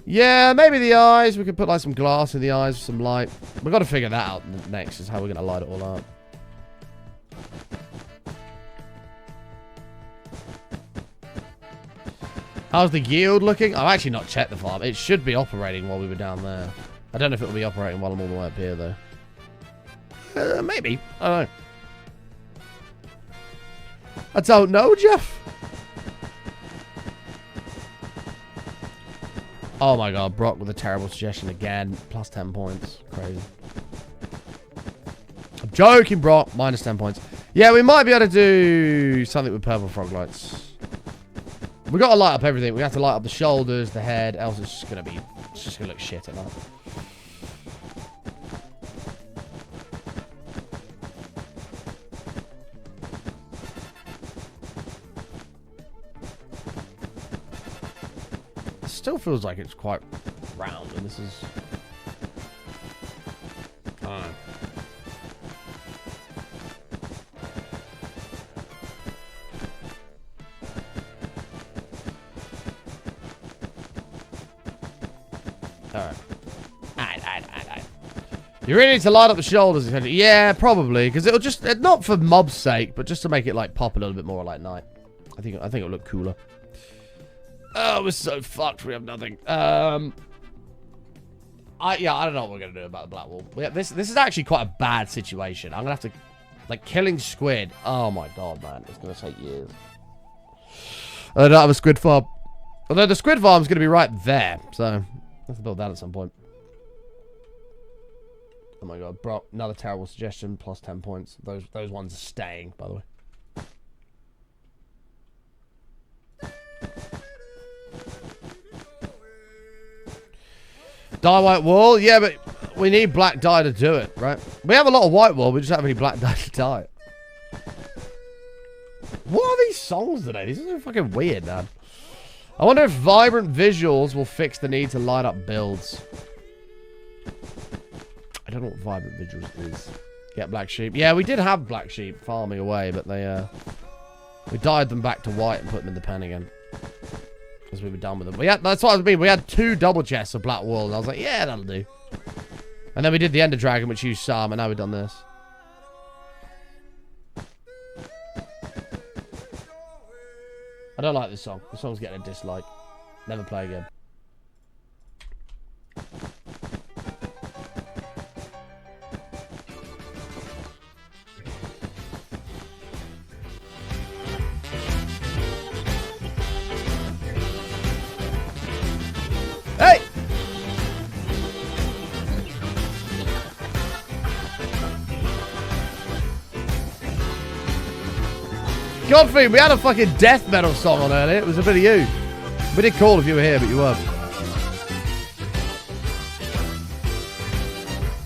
Yeah, maybe the eyes. We could put like some glass in the eyes, some light. We've got to figure that out next, is how we're going to light it all up. How's the yield looking? I've actually not checked the farm. It should be operating while we were down there. I don't know if it will be operating while I'm all the way up here, though. Maybe. I don't know. I don't know, Jeff. Oh my god, Brock with a terrible suggestion again. Plus 10 points. Crazy. I'm joking, Brock. Minus 10 points. Yeah, we might be able to do something with purple frog lights. We got to light up everything. We have to light up the shoulders, the head, else it's just gonna look shit at night. It still feels like it's quite round, and this is. You really need to light up the shoulders. Yeah, probably, because it'll just not for mob's sake, but just to make it like pop a little bit more like night. I think it'll look cooler. Oh, we're so fucked. We have nothing. I don't know what we're gonna do about the black wool. This is actually quite a bad situation. I'm gonna have to like killing squid. Oh my god, man, it's gonna take years. I don't have a squid farm. Although the squid farm's gonna be right there, so I have to build that at some point. Oh my god, bro, another terrible suggestion, plus 10 points. Those ones are staying, by the way. Dye white wool? Yeah, but we need black dye to do it, right? We have a lot of white wool, we just don't have any black dye to dye it. What are these songs today? These are so fucking weird, man. I wonder if vibrant visuals will fix the need to light up builds. I don't know what vibrant visuals is. Get black sheep. Yeah, we did have black sheep farming away, but they we dyed them back to white and put them in the pen again. Because we were done with them. But yeah, that's what I mean. We had 2 double chests of black wool, and I was like, yeah, that'll do. And then we did the Ender Dragon, which used some, and now we've done this. I don't like this song. The song's getting a dislike. Never play again. Godfrey, we had a fucking death metal song on earlier. It was a bit of you. We did call if you were here, but you weren't.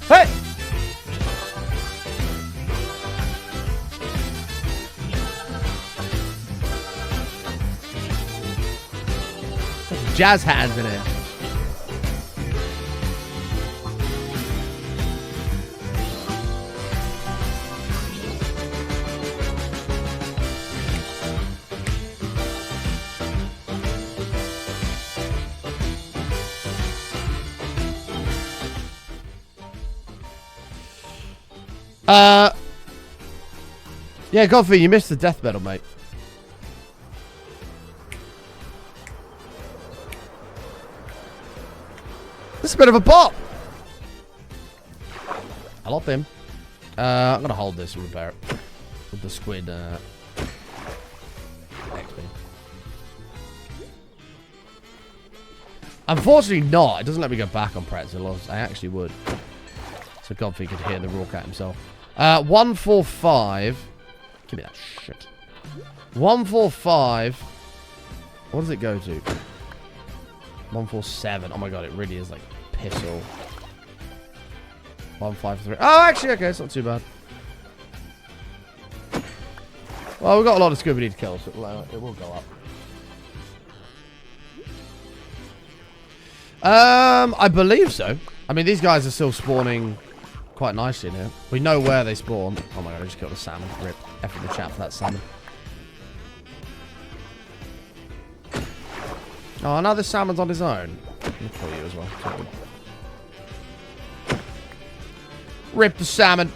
Hey! Jazz hands in it. Yeah, Godfrey, you missed the death metal, mate. This is a bit of a bop. I love him. I'm gonna hold this and repair it with the squid. XP. Unfortunately, not. It doesn't let me go back on pretzel. I actually would. So Godfrey could hear the raw cat himself. 145. Give me that shit. 145. What does it go to? 147. Oh my god, it really is like piss all. 153. Oh, actually, okay, it's not too bad. Well, we've got a lot of scuba we need to kill, so it will go up. I believe so. I mean, these guys are still spawning quite nicely in here. We know where they spawn. Oh my god, I just killed a salmon. Rip. F in the chat for that salmon. Oh, now this salmon's on his own. I'll kill you as well. Rip the salmon.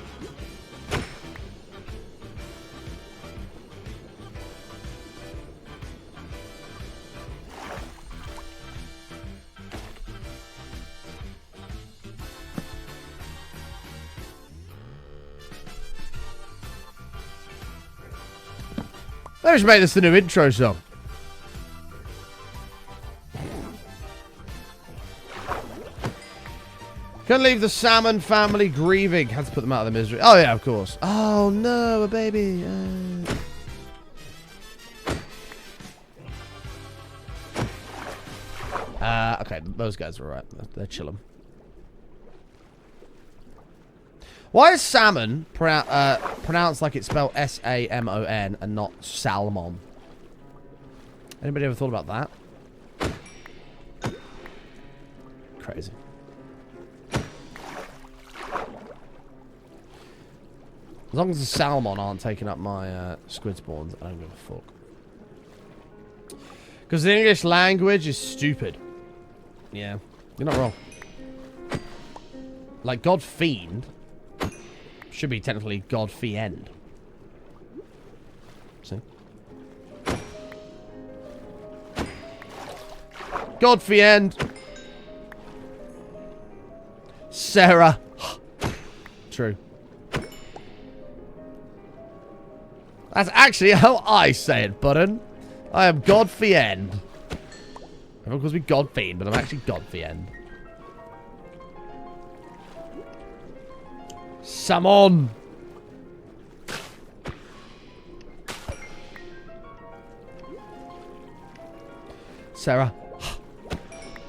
Maybe we should make this the new intro song. Can't leave the salmon family grieving. Had to put them out of their misery. Oh, yeah, of course. Oh, no, a baby. Okay, those guys are alright. They're chilling. Why is salmon pronounced like it's spelled S-A-M-O-N and not salmon? Anybody ever thought about that? Crazy. As long as the salmon aren't taking up my squid spawns, I don't give a fuck. Because the English language is stupid. Yeah, you're not wrong. Like, God Fiend should be technically God Fiend. See? God Fiend. Sarah. True. That's actually how I say it, Button. I am God Fiend. Everyone calls me God Fiend, but I'm actually God Fiend. Salmon. Sarah.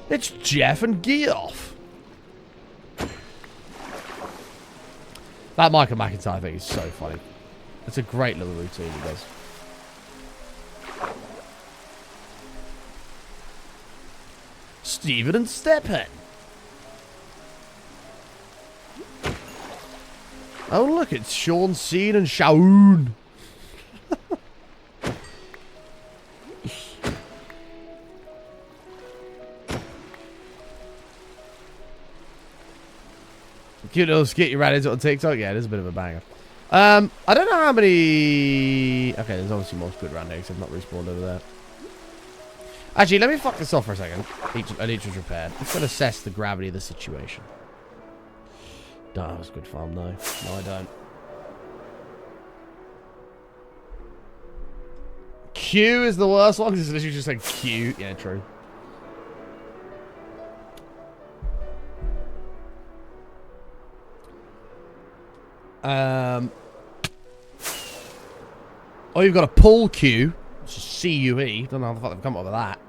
It's Jeff and Geoff. That Michael McIntyre thing is so funny. It's a great little routine he does. Steven and Stephen. Oh, look, it's Sean Cene and Shaun. Cute little skit you ran into on TikTok. Yeah, it is a bit of a banger. I don't know how many... Okay, there's obviously more squid around here because I've not respawned over there. Actually, let me fuck this off for a second. Each was repaired. Let's go assess the gravity of the situation. No, that was good fun, no. No, I don't. Q is the worst one because it's literally just like Q. Yeah, true. Oh, you've got a pull queue. Which is C-U-E. Don't know how the fuck they've come up with that.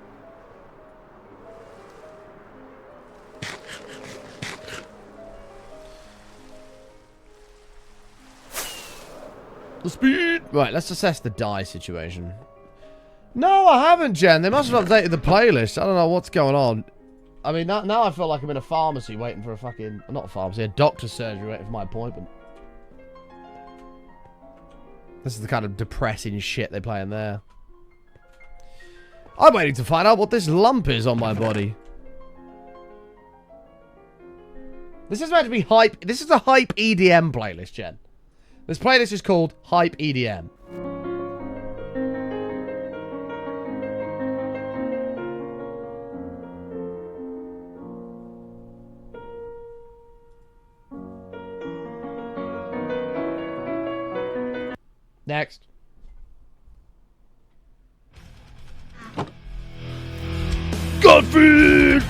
The speed! Right, let's assess the die situation. No, I haven't, Jen. They must have updated the playlist. I don't know what's going on. I mean, now I feel like I'm in a pharmacy waiting for a fucking... Not a pharmacy, a doctor's surgery waiting for my appointment. This is the kind of depressing shit they play in there. I'm waiting to find out what this lump is on my body. This is meant to be hype. This is a hype EDM playlist, Jen. This playlist is called Hype EDM. Next. Godfrey!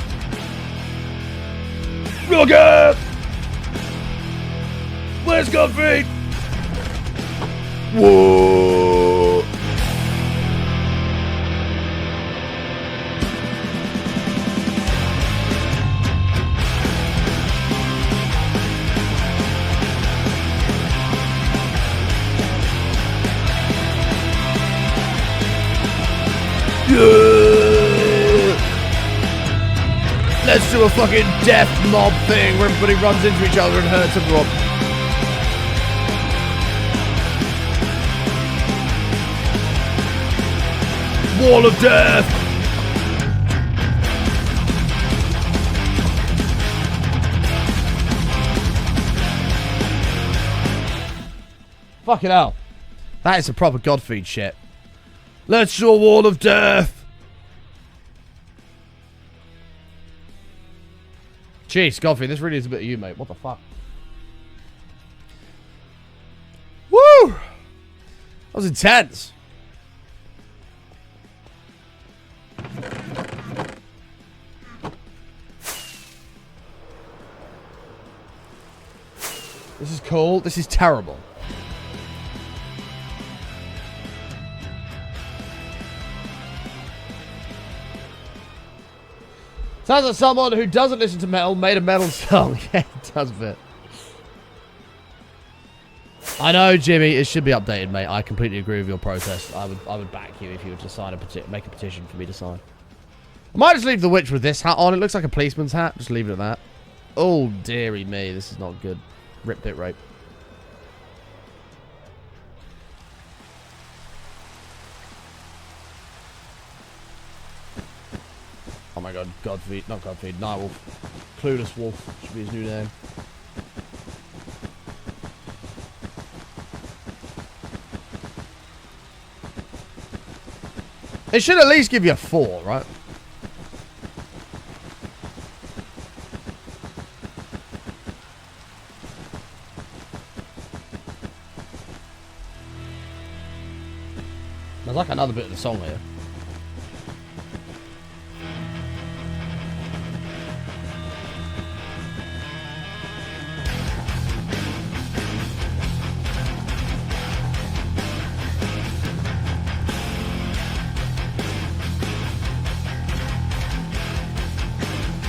Rocket! Where's Godfrey? Whoa! Yeah! Let's do a fucking death mob thing where everybody runs into each other and hurts everyone. Wall of death! Fucking hell. That is a proper Godfeed shit. Let's do a wall of death! Jeez, Godfrey, this really is a bit of you, mate. What the fuck? Woo! That was intense. This is cool. This is terrible. Sounds like someone who doesn't listen to metal made a metal song. Yeah, it does a bit. I know, Jimmy. It should be updated, mate. I completely agree with your protest. I would back you if you were to sign make a petition for me to sign. I might just leave the witch with this hat on. It looks like a policeman's hat. Just leave it at that. Oh, dearie me. This is not good. Rip bit rape. Oh my god, Godfeed, not Godfeed, Nightwolf. Clueless Wolf should be his new name. It should at least give you a 4, right? There's like another bit of the song here.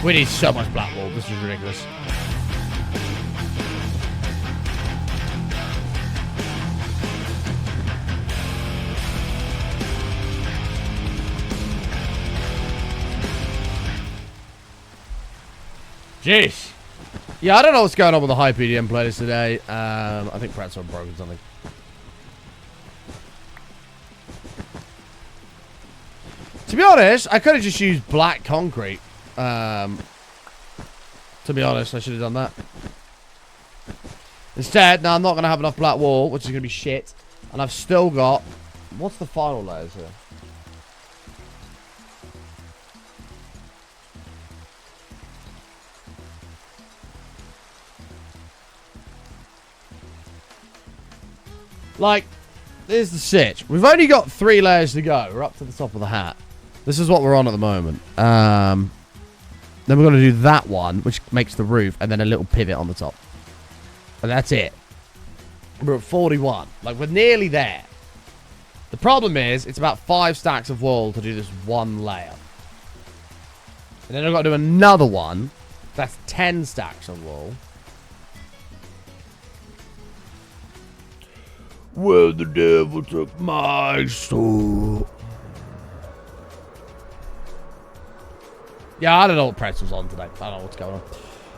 We need so much black wool. This is ridiculous. Jeez. Yeah, I don't know what's going on with the Hype EDM playlist today. I think perhaps I've broken something. To be honest, I could have just used black concrete. To be honest, I should have done that. Instead, now I'm not going to have enough black wool, which is going to be shit. And I've still got... What's the final layers here? Like, here's the sitch. We've only got 3 layers to go. We're up to the top of the hat. This is what we're on at the moment. Then we're going to do that one, which makes the roof, and then a little pivot on the top. And that's it. We're at 41. Like, we're nearly there. The problem is, it's about 5 stacks of wool to do this one layer. And then I've got to do another one. That's 10 stacks of wool. Well, the devil took my soul. Yeah, I don't know what Pretzel's on today. I don't know what's going on.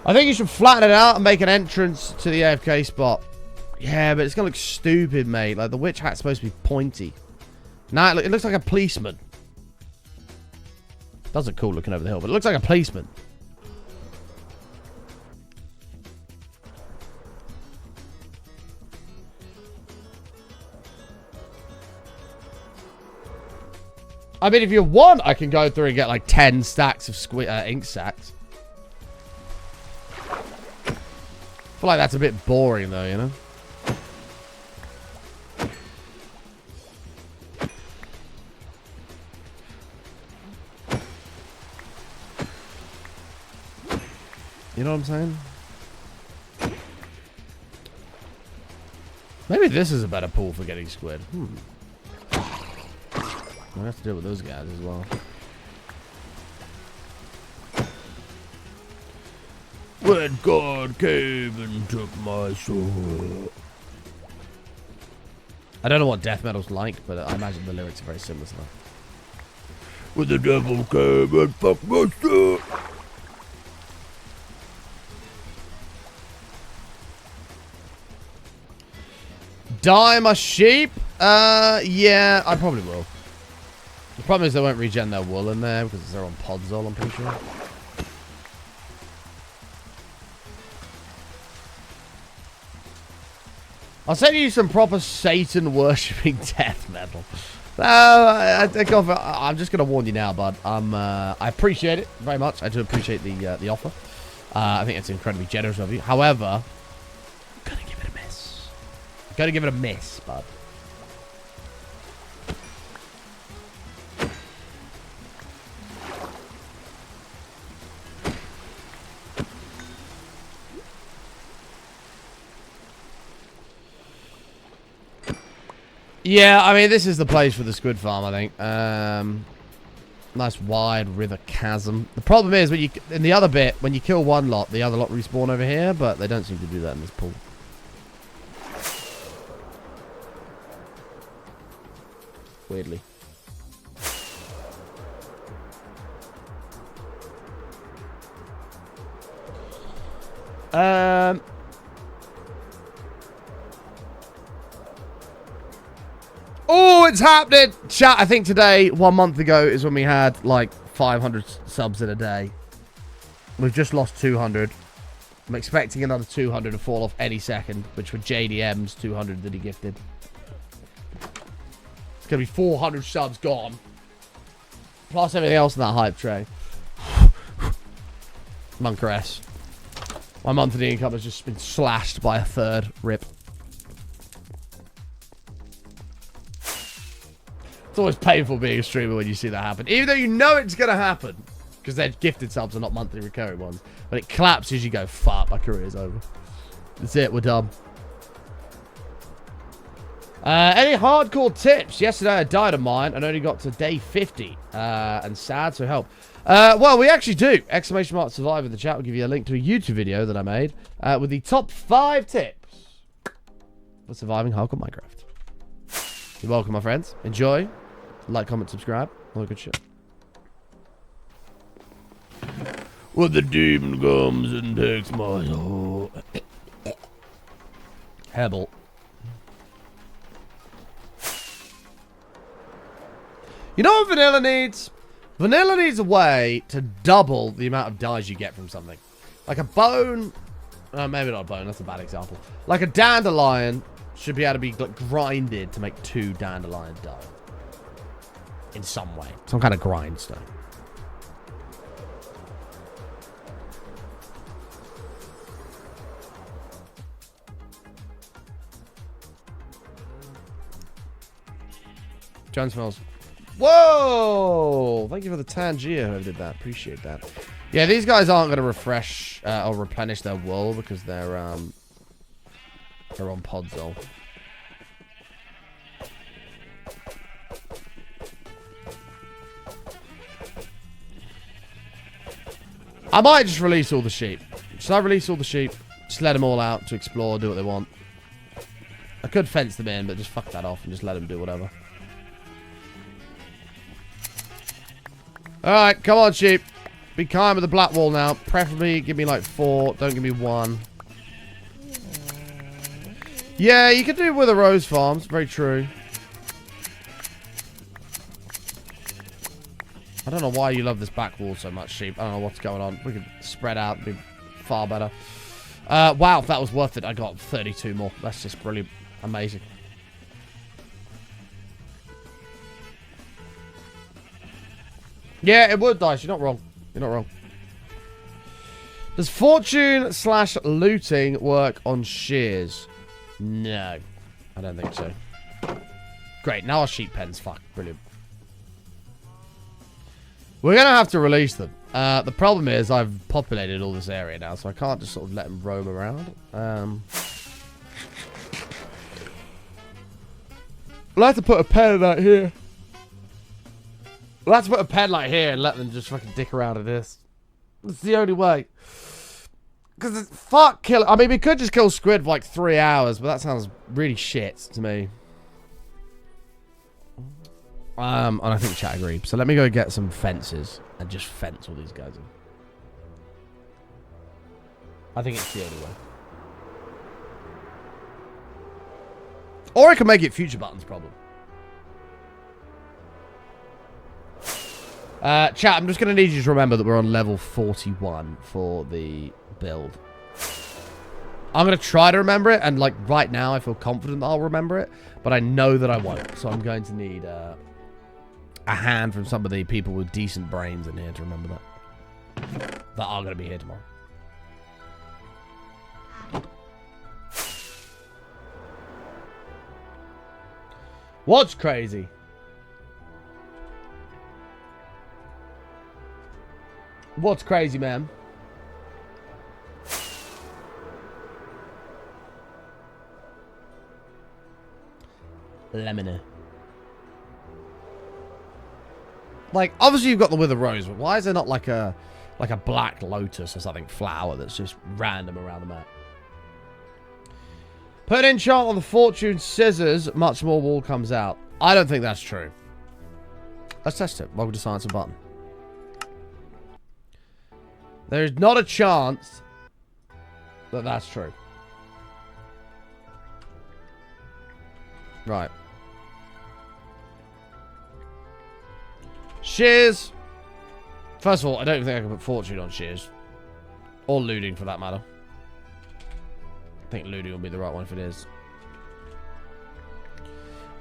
I think you should flatten it out and make an entrance to the AFK spot. Yeah, but it's going to look stupid, mate. Like, the witch hat's supposed to be pointy. Nah, it looks like a policeman. Does look cool looking over the hill, but it looks like a policeman. I mean, if you want, I can go through and get like 10 stacks of ink sacks. I feel like that's a bit boring, though, you know? You know what I'm saying? Maybe this is a better pool for getting squid. I have to deal with those guys as well. When God came and took my soul. I don't know what death metal's like, but I imagine the lyrics are very similar to that. When the devil came and fucked my soul. Dye my sheep? Yeah, I probably will. The problem is they won't regen their wool in there because they're on Podzol, I'm pretty sure. I'll send you some proper Satan-worshipping death metal. I'm just going to warn you now, bud. I appreciate it very much. I do appreciate the offer. I think it's incredibly generous of you. However, I'm going to give it a miss. I'm going to give it a miss, bud. Yeah, I mean, this is the place for the squid farm, I think. Nice wide river chasm. The problem is, when you in the other bit, when you kill one lot, the other lot respawn over here, but they don't seem to do that in this pool. Weirdly. Oh, it's happening! Chat, I think today, 1 month ago, is when we had, like, 500 subs in a day. We've just lost 200. I'm expecting another 200 to fall off any second, which for JDM's 200 that he gifted. It's going to be 400 subs gone. Plus everything else in that hype tray. Monker S. My monthly income has just been slashed by a third. Rip. It's always painful being a streamer when you see that happen. Even though you know it's going to happen. Because they're gifted subs and not monthly recurring ones. But it collapses, you go, fuck, my career's over. That's it, we're done. Any hardcore tips? Yesterday I died of mine and only got to day 50. And sad, so help. Well, we actually do. Exclamation mark survive in the chat. We'll give you a link to a YouTube video that I made. With the top 5 tips for surviving hardcore Minecraft. You're welcome, my friends. Enjoy. Like, comment, subscribe. All the good shit. When the demon comes and takes my soul. Hebel. You know what vanilla needs? Vanilla needs a way to double the amount of dyes you get from something. Like a bone. Maybe not a bone, that's a bad example. Like a dandelion should be able to be like, grinded to make 2 dandelion dye. In some way. Some kind of grindstone. John smells. Whoa! Thank you for the Tangier who did that. Appreciate that. Yeah, these guys aren't going to refresh or replenish their wool because they're on Podzol. I might just release all the sheep. Should I release all the sheep? Just let them all out to explore, do what they want. I could fence them in, but just fuck that off and just let them do whatever. Alright, come on, sheep. Be kind with the black wall now. Preferably give me like 4. Don't give me 1. Yeah, you could do it with the rose farms. Very true. I don't know why you love this back wall so much, sheep. I don't know what's going on. We could spread out and be far better. Wow, if that was worth it, I got 32 more. That's just brilliant. Amazing. Yeah, it would, Dice. You're not wrong. You're not wrong. Does fortune / looting work on shears? No. I don't think so. Great. Now our sheep pens. Fuck. Brilliant. We're going to have to release them. The problem is I've populated all this area now, so I can't just sort of let them roam around. We'll have to put a pen out here. We'll have to put a pen like here and let them just fucking dick around at this. It's the only way. Because it's fuck kill. I mean, we could just kill squid for like 3 hours, but that sounds really shit to me. And I think chat agreed. So let me go get some fences and just fence all these guys in. I think it's the only way. Or I can make it future buttons problem. Chat, I'm just going to need you to remember that we're on level 41 for the build. I'm going to try to remember it, and like right now I feel confident that I'll remember it, but I know that I won't. So I'm going to need a hand from some of the people with decent brains in here to remember that. That are going to be here tomorrow. What's crazy? What's crazy, man? Lemon. Like, obviously you've got the wither rose, but why is there not like a black lotus or something flower that's just random around the map? Put an enchant on the fortune scissors, much more wool comes out. I don't think that's true. Let's test it. Welcome to Science and Button. There is not a chance that that's true. Right. Shears. First of all, I don't think I can put fortune on shears. Or looting, for that matter. I think looting will be the right one if it is.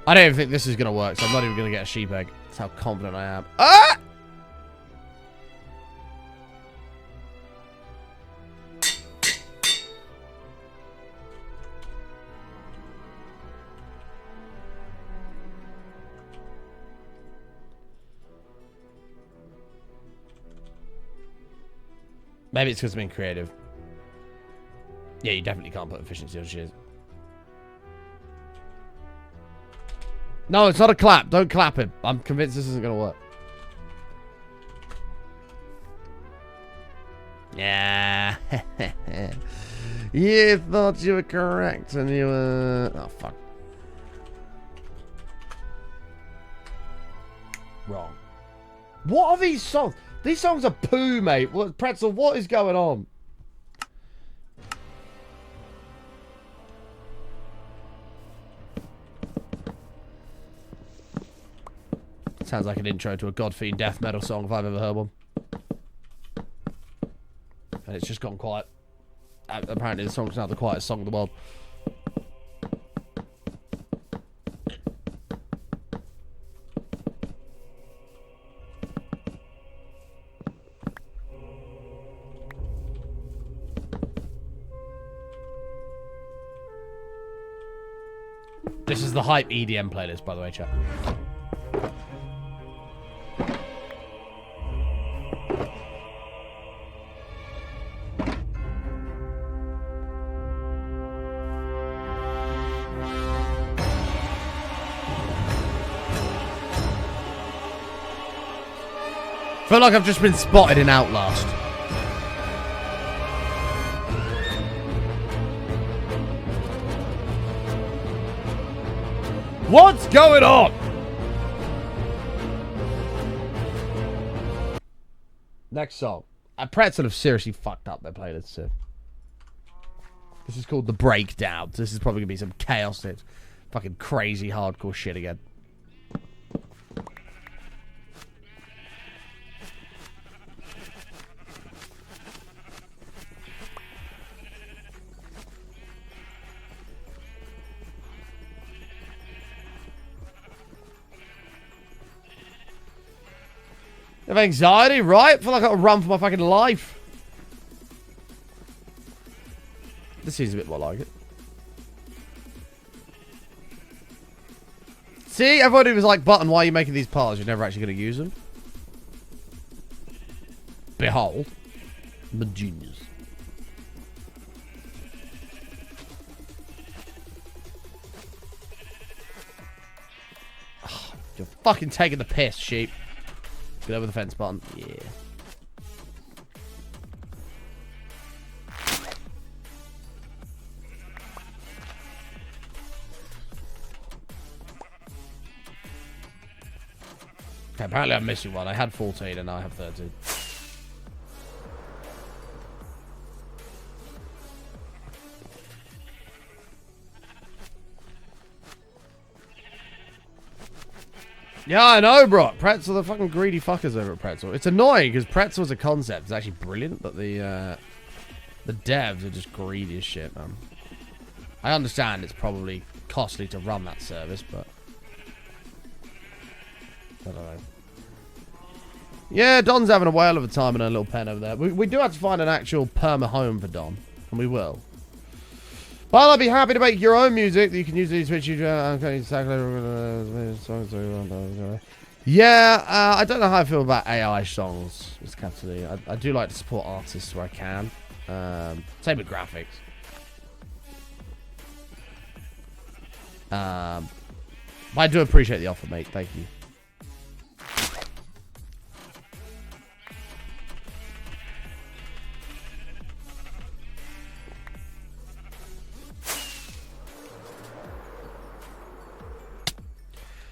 I don't even think this is going to work, so I'm not even going to get a sheep egg. That's how confident I am. Ah! Maybe it's because I'm being creative. Yeah, you definitely can't put efficiency on shears. No, it's not a clap. Don't clap him. I'm convinced this isn't going to work. Yeah. You thought you were correct and you were... Oh, fuck. Wrong. What are these songs? These songs are poo, mate. What, Pretzel, what is going on? Sounds like an intro to a Godfiend death metal song if I've ever heard one. And it's just gone quiet. Apparently the song's now the quietest song in the world. This is the hype EDM playlist, by the way, chat. Feel like I've just been spotted in Outlast. What's going on? Next song. Pretzel have seriously fucked up their playlist too. This is called The Breakdown. This is probably going to be some chaos. Fucking crazy hardcore shit again. I have anxiety, right? I feel like I've got to run for my fucking life. This seems a bit more like it. See, everybody was like, Button, why are you making these parts? You're never actually going to use them. Behold. I'm a genius. Oh, you're fucking taking the piss, sheep. Get over the fence, Button. Yeah. Okay, apparently I'm missing one. I had 14 and now I have 13. Yeah, I know, bro. Pretzel, the fucking greedy fuckers over at Pretzel. It's annoying because Pretzel as a concept is actually brilliant, but the devs are just greedy as shit, man. I understand it's probably costly to run that service, but I don't know. Yeah, Don's having a whale of a time in her little pen over there. We do have to find an actual perma home for Don, and we will. But I'd be happy to make your own music that you can use these Twitch. Yeah, I don't know how I feel about AI songs, Mr. Cassidy. I do like to support artists where I can. Same with graphics. But I do appreciate the offer, mate. Thank you.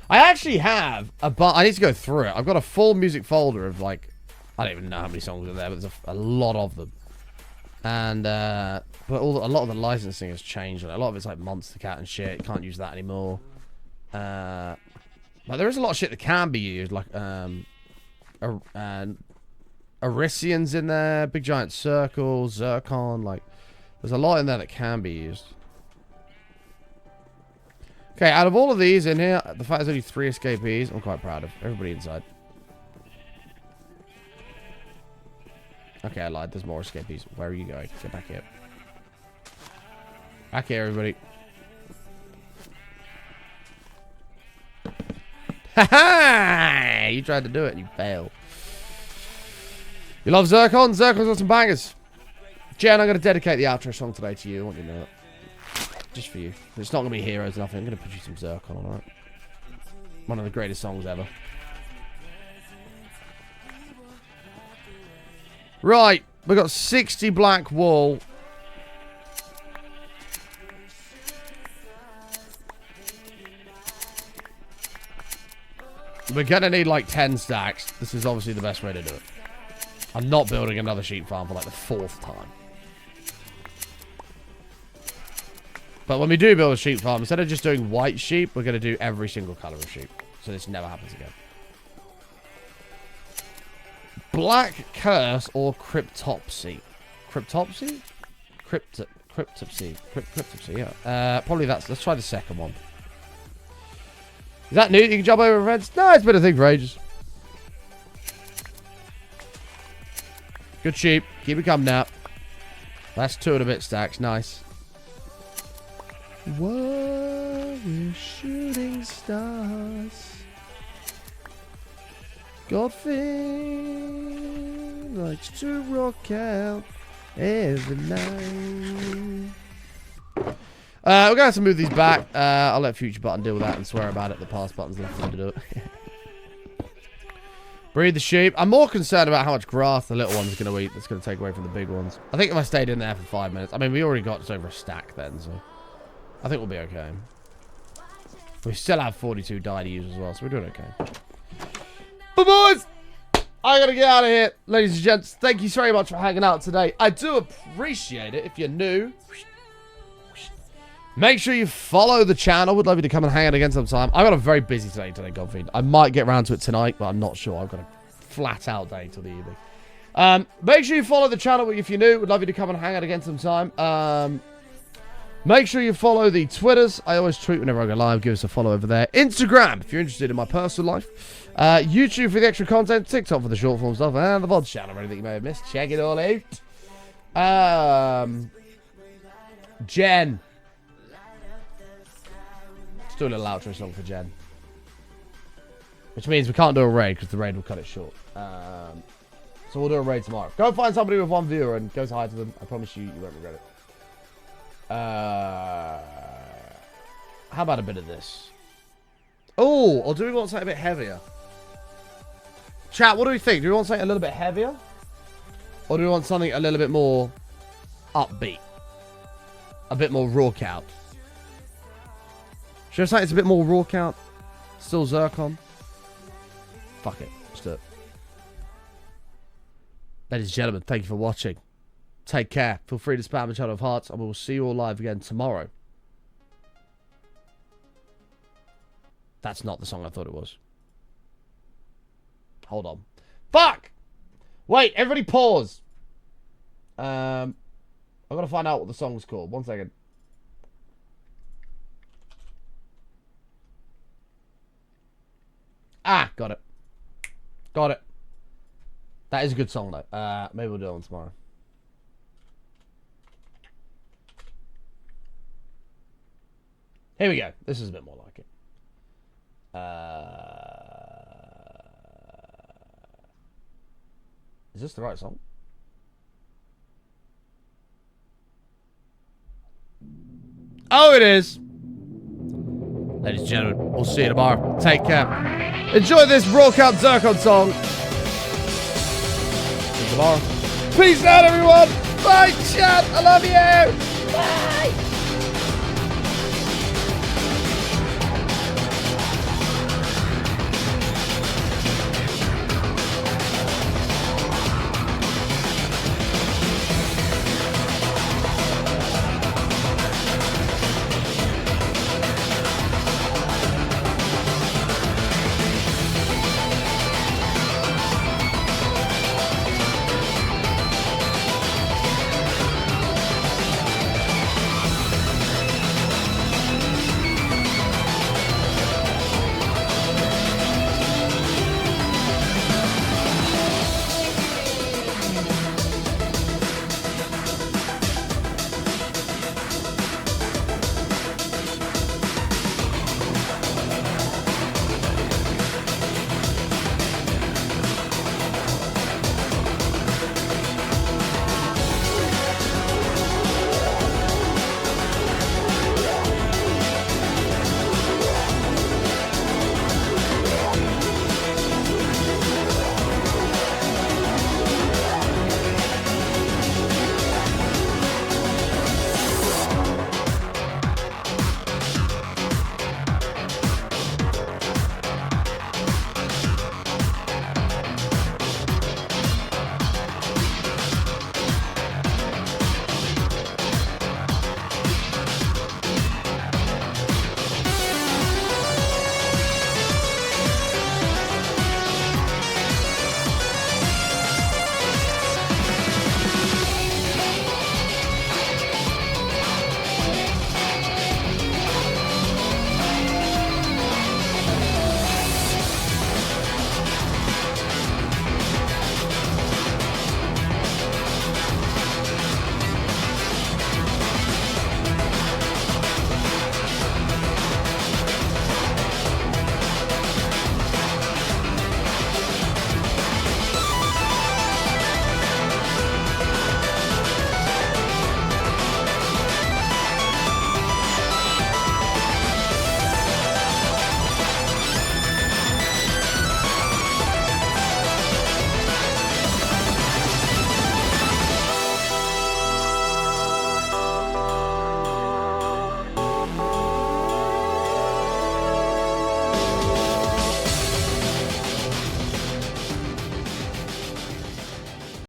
I actually have I need to go through it. I've got a full music folder of like, I don't even know how many songs are there, but there's a lot of them. And but a lot of the licensing has changed. A lot of it's like Monster Cat and shit. You can't use that anymore. But there is a lot of shit that can be used, like Arisian's in there, Big Giant Circle, Zircon. Like, there's a lot in there that can be used. Okay, out of all of these in here, the fact there's only 3 escapees, I'm quite proud of. Everybody inside. Okay, I lied. There's more escapees. Where are you going? Get back here. Back here, everybody. Ha-ha! You tried to do it and you failed. You love Zircon? Zircon's got some bangers. Jen, I'm going to dedicate the outro song today to you. I want you to know that. Just for you. It's not going to be Heroes or nothing. I'm going to put you some Zircon, alright? One of the greatest songs ever. Right. We've got 60 black wool. We're going to need like 10 stacks. This is obviously the best way to do it. I'm not building another sheep farm for like the 4th time. But when we do build a sheep farm, instead of just doing white sheep, we're going to do every single color of sheep. So this never happens again. Black Curse or Cryptopsy? Cryptopsy? Cryptopsy, yeah. Probably that's... Let's try the second one. Is that new? You can jump over fence? No, it's been a thing for ages. Good sheep. Keep it coming out. That's 2 and a bit stacks. Nice. What we're shooting stars. Godfrey likes to rock out every night. We're going to have to move these back. I'll let Future Button deal with that and swear about it. The past button's left him to do it. Breed the sheep. I'm more concerned about how much grass the little one's going to eat. That's going to take away from the big ones. I think if I stayed in there for 5 minutes. I mean, we already got just over a stack then, so I think we'll be okay. We still have 42 die to use as well, so we're doing okay. But boys, I gotta get out of here. Ladies and gents, thank you so much for hanging out today. I do appreciate it. If you're new, make sure you follow the channel. Would love you to come and hang out again sometime. I got a very busy today, Godfiend. I might get around to it tonight, but I'm not sure. I've got a flat out day till the evening. Make sure you follow the channel if you're new. Would love you to come and hang out again sometime. Make sure you follow the Twitters. I always tweet whenever I go live. Give us a follow over there. Instagram, if you're interested in my personal life. YouTube for the extra content. TikTok for the short form stuff. And the VODs channel for anything you may have missed. Check it all out. Jen. Let's do a little outro song for Jen. Which means we can't do a raid because the raid will cut it short. So we'll do a raid tomorrow. Go find somebody with 1 viewer and go say hi to them. I promise you won't regret it. How about a bit of this? Oh, or do we want something a bit heavier? Chat, what do we think? Do we want something a little bit heavier? Or do we want something a little bit more upbeat? A bit more raw count? Should I say it's a bit more raw count? Still Zircon? Fuck it. Let's do it. Ladies and gentlemen, thank you for watching. Take care. Feel free to spam the channel of hearts, and we will see you all live again tomorrow. That's not the song I thought it was. Hold on. Fuck! Wait, everybody pause. I've got to find out what the song's called. 1 second. Ah, got it. Got it. That is a good song, though. Maybe we'll do it on tomorrow. Here we go. This is a bit more like it. Is this the right song? Oh, it is. Ladies and gentlemen, we'll see you tomorrow. Take care. Enjoy this Raw Count Zircon song. See you tomorrow. Peace out, everyone. Bye, chat. I love you. Bye.